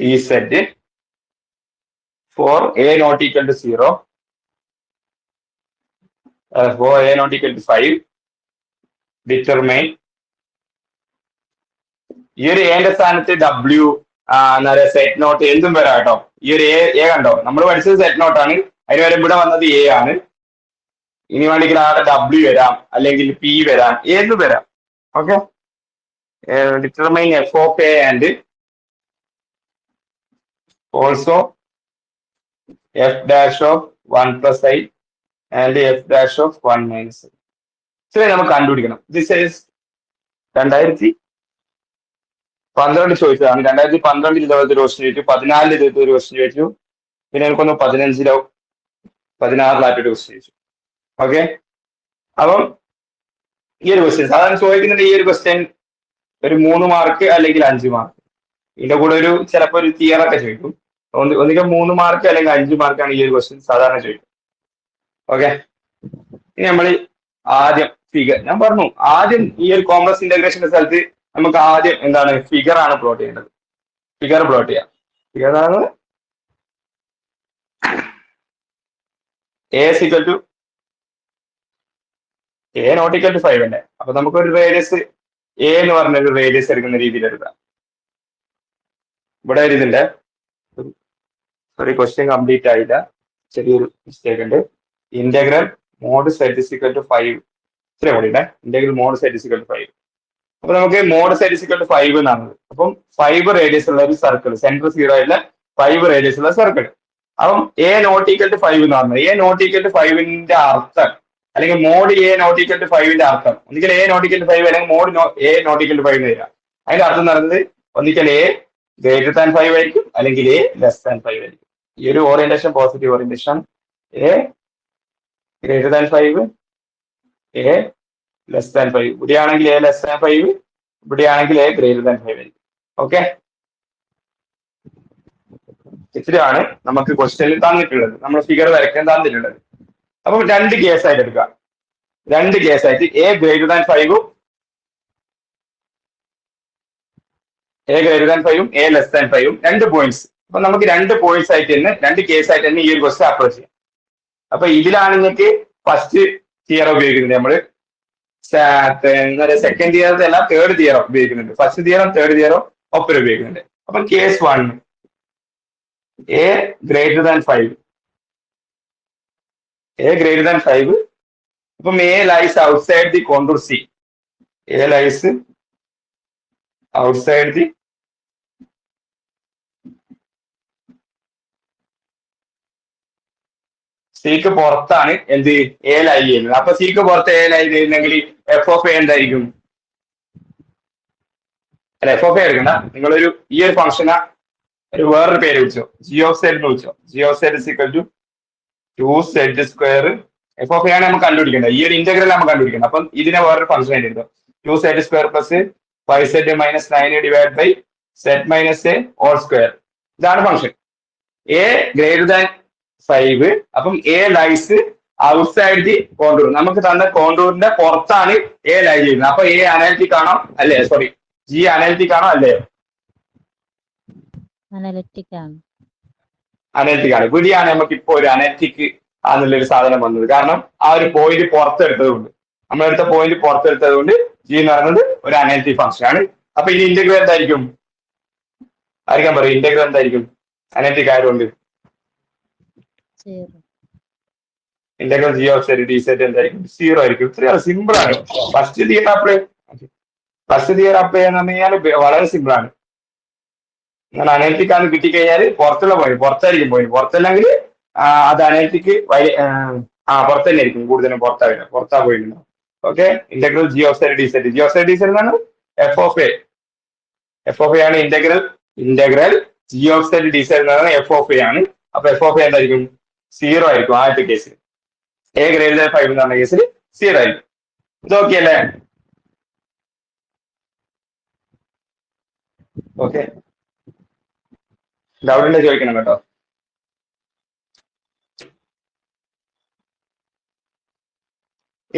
dz for a not equal to 0, for a not equal to 5, determine. ഈ ഒരു എന്റെ സ്ഥാനത്ത് W എന്താ പറയുക set not എന്തും വരാം കേട്ടോ. ഈ ഒരു എ കണ്ടോ, നമ്മൾ പഠിച്ചത് സെറ്റ് നോട്ട് ആണ്, അതിന് വരെ ഇവിടെ വന്നത് എ ആണ്. ഇനി വേണമെങ്കിൽ അവിടെ W വരാം, അല്ലെങ്കിൽ P വരാം, ഏതും വരാം. Okay, determine F of A and also F dash of 1 plus I and F dash of 1 minus I. ഇത്രയും നമുക്ക് കണ്ടുപിടിക്കണം. ദിസ് ഈസ് 2012 ചോദിച്ചതാണ്. 2012 ഇതുപോലത്തെ ഒരു ക്വസ്റ്റ്യൻ ചോദിച്ചു, 14 ഇതുപോലത്തെ ഒരു ക്വസ്റ്റ്യൻ ചോദിച്ചു, പിന്നെ എനിക്കൊന്ന് 15 16 ക്വസ്റ്റ്യൻ ചോദിച്ചു. ഓക്കെ, അപ്പം ഈ ഒരു ക്വസ്റ്റ്യൻ സാധാരണ ചോദിക്കുന്നുണ്ട്. ഈ ഒരു ക്വസ്റ്റ്യൻ ഒരു 3 മാർക്ക് അല്ലെങ്കിൽ 5 മാർക്ക്. ഇതിന്റെ കൂടെ ചിലപ്പോൾ ഒരു തിയറൊക്കെ ചോദിക്കും. ഒന്നിക്കൽ 3 മാർക്ക് അല്ലെങ്കിൽ 5 മാർക്കാണ് ഈ ഒരു ക്വസ്റ്റ്യൻ സാധാരണ ചോദിക്കും. ഓക്കെ, ഇനി നമ്മൾ ആദ്യം ഫിഗർ, ഞാൻ പറഞ്ഞു ആദ്യം ഈ ഒരു കോംപ്ലക്സ് ഇന്റഗ്രേഷന്റെ സ്ഥലത്ത് നമുക്ക് ആദ്യം എന്താണ് ഫിഗർ ആണ് പ്ലോട്ട് ചെയ്യേണ്ടത്. ഫിഗർ പ്ലോട്ട് ചെയ്യാം. ഫിഗർ ആണ് a equal to a not equal to 5 അല്ലേ. അപ്പൊ നമുക്കൊരു റേഡിയസ് എ എന്ന് പറഞ്ഞൊരു റേഡിയസ് എടുക്കുന്ന രീതിയിൽ എടുക്കാം. ഇവിടെ ഒരു ഇതിന്റെ സോറി, ക്വസ്റ്റ്യൻ കംപ്ലീറ്റ് ആയില്ല, ചെറിയൊരു മിസ്റ്റേക്ക് ഉണ്ട്. Integral mod set is equal to 5, ഇത്രയും കൂടി integral mod set is equal to 5. അപ്പൊ നമുക്ക് mod set is equal to 5 എന്നാണ്. അപ്പം 5 റേഡിയസ് ഉള്ള ഒരു സർക്കിൾ, സെന്റർ 0 ആയിട്ടുള്ള 5 റേഡിയസ് ഉള്ള സർക്കിൾ. അപ്പം എ നോട്ട് ഈക്വൽ ടു 5 എന്ന് പറഞ്ഞത്, എ നോട്ട് ഈക്വൽ ടു 5ന്റെ അർത്ഥം, അല്ലെങ്കിൽ mod A not equal to 5ന്റെ അർത്ഥം, ഒന്നിക്കൽ എ നോട്ട് ഈക്വൽ ടു 5 അല്ലെങ്കിൽ mod A not equal to 5 എന്ന് വരിക. അതിന്റെ അർത്ഥം എന്ന് പറയുന്നത് ഒന്നിക്കൽ എ ഗ്രേറ്റർ ദാൻ 5 ആയിരിക്കും, അല്ലെങ്കിൽ എ ലെസ് ദാൻ 5 ആയിരിക്കും. ഈ ഒരു orientation positive orientation. A greater than 5, A less than 5. ഇവിടെയാണെങ്കിൽ എ ലെസ് ദാൻ 5, ഇവിടെയാണെങ്കിൽ എ ഗ്രേറ്റർ ദാൻ 5 ആയിരിക്കും. ഓക്കെ, ഇത്രയാണ് നമുക്ക് ക്വസ്റ്റ്യനിൽ തന്നിട്ടുള്ളത്, നമ്മൾ ഫിഗർ വരയ്ക്കാൻ തന്നിട്ടുള്ളത്. അപ്പം 2 കേസായിട്ട് എടുക്കുക. 2 കേസായിട്ട് എ ഗ്രേറ്റർ ദാൻ 5ഉം എ ലെസ് ദാൻ 5ഉം 2 പോയിന്റ്സ്. അപ്പൊ നമുക്ക് 2 പോയിന്റ്സ് ആയിട്ട് തന്നെ 2 കേസായിട്ട് തന്നെ ഈ ഒരു ക്വസ്റ്റ്യൻ അപ്രോച്ച് ചെയ്യാം. അപ്പൊ ഇതിലാണ് നിങ്ങൾക്ക് ഫസ്റ്റ് തിയർ ഉപയോഗിക്കുന്നത്. നമ്മള് സെക്കൻഡ് തിയറത്തെ അല്ല, തേർഡ് തിയർ ഉപയോഗിക്കുന്നുണ്ട്. ഫസ്റ്റ് തിയറും തേർഡ് തിയറും ഒപ്പം ഉപയോഗിക്കുന്നുണ്ട്. അപ്പൊ കേസ് 1 എ ഗ്രേറ്റർ ദാൻ 5, അപ്പം A lies outside the contour C. A lies outside the സിക്ക് പുറത്താണ് എന്ത് എ ലൈ ചെയ്യുന്നത്. അപ്പൊ സിക്ക് പുറത്ത് എ ലൈ ചെയ്യുന്നെങ്കിൽ എഫ് ഓഫ് എ എന്തായിരിക്കും? അല്ല, എഫ് ഓഫ് എ എടുക്കണ്ട, നിങ്ങളൊരു ഈ ഒരു ഫംഗ്ഷനെ ഒരു വേറൊരു പേര് വിളിച്ചോ, ജി ഓഫ് സെഡ് എന്ന് വിളിച്ചോ. G of Z is equal to 2z square. F of A ആണ് നമുക്ക് കണ്ടുപിടിക്കേണ്ടത്, ഈ ഒരു ഇന്റഗ്രൽ നമുക്ക് കണ്ടുപിടിക്കേണ്ടത്. അപ്പം ഇതിനെ വേറൊരു ഫംഗ്ഷൻ ആയിട്ട് എടുത്തോ. 2z square plus 5z minus 9 divide by z minus a whole square. ഇതാണ് ഫംഗ്ഷൻ. A greater than 5. അപ്പം A lies outside the contour. നമുക്ക് തന്ന കോണ്ടൂറിന്റെ പുറത്താണ് എ ലൈ ചെയ്യുന്നത്. അപ്പൊ എ അനാലിറ്റിക് ആണോ അല്ലേ? സോറി, ജി അനാലിറ്റിക് ആണോ അല്ലേ?
അനലിറ്റിക് ആണ്.
അനലിറ്റിക് ആണ്. ഇവിടെയാണ് നമുക്ക് ഇപ്പൊ ഒരു അനലിറ്റിക് ആണെന്നുള്ളൊരു സാധനം വന്നത്. കാരണം ആ ഒരു പോയിന്റ് പുറത്തെടുത്തത് കൊണ്ട്, നമ്മളെടുത്ത പോയിന്റ് പുറത്തെടുത്തത് കൊണ്ട് ജി എന്ന് പറയുന്നത് ഒരു അനലിറ്റിക് ഫംഗ്ഷൻ ആണ്. അപ്പൊ ഇനി ഇന്റഗ്രൽ എന്തായിരിക്കും? ആയിരിക്കാൻ പറയും, ഇന്റഗ്രൽ എന്തായിരിക്കും അനലിറ്റിക് ആയതുകൊണ്ട്? Integral G of Z D z എന്തായിരിക്കും? 0 ആയിരിക്കും. ഇത്രയാണ്, സിമ്പിൾ ആണ്. ഫസ്റ്റ് തിയർ അപ്ലൈ എന്ന് പറഞ്ഞു കഴിഞ്ഞാൽ വളരെ സിമ്പിൾ ആണ്. നിങ്ങൾ അനലിറ്റിക് ആണ് കിട്ടിക്കഴിഞ്ഞാൽ പുറത്തുള്ള പോയിന്റ് പുറത്തായിരിക്കും. പോയിന്റ് പുറത്തല്ലെങ്കിൽ അത് അനലിറ്റിക് പുറത്ത് തന്നെ ആയിരിക്കും, കൂടുതലും പുറത്താ പോയിട്ടുണ്ട്. Okay, integral G of Z D Z. G of Z D Z എന്നാണ് F of A. F of A ആണ് integral G of Z D Z എന്ന് പറയുന്നത് എഫ് ഓഫ് എ ആണ്. അപ്പൊ എഫ് ഓഫ് എ എന്തായിരിക്കും? 0 ആയിരിക്കും ആദ്യത്തെ കേസിൽ. എ ഗ്രേറ്റർ ദാൻ 5 എന്ന് പറഞ്ഞ കേസിൽ 0 ആയിരിക്കും. ഇത് ഓക്കെ അല്ലേ? ഓക്കെ, ഡൗട്ട് ഉണ്ടെങ്കിൽ ചോദിക്കണം കേട്ടോ.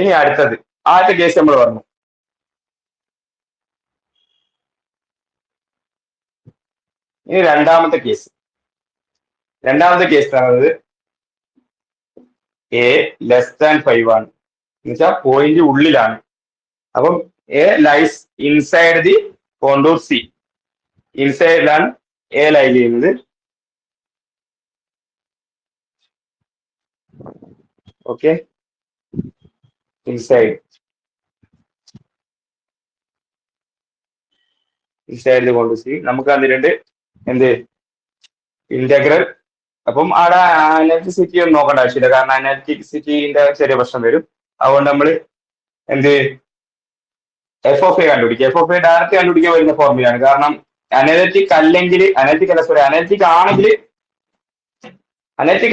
ഇനി അടുത്തത്, ആദ്യത്തെ കേസ് നമ്മൾ പറഞ്ഞു. ഇനി രണ്ടാമത്തെ കേസ് പറയുന്നത് എ ലെസ് ദാൻ 5 ആണ്. എന്നുവെച്ചാൽ പോയിന്റ് ഉള്ളിലാണ്. അപ്പം A lies inside the contour C. ഇൻസൈഡിലാണ് എ ലൈ ചെയ്യുന്നത്. Okay, inside the contour C. നമുക്ക് അതിലുണ്ട് എന്ത്? ഇന്റഗ്രൽ. അപ്പം അവിടെ അനലിറ്റിസിറ്റി ഒന്നും നോക്കേണ്ട ആവശ്യമില്ല, കാരണം അനലിറ്റിസിറ്റിന്റെ ചെറിയ പ്രശ്നം വരും. അതുകൊണ്ട് നമ്മൾ എന്ത് എഫ് ഓഫ് എ കണ്ടുപിടിക്കുക. എഫ് ഓഫ് എ ഡയറക്റ്റ് കണ്ടുപിടിക്കാൻ വരുന്ന ഫോർമുലയാണ്. കാരണം അനലിറ്റിക്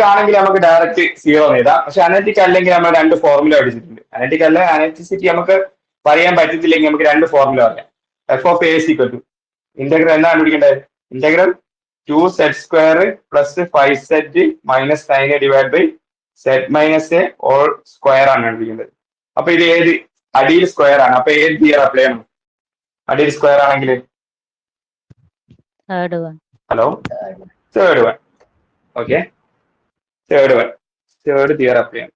ആണെങ്കിൽ നമുക്ക് ഡയറക്റ്റ് 0 എഴുതാം. പക്ഷെ അനലിറ്റിക് അല്ലെങ്കിൽ നമ്മൾ രണ്ട് ഫോർമുല പഠിച്ചിട്ടുണ്ട്. അനലിറ്റിക് അല്ല, അനലിറ്റിസിറ്റി നമുക്ക് പറയാൻ പറ്റത്തില്ലെങ്കിൽ നമുക്ക് രണ്ട് ഫോർമുല പറയാം. F of a equal to integral എന്താ കണ്ടുപിടിക്കേണ്ടത്? Integral 2z square plus 5z minus 9 divide by z minus a whole square ആണ് കണ്ടുപിടിക്കേണ്ടത്. അപ്പൊ ഇത് ഏത്? അടിയിൽ സ്ക്വയർ ആണ്. അപ്പൊ ഏത് തിയർ അപ്ലൈ ചെയ്യണം? അടിയിൽ സ്ക്വയർ ആണെങ്കിൽ hello third one. Okay, third തിയർ apply ചെയ്യണം.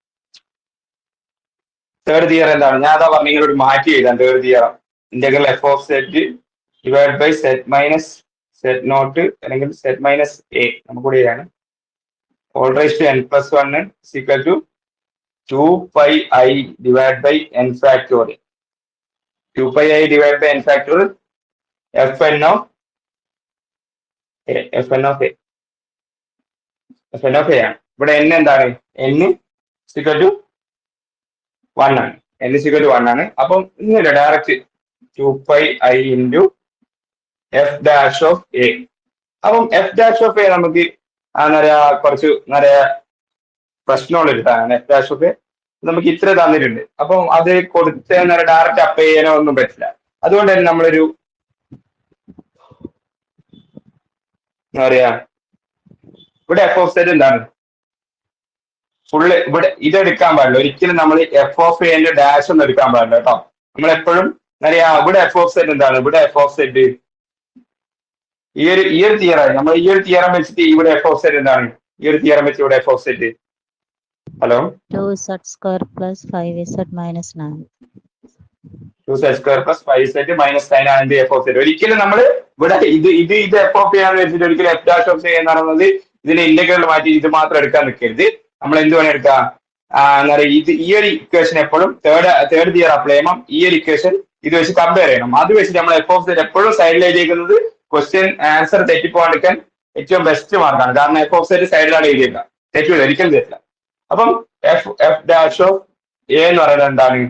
തേർഡ് തിയർ എന്താണ്? ഞാൻ അതാ പറഞ്ഞു നിങ്ങളോട് മാറ്റി എഴുതാം. Third theorem integral F of Z divide by Z minus Z naught അല്ലെങ്കിൽ സെഡ് മൈനസ് എ നമുക്കൂടെ ആണ് whole raise to n plus 1 equal to 2πi divided by n factorial. 2πi divided by n factorial fn of a ആണ്. ഇവിടെ n എന്താണ്? n equal to 1 ആണ്. n equal to 1 ആണ്. അപ്പം ഇങ്ങനെ direct 2πi into f dash of A. അപ്പം f dash of A നമുക്ക് കുറച്ച് പ്രശ്നമുള്ളൊരു സാധനമാണ്. എഫ് ഡാഷ് ഓഫ് എ നമുക്ക് ഇത്ര തന്നിട്ടുണ്ട്. അപ്പം അത് കൊടുത്ത് ഡയറക്റ്റ് അപ്ലൈ ചെയ്യാനോ ഒന്നും പറ്റില്ല. അതുകൊണ്ട് തന്നെ നമ്മളൊരു എന്താ പറയാ, ഇവിടെ എഫ് ഓഫ് സെഡ് എന്താണ്? ഫുള്ള് ഇവിടെ ഇതെടുക്കാൻ പാടില്ല. ഒരിക്കലും നമ്മൾ എഫ് ഓഫ് എന്റെ ഡാഷ് ഒന്നും എടുക്കാൻ പാടില്ല കേട്ടോ. നമ്മളെപ്പോഴും അറിയാം ഇവിടെ എഫ് ഓഫ് സെഡ് എന്താണ്? ഇവിടെ എഫ് ഓഫ് സെഡ് ഈ ഒരു തിയറായി. നമ്മൾ ഈ ഒരു തിയറം വെച്ചിട്ട് ഇവിടെ എഫ് ഓഫ് സെഡ് എന്താണ്? ഈ ഒരു തിയറം വെച്ച് ഇവിടെ f of z hello
2z square plus 5z minus 9.
2z square plus 5z minus 9 ആണ് എഫ് ഓഫ് സെഡ്. ഒരിക്കലും നമ്മൾ ഇവിടെ ഇത് എഫ് ഓഫ് ചെയ്യാന്ന് വെച്ചിട്ട് ഒരിക്കലും എഫ് ഡാഷ് ഓഫ് എന്ന് പറയുന്നത് ഇതിന്റെ ഇന്റഗ്രൽ മാറ്റി ഇത് മാത്രം എടുക്കാൻ നിൽക്കരുത്. നമ്മൾ എന്ത് വേണം എടുക്കാം? എന്താ പറയുക, ഈ ഒരു ഇക്വേഷൻ എപ്പോഴും തേർഡ് തിയർ അപ്ലൈ ചെയ്യുമ്പോൾ ഈ ഒരു ഇക്വേഷൻ ഇത് വെച്ച് കമ്പയർ ചെയ്യണം. അത് വെച്ചിട്ട് നമ്മൾ എഫ് ഓഫ് സെഡ് എപ്പോഴും സൈഡിൽ എഴുതിയിരിക്കുന്നത് ക്വസ്റ്റ്യൻ ആൻസർ തെറ്റിപ്പോകാണ്ടിരിക്കാൻ ഏറ്റവും ബെസ്റ്റ് മാർക്കാണ്. കാരണം എഫ് ഓഫ് സെഡ് സൈഡിലാണ് എഴുതിയേക്കുക, തെറ്റില്ല, ഒരിക്കലും തെറ്റില്ല. അപ്പം എഫ് ഡാഷ് ഓഫ് എ എന്ന് പറയുന്നത് എന്താണ്?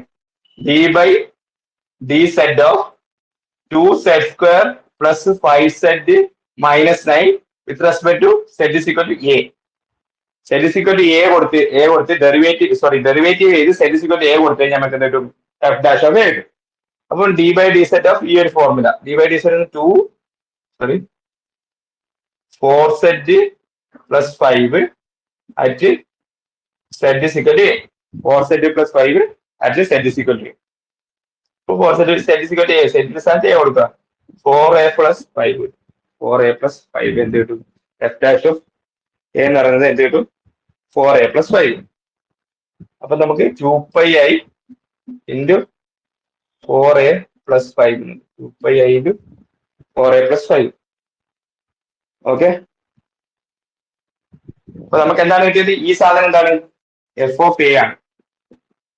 D by d z of 2z² plus 5z minus 9 with respect to z is equal to a. z is equal to a കൊടുത്ത് ഡെറിവേറ്റീവ് ചെയ്ത് z is equal to a കൊടുത്തു കഴിഞ്ഞാൽ നമുക്ക് എന്ത് കിട്ടും? എഫ് ഡാഷ് ഓഫ് എ കിട്ടും. അപ്പോൾ d by d z of ഈ ഒരു formula, d by d z 4z plus 5 at z is equal to a. 4z plus 5 at z is equal to a. ഇപ്പോൾ 4z is equal to a, z സ്ഥാനത്ത് a കൊടുക്കുക, 4a plus 5 4a plus 5 എന്ത് കിട്ടും? F dash of A എന്ന് പറയുന്നത് എന്ത് കിട്ടും? 4a plus 5. അപ്പൊ നമുക്ക് 2πi into 4a plus 5 2πi into 4a plus 5. Okay, അപ്പൊ നമുക്ക് എന്താണ് കിട്ടിയത്? ഈ സാധനം എന്താണ്? എഫ് ഓഫ് എ ആണ്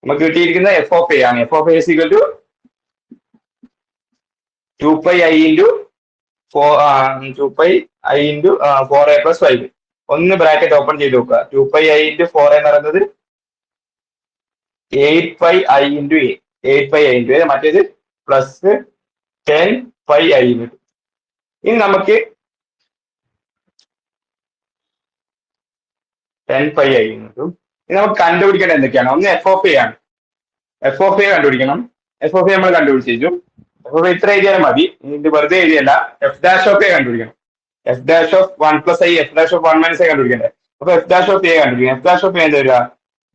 നമുക്ക് കിട്ടിയിരിക്കുന്ന, എഫ് ഓഫ് എ ആണ്. F of a equal to 2πi into 4a plus 5. ഒന്ന് ബ്രാക്കറ്റ് ഓപ്പൺ ചെയ്ത് നോക്കുക. 2πi into 4a എന്ന് പറയുന്നത് 8πi into a, 8πi into a, മറ്റേത് പ്ലസ് 10πi കിട്ടും. ഇനി നമുക്ക് 10πi കിട്ടും. ഇനി നമുക്ക് കണ്ടുപിടിക്കേണ്ടത് എന്തൊക്കെയാണ്? ഒന്ന് എഫ് ഓഫ് എ ആണ്. എഫ് ഓഫ് എ കണ്ടുപിടിക്കണം. എഫ് ഓഫ് എ നമ്മൾ കണ്ടുപിടിച്ചു. എഫ് ഓഫ് ഇത്ര എഴുതിയാലും മതി, ഇത് വെറുതെ എഴുതിയല്ല. എഫ് ഡാഷ് ഓഫ് എ കണ്ടുപിടിക്കണം. F dash of 1 plus i, F dash of 1 minus i കണ്ടുപിടിക്കണ്ടേ? അപ്പൊ എഫ് ഡാഷ് ഓഫ് എ കണ്ടുപിടിക്കണം. എഫ് ഡാഷ് ഓഫ് എ എന്താ വരിക?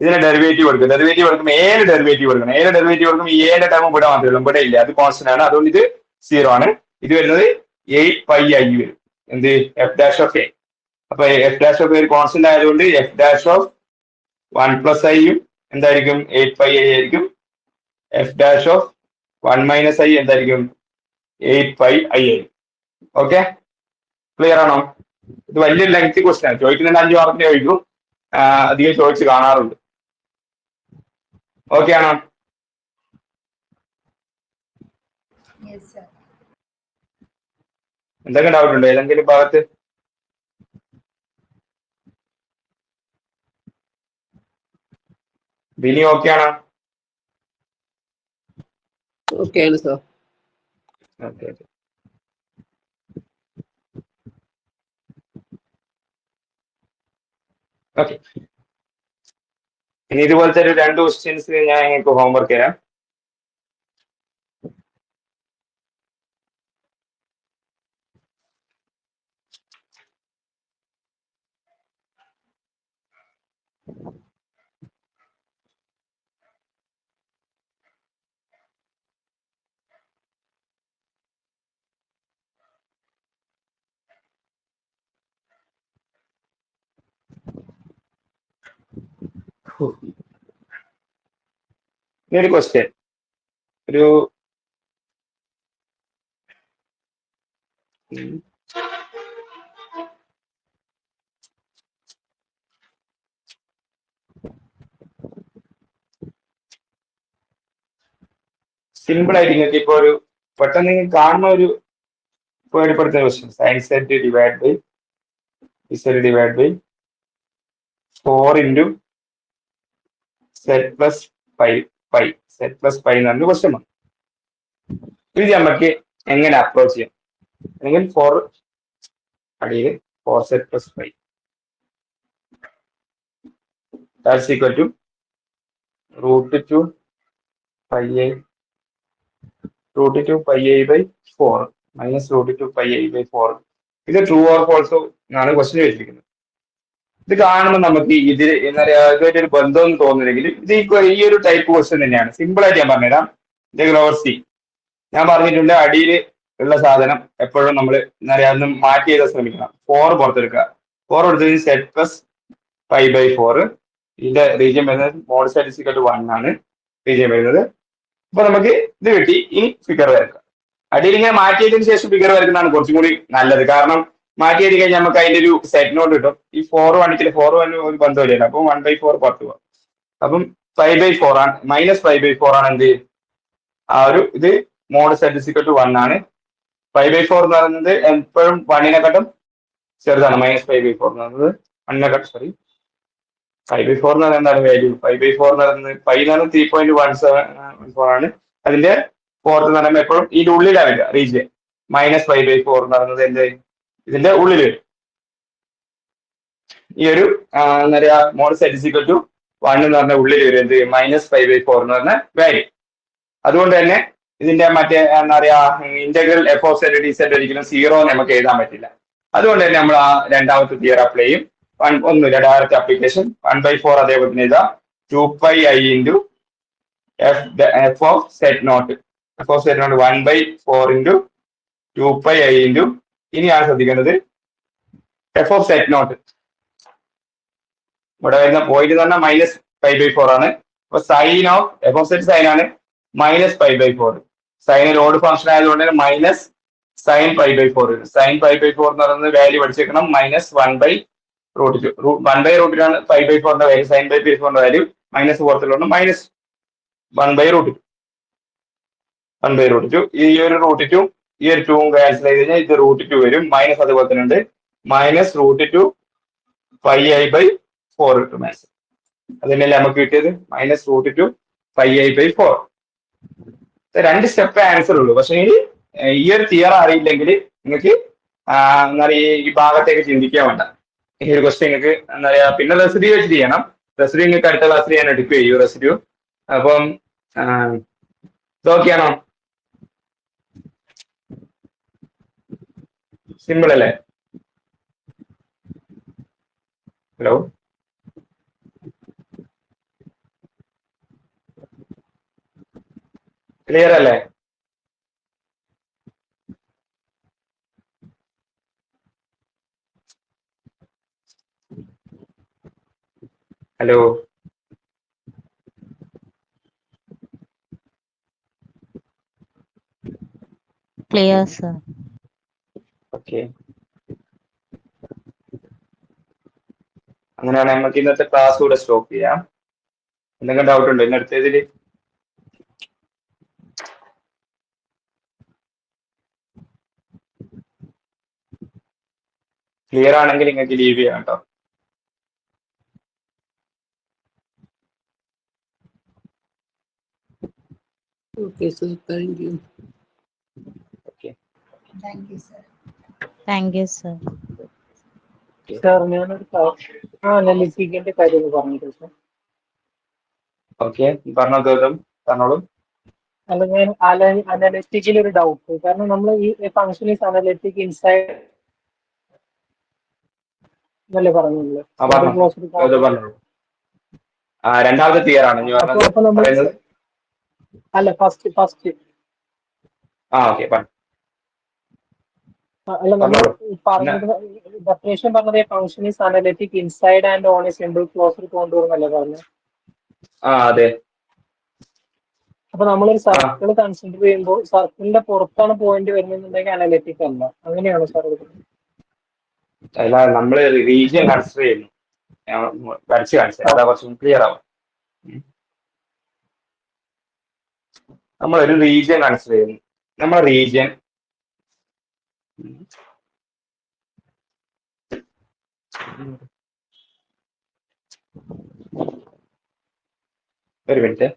ഇതിന്റെ ഡെറിവേറ്റീവ് കൊടുക്കും. ഡെറിവേറ്റീവ് കൊടുക്കുമ്പോൾ ഏഴ് ഡെറിവേറ്റീവ് കൊടുക്കണം. ഏഴ് ഡെറിവേറ്റീവ് കൊടുക്കുമ്പോൾ ഈ ഏഴ് ടൈം ഇവിടെ മാത്രമേ ഉള്ളൂ, ഇവിടെ ഇല്ല, അത് കോൺസ്റ്റന്റ് ആണ്. അതുകൊണ്ട് ഇത് 0 ആണ്. ഇത് വരുന്നത് 8πi വരും. എന്ത്? F dash of A. അപ്പൊ എഫ് ഡാഷ് ഓഫ് എ ഒരു കോൺസ്റ്റന്റ് ആയതുകൊണ്ട് F dash of 1 plus i എന്തായിരിക്കും? 8πi ആയിരിക്കും. F dash of 1 minus i എന്തായിരിക്കും? 8πi ആയിരിക്കും. ഓക്കെ, ക്ലിയർ ആണോ? ഇത് വലിയ ലെങ്തി ക്വസ്റ്റ്യൻ ആണ്. ചോദിക്കുന്നതിന് 5 മാർക്കിനെ ചോദിക്കും, അധികം ചോദിച്ച് കാണാറുണ്ട്. ഓക്കെ ആണോ? എന്തൊക്കെ ഡൗട്ട് ഉണ്ടോ ഏതെങ്കിലും ഭാഗത്ത്? ബിനി ഓക്കെ ആണോ?
ഓക്കെയാണ് സാർ.
Okay okay. ഓക്കെ, ഇനി ഇതുപോലത്തെ ഒരു 2 ക്വസ്റ്റ്യൻസ് ഞാൻ നിങ്ങൾക്ക് ഹോംവർക്ക് തരാം. ഒരു ക്വസ്റ്റ്യൻ, ഒരു സിമ്പിൾ ആയിട്ട് നിങ്ങൾക്ക് ഇപ്പൊ ഒരു പെട്ടെന്ന് കാണുന്ന ഒരു പേടിപ്പെടുത്തുന്ന question. Sine z divide by z divide by 4 into z plus pi z plus pi എന്ന് പറഞ്ഞ ക്വസ്റ്റ്യൻ ആണ്. ഇത് നമുക്ക് എങ്ങനെ അപ്രോച്ച് ചെയ്യാം? അല്ലെങ്കിൽ 4 അടിയിൽ 4 z plus pi that's equal to √2 πi by 4 minus √2 πi by 4. ഇത് ട്രൂ ഓർ ഫോൾസോ എന്നാണ് ക്വസ്റ്റ്യൻ വെച്ചിരിക്കുന്നത്. ഇത് കാണുമ്പോൾ നമുക്ക് ഇതിൽ എന്താ പറയുക, ഇതുമായിട്ട് ഒരു ബന്ധമൊന്നും തോന്നുന്നില്ലെങ്കിൽ ഇത് ഈ ഒരു ടൈപ്പ് ക്വസ്റ്റ്യൻ തന്നെയാണ്. സിമ്പിൾ ആയിട്ട് ഞാൻ പറഞ്ഞുതരാം. ഇന്റഗ്രൽ ഓവർ സി ഞാൻ പറഞ്ഞിട്ടുണ്ട്. അടിയിൽ ഉള്ള സാധനം എപ്പോഴും നമ്മൾ എന്താ പറയുക, ഒന്ന് മാറ്റി ചെയ്താൽ ശ്രമിക്കണം. 4 പുറത്തെടുക്കുക. 4 എടുത്തതിന് സെറ്റ് പ്ലസ് പൈ ബൈ 4. ഇതിന്റെ റീജിയൻ വരുന്നത് mod set is equal to 1 ആണ് റീജിയൻ വരുന്നത്. അപ്പൊ നമുക്ക് ഇത് കിട്ടി. ഇനി ഫിഗർ വരക്കുക. അടിയിൽ ഇങ്ങനെ മാറ്റിയതിന് ശേഷം ഫിഗർ വരക്കുന്നതാണ് കുറച്ചും കൂടി നല്ലത്. കാരണം മാറ്റി എഴുതി കഴിഞ്ഞാൽ നമുക്ക് അതിന്റെ ഒരു സെറ്റ് നോട്ട് കിട്ടും. ഈ 4 1 ഒരു ബന്ധമില്ല. അപ്പം 1/4 പുറത്ത് പോകാം. അപ്പം 5/4 ആണ്, -5/4 ആണ് എന്ത് ആ ഒരു ഇത് mod set is equal to 1 ആണ്. 5/4 എന്ന് പറയുന്നത് എപ്പോഴും 1-നെക്കാട്ടും ചെറുതാണ്. -5/4 എന്ന് പറയുന്നത് 1-നെക്കാട്ടും 5/4 എന്ന് പറയുന്നത് എന്താണ് വാല്യൂ? 5/4 എന്ന് പറയുന്നത് 5 എന്ന് പറയുന്നത് 3.17 ആണ്. അതിന്റെ ഫോർത്ത് എന്ന് പറയുമ്പോൾ എപ്പോഴും ഇതിന്റെ ഉള്ളിലാണ് വരിക റീജിയൻ. -5/4 എന്ന് പറയുന്നത് എന്ത് ഇതിന്റെ ഉള്ളിൽ വരും. ഈ ഒരു എന്താ പറയാ mod set is equal to 1 എന്ന് പറഞ്ഞ ഉള്ളിൽ വരും എന്ത് -5/4 എന്ന് പറഞ്ഞ വാല്യൂ. അതുകൊണ്ട് തന്നെ ഇതിന്റെ മറ്റേ എന്താ പറയാ ഇന്റഗ്രൽ f(z)dz ഒരിക്കലും 0 നമുക്ക് എഴുതാൻ പറ്റില്ല. അതുകൊണ്ട് തന്നെ നമ്മൾ ആ രണ്ടാമത്തെ തിയറി അപ്ലൈ ചെയ്യും. ഒന്നുമില്ല, ഡയറക്റ്റ് ആപ്ലിക്കേഷൻ 1/4 അതേപോലെ തന്നെ എഴുതാം 2πi into f of z0 1/4 into 2πi into ഇനിയാണ് ശ്രദ്ധിക്കേണ്ടത് f of z0. ഇവിടെ വരുന്ന പോയിന്റ് എന്ന് പറഞ്ഞാൽ -π/4 ആണ്. അപ്പൊ sine of f of z sine ആണ് -π/4. സൈൻ ഒരു ഓഡ് ഫംഗ്ഷൻ ആയതുകൊണ്ട് തന്നെ -sin π/4. sin π/4 എന്ന് പറയുന്നത് വാല്യൂ പഠിച്ചേക്കണം -1/√2. 1/√2 ആണ് π/4ന്റെ വാല്യൂ. sin π/4ന്റെ വാല്യൂ -4 -1/√2. 1/√2 ഈ ഒരു √2 ഈ ഒരു 2 ക്യാൻസൽ ചെയ്ത് കഴിഞ്ഞാൽ ഇത് √2 വരും. മൈനസ് അതുപോലെ തന്നെ ഉണ്ട് -√2 πi/4 കിട്ടും മാത്സ്. അതിനല്ലേ നമുക്ക് കിട്ടിയത് -√2 πi/4. രണ്ട് സ്റ്റെപ്പ് ആൻസർ ഉള്ളൂ. പക്ഷേ ഈ ഒരു തിയർ അറിയില്ലെങ്കിൽ നിങ്ങൾക്ക് എന്താ പറയുക ഈ ഭാഗത്തേക്ക് ചിന്തിക്കാൻ വേണ്ട. ഈ ഒരു ക്വസ്റ്റ്യൻ നിങ്ങൾക്ക് എന്താ പറയാ പിന്നെ റെസിഡ്യൂ വെച്ച് ചെയ്യണം. റെസിഡ്യൂ നിങ്ങൾക്ക് അടുത്ത ക്ലാസ്സിൽ ഞാൻ എടുക്കുക ചെയ്യും റെസിഡ്യൂ. അപ്പം ഇതൊക്കെയാണോ? സിമ്പിൾ അല്ലേ? ഹലോ, ക്ലിയർ അല്ലേ? Hello,
Clear, sir.
ഓക്കെ. അങ്ങനെയാണെങ്കിൽ നമുക്ക് ഇന്നത്തെ ക്ലാസ് കൂടെ സ്റ്റോപ്പ് ചെയ്യാം. എന്തെങ്കിലും ഡൗട്ട് ഉണ്ടോ ഇന്നടുത്തതിൽ? ക്ലിയർ ആണെങ്കിൽ നിങ്ങൾക്ക് ലീവ് ചെയ്യാം കേട്ടോ.
Okay, sir. Thank you.
Okay.
Thank you sir.
Thank you, sir.
Sir ഞാനൊരു അനലിറ്റിക്കിന്റെ കാര്യം പറഞ്ഞിട്ട് സാർ.
ഓക്കെ, പറഞ്ഞോളൂ.
അല്ല, ഞാൻ അനലിറ്റിക്കിൽ ഒരു ഡൗട്ട്. കാരണം നമ്മൾ ഈ ഫംഗ്ഷൻ ഈസ് അനലിറ്റിക് ഇൻസൈഡ് എന്നല്ലേ പറഞ്ഞുള്ളൂ.
രണ്ടാമത്തെ തിയർ ആണ്
അപ്പൊ നമ്മൾ അല്ല ഫസ്റ്റ്
ഓക്കെ.
അല്ല, നമ്മൾ പറഞ്ഞത് ഡെഫിനേഷൻ പറഞ്ഞത് function is analytic inside and on a simple closed contour എന്നല്ലേ പറഞ്ഞത്?
അതെ.
അപ്പൊ നമ്മളൊരു സർക്കിൾ കൺസിഡർ ചെയ്യുമ്പോൾ സർക്കിളിന്റെ പുറത്താണ് പോയിന്റ് വരുന്നുണ്ടെങ്കിൽ അനലിറ്റിക് അല്ല, അങ്ങനെയാണോ സാർ?
അല്ല, നമ്മൾ റീജിയൻ കൺസിഡർ ചെയ്യുന്നു. വരച്ച് കാണിച്ചത് അതാ കുറച്ചും ക്ലിയർ ആവും. നമ്മളൊരു റീജിയൻ കൺസിഡർ ചെയ്യുന്നു. നമ്മുടെ റീജിയൻ ഒരു മിനിറ്റ്.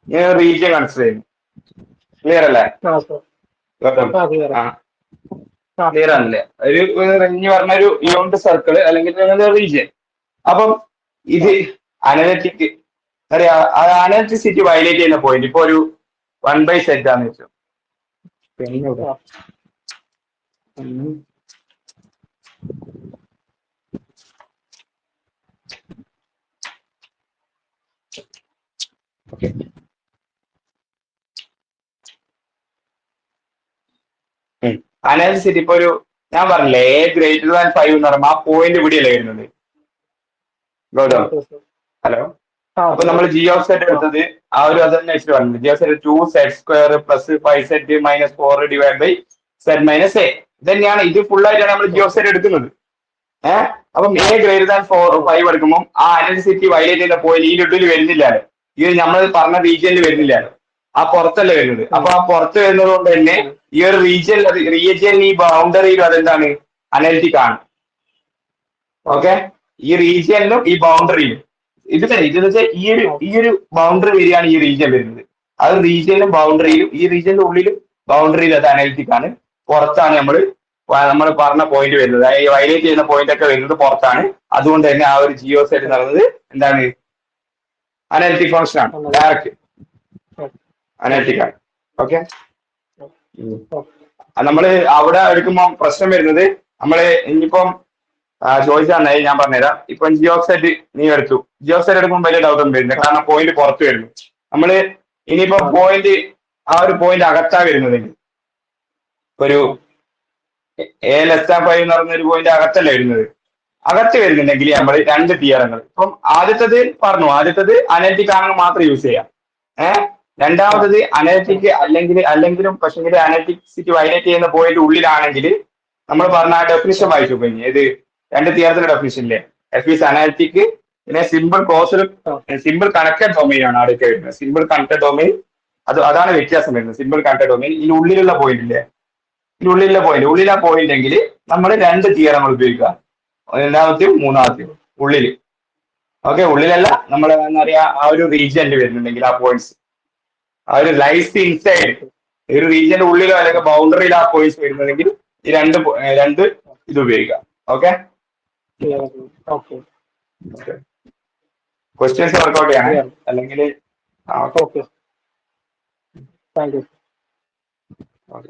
ഞാൻ റീജിയൻ കൺസിഡർ ചെയ്യുന്നു. ക്ലിയർ അല്ലേ? ക്ലിയർ ആണല്ലേ? ഒരു റേഞ്ച് പറഞ്ഞൊരു യൂണിറ്റ് സർക്കിൾ അല്ലെങ്കിൽ റീജിയൻ. അപ്പം ഇത് അനലിറ്റിക് അറിയാ, അനലിറ്റിസിറ്റി വയലേറ്റ് ചെയ്യുന്ന പോയിന്റ് ഇപ്പൊ ഒരു 1/z ആണെന്ന് വെച്ചു. ഓക്കെ, അനാലിസിറ്റി ഇപ്പൊ ഒരു ഞാൻ പറഞ്ഞില്ലേ A greater than 5 എന്ന് പറയുമ്പോൾ ആ പോയിന്റ് ഇവിടെയല്ലേ വരുന്നത് ഗൗതം ഹലോ അപ്പൊ നമ്മൾ ജി ഓഫ് സെറ്റ് എടുത്തത് ആ ഒരു അത് തന്നെ വെച്ചിട്ട് പറഞ്ഞത് g of z 2z² plus 5z minus 4 divide by z minus a ഇതന്നെയാണ് ഇത് ഫുൾ ആയിട്ടാണ് നമ്മൾ ജി ഓഫ് സെറ്റ് എടുക്കുന്നത് അപ്പം A greater than 5 എടുക്കുമ്പോൾ ആ അനാലിസിറ്റി വയലേറ്റ് ചെയ്ത പോയിന്റ് ഈ ഉള്ളിൽ വരുന്നില്ലാലോ ഇത് നമ്മൾ പറഞ്ഞ റീജിയനിൽ വരുന്നില്ലാലോ ആ പുറത്തല്ലേ വരുന്നത് അപ്പൊ ആ പുറത്ത് വരുന്നത് കൊണ്ട് തന്നെ ഈ ഒരു റീജിയൻ ഈ ബൗണ്ടറിയിലും അതെന്താണ് അനലിറ്റിക് ആണ് ഓക്കെ ഈ റീജിയനിലും ഈ ബൗണ്ടറിയിലും ഇതെന്ന് വെച്ചാൽ ഈ ഒരു ബൗണ്ടറി വരികയാണ് ഈ റീജിയൻ വരുന്നത് അത് റീജിയനിലും ബൗണ്ടറിയിലും ഈ റീജിയന്റെ ഉള്ളിലും ബൗണ്ടറിയിലും അത് അനലിറ്റിക് ആണ് പുറത്താണ് നമ്മൾ പറഞ്ഞ പോയിന്റ് വരുന്നത് വയലേറ്റ് ചെയ്യുന്ന പോയിന്റ് ഒക്കെ വരുന്നത് പുറത്താണ് അതുകൊണ്ട് തന്നെ ആ ഒരു ജിയോ സെറ്റ് എന്ന് പറയുന്നത് എന്താണ് അനലിറ്റിക് ഫംഗ്ഷൻ ആണ് ഡയറക്റ്റ് അനലിറ്റിക് ആണ് ഓക്കെ നമ്മള് അവിടെ എടുക്കുമ്പോൾ പ്രശ്നം വരുന്നത് നമ്മള് ഇനിയിപ്പം ചോദിച്ചാൽ ഞാൻ പറഞ്ഞുതരാം ഇപ്പം ജിയോ സെറ്റ് നീ എടുത്തു ജിയോ സെറ്റ് എടുക്കുമ്പോൾ വലിയ ഡൗട്ട് ഒന്നും വരുന്നില്ല കാരണം പോയിന്റ് പുറത്ത് വരുന്നു നമ്മള് ഇനിയിപ്പോ പോയിന്റ് ആ ഒരു പോയിന്റ് അകത്താ വരുന്നതെങ്കിൽ ഒരു A<5 എന്ന് പറയുന്ന ഒരു പോയിന്റ് അകത്തല്ല വരുന്നത് അകത്ത് വരുന്നുണ്ടെങ്കിൽ നമ്മൾ രണ്ട് തിയറങ്ങൾ ഇപ്പം ആദ്യത്തത് അനലിറ്റിക് ആണെങ്കിൽ മാത്രം യൂസ് ചെയ്യാം രണ്ടാമത്തത് അനലിറ്റിക് അല്ലെങ്കിലും പക്ഷെങ്കിൽ അനലിറ്റിക്സിറ്റി വയലേറ്റ് ചെയ്യുന്ന പോയിന്റ് ഉള്ളിലാണെങ്കിൽ നമ്മൾ പറഞ്ഞ ആ ഡെഫിനിഷൻ വായിച്ചു കഴിഞ്ഞു ഏത് രണ്ട് തിയറത്തിന്റെ ഡെഫിനിഷനിലെ എഫ് ഈസ് അനലിറ്റിക് പിന്നെ സിമ്പിൾ കണക്റ്റഡ് ഡൊമൈൻ ആണ് അവിടെയൊക്കെ വരുന്നത് സിമ്പിൾ കണക്റ്റഡ് ഡൊമൈൻ അതാണ് വ്യത്യാസം വരുന്നത് സിമ്പിൾ കണക്റ്റഡ് ഡൊമൈൻ ഈ ഉള്ളിലുള്ള പോയിന്റ് ഇല്ലേ ഉള്ളിലെ പോയിന്റ് എങ്കിൽ നമ്മൾ രണ്ട് തിയറങ്ങൾ ഉപയോഗിക്കുക രണ്ടാമത്തെയും മൂന്നാമത്തെയും ഉള്ളിൽ ഓക്കെ ഉള്ളിലല്ല നമ്മൾ എന്താ പറയാ ആ ഒരു റീജിയനിൽ വരുന്നുണ്ടെങ്കിൽ ആ പോയിന്റ്സ് ആ ഒരു ലൈസ് ഇൻസൈഡ് ഒരു റീജിയന്റെ ഉള്ളിലോ അല്ലെങ്കിൽ ബൗണ്ടറിയിലോ ആ പോയിന്റ്സ് വരുന്നതെങ്കിൽ ഈ രണ്ട് ഇത് ഉപയോഗിക്കാം ഓക്കെ ക്വസ്റ്റ്യൻസ് വർക്ക്ഔട്ട് ചെയ്യണേ അല്ലെങ്കിൽ
ഓക്കെ താങ്ക് യു
ഓക്കെ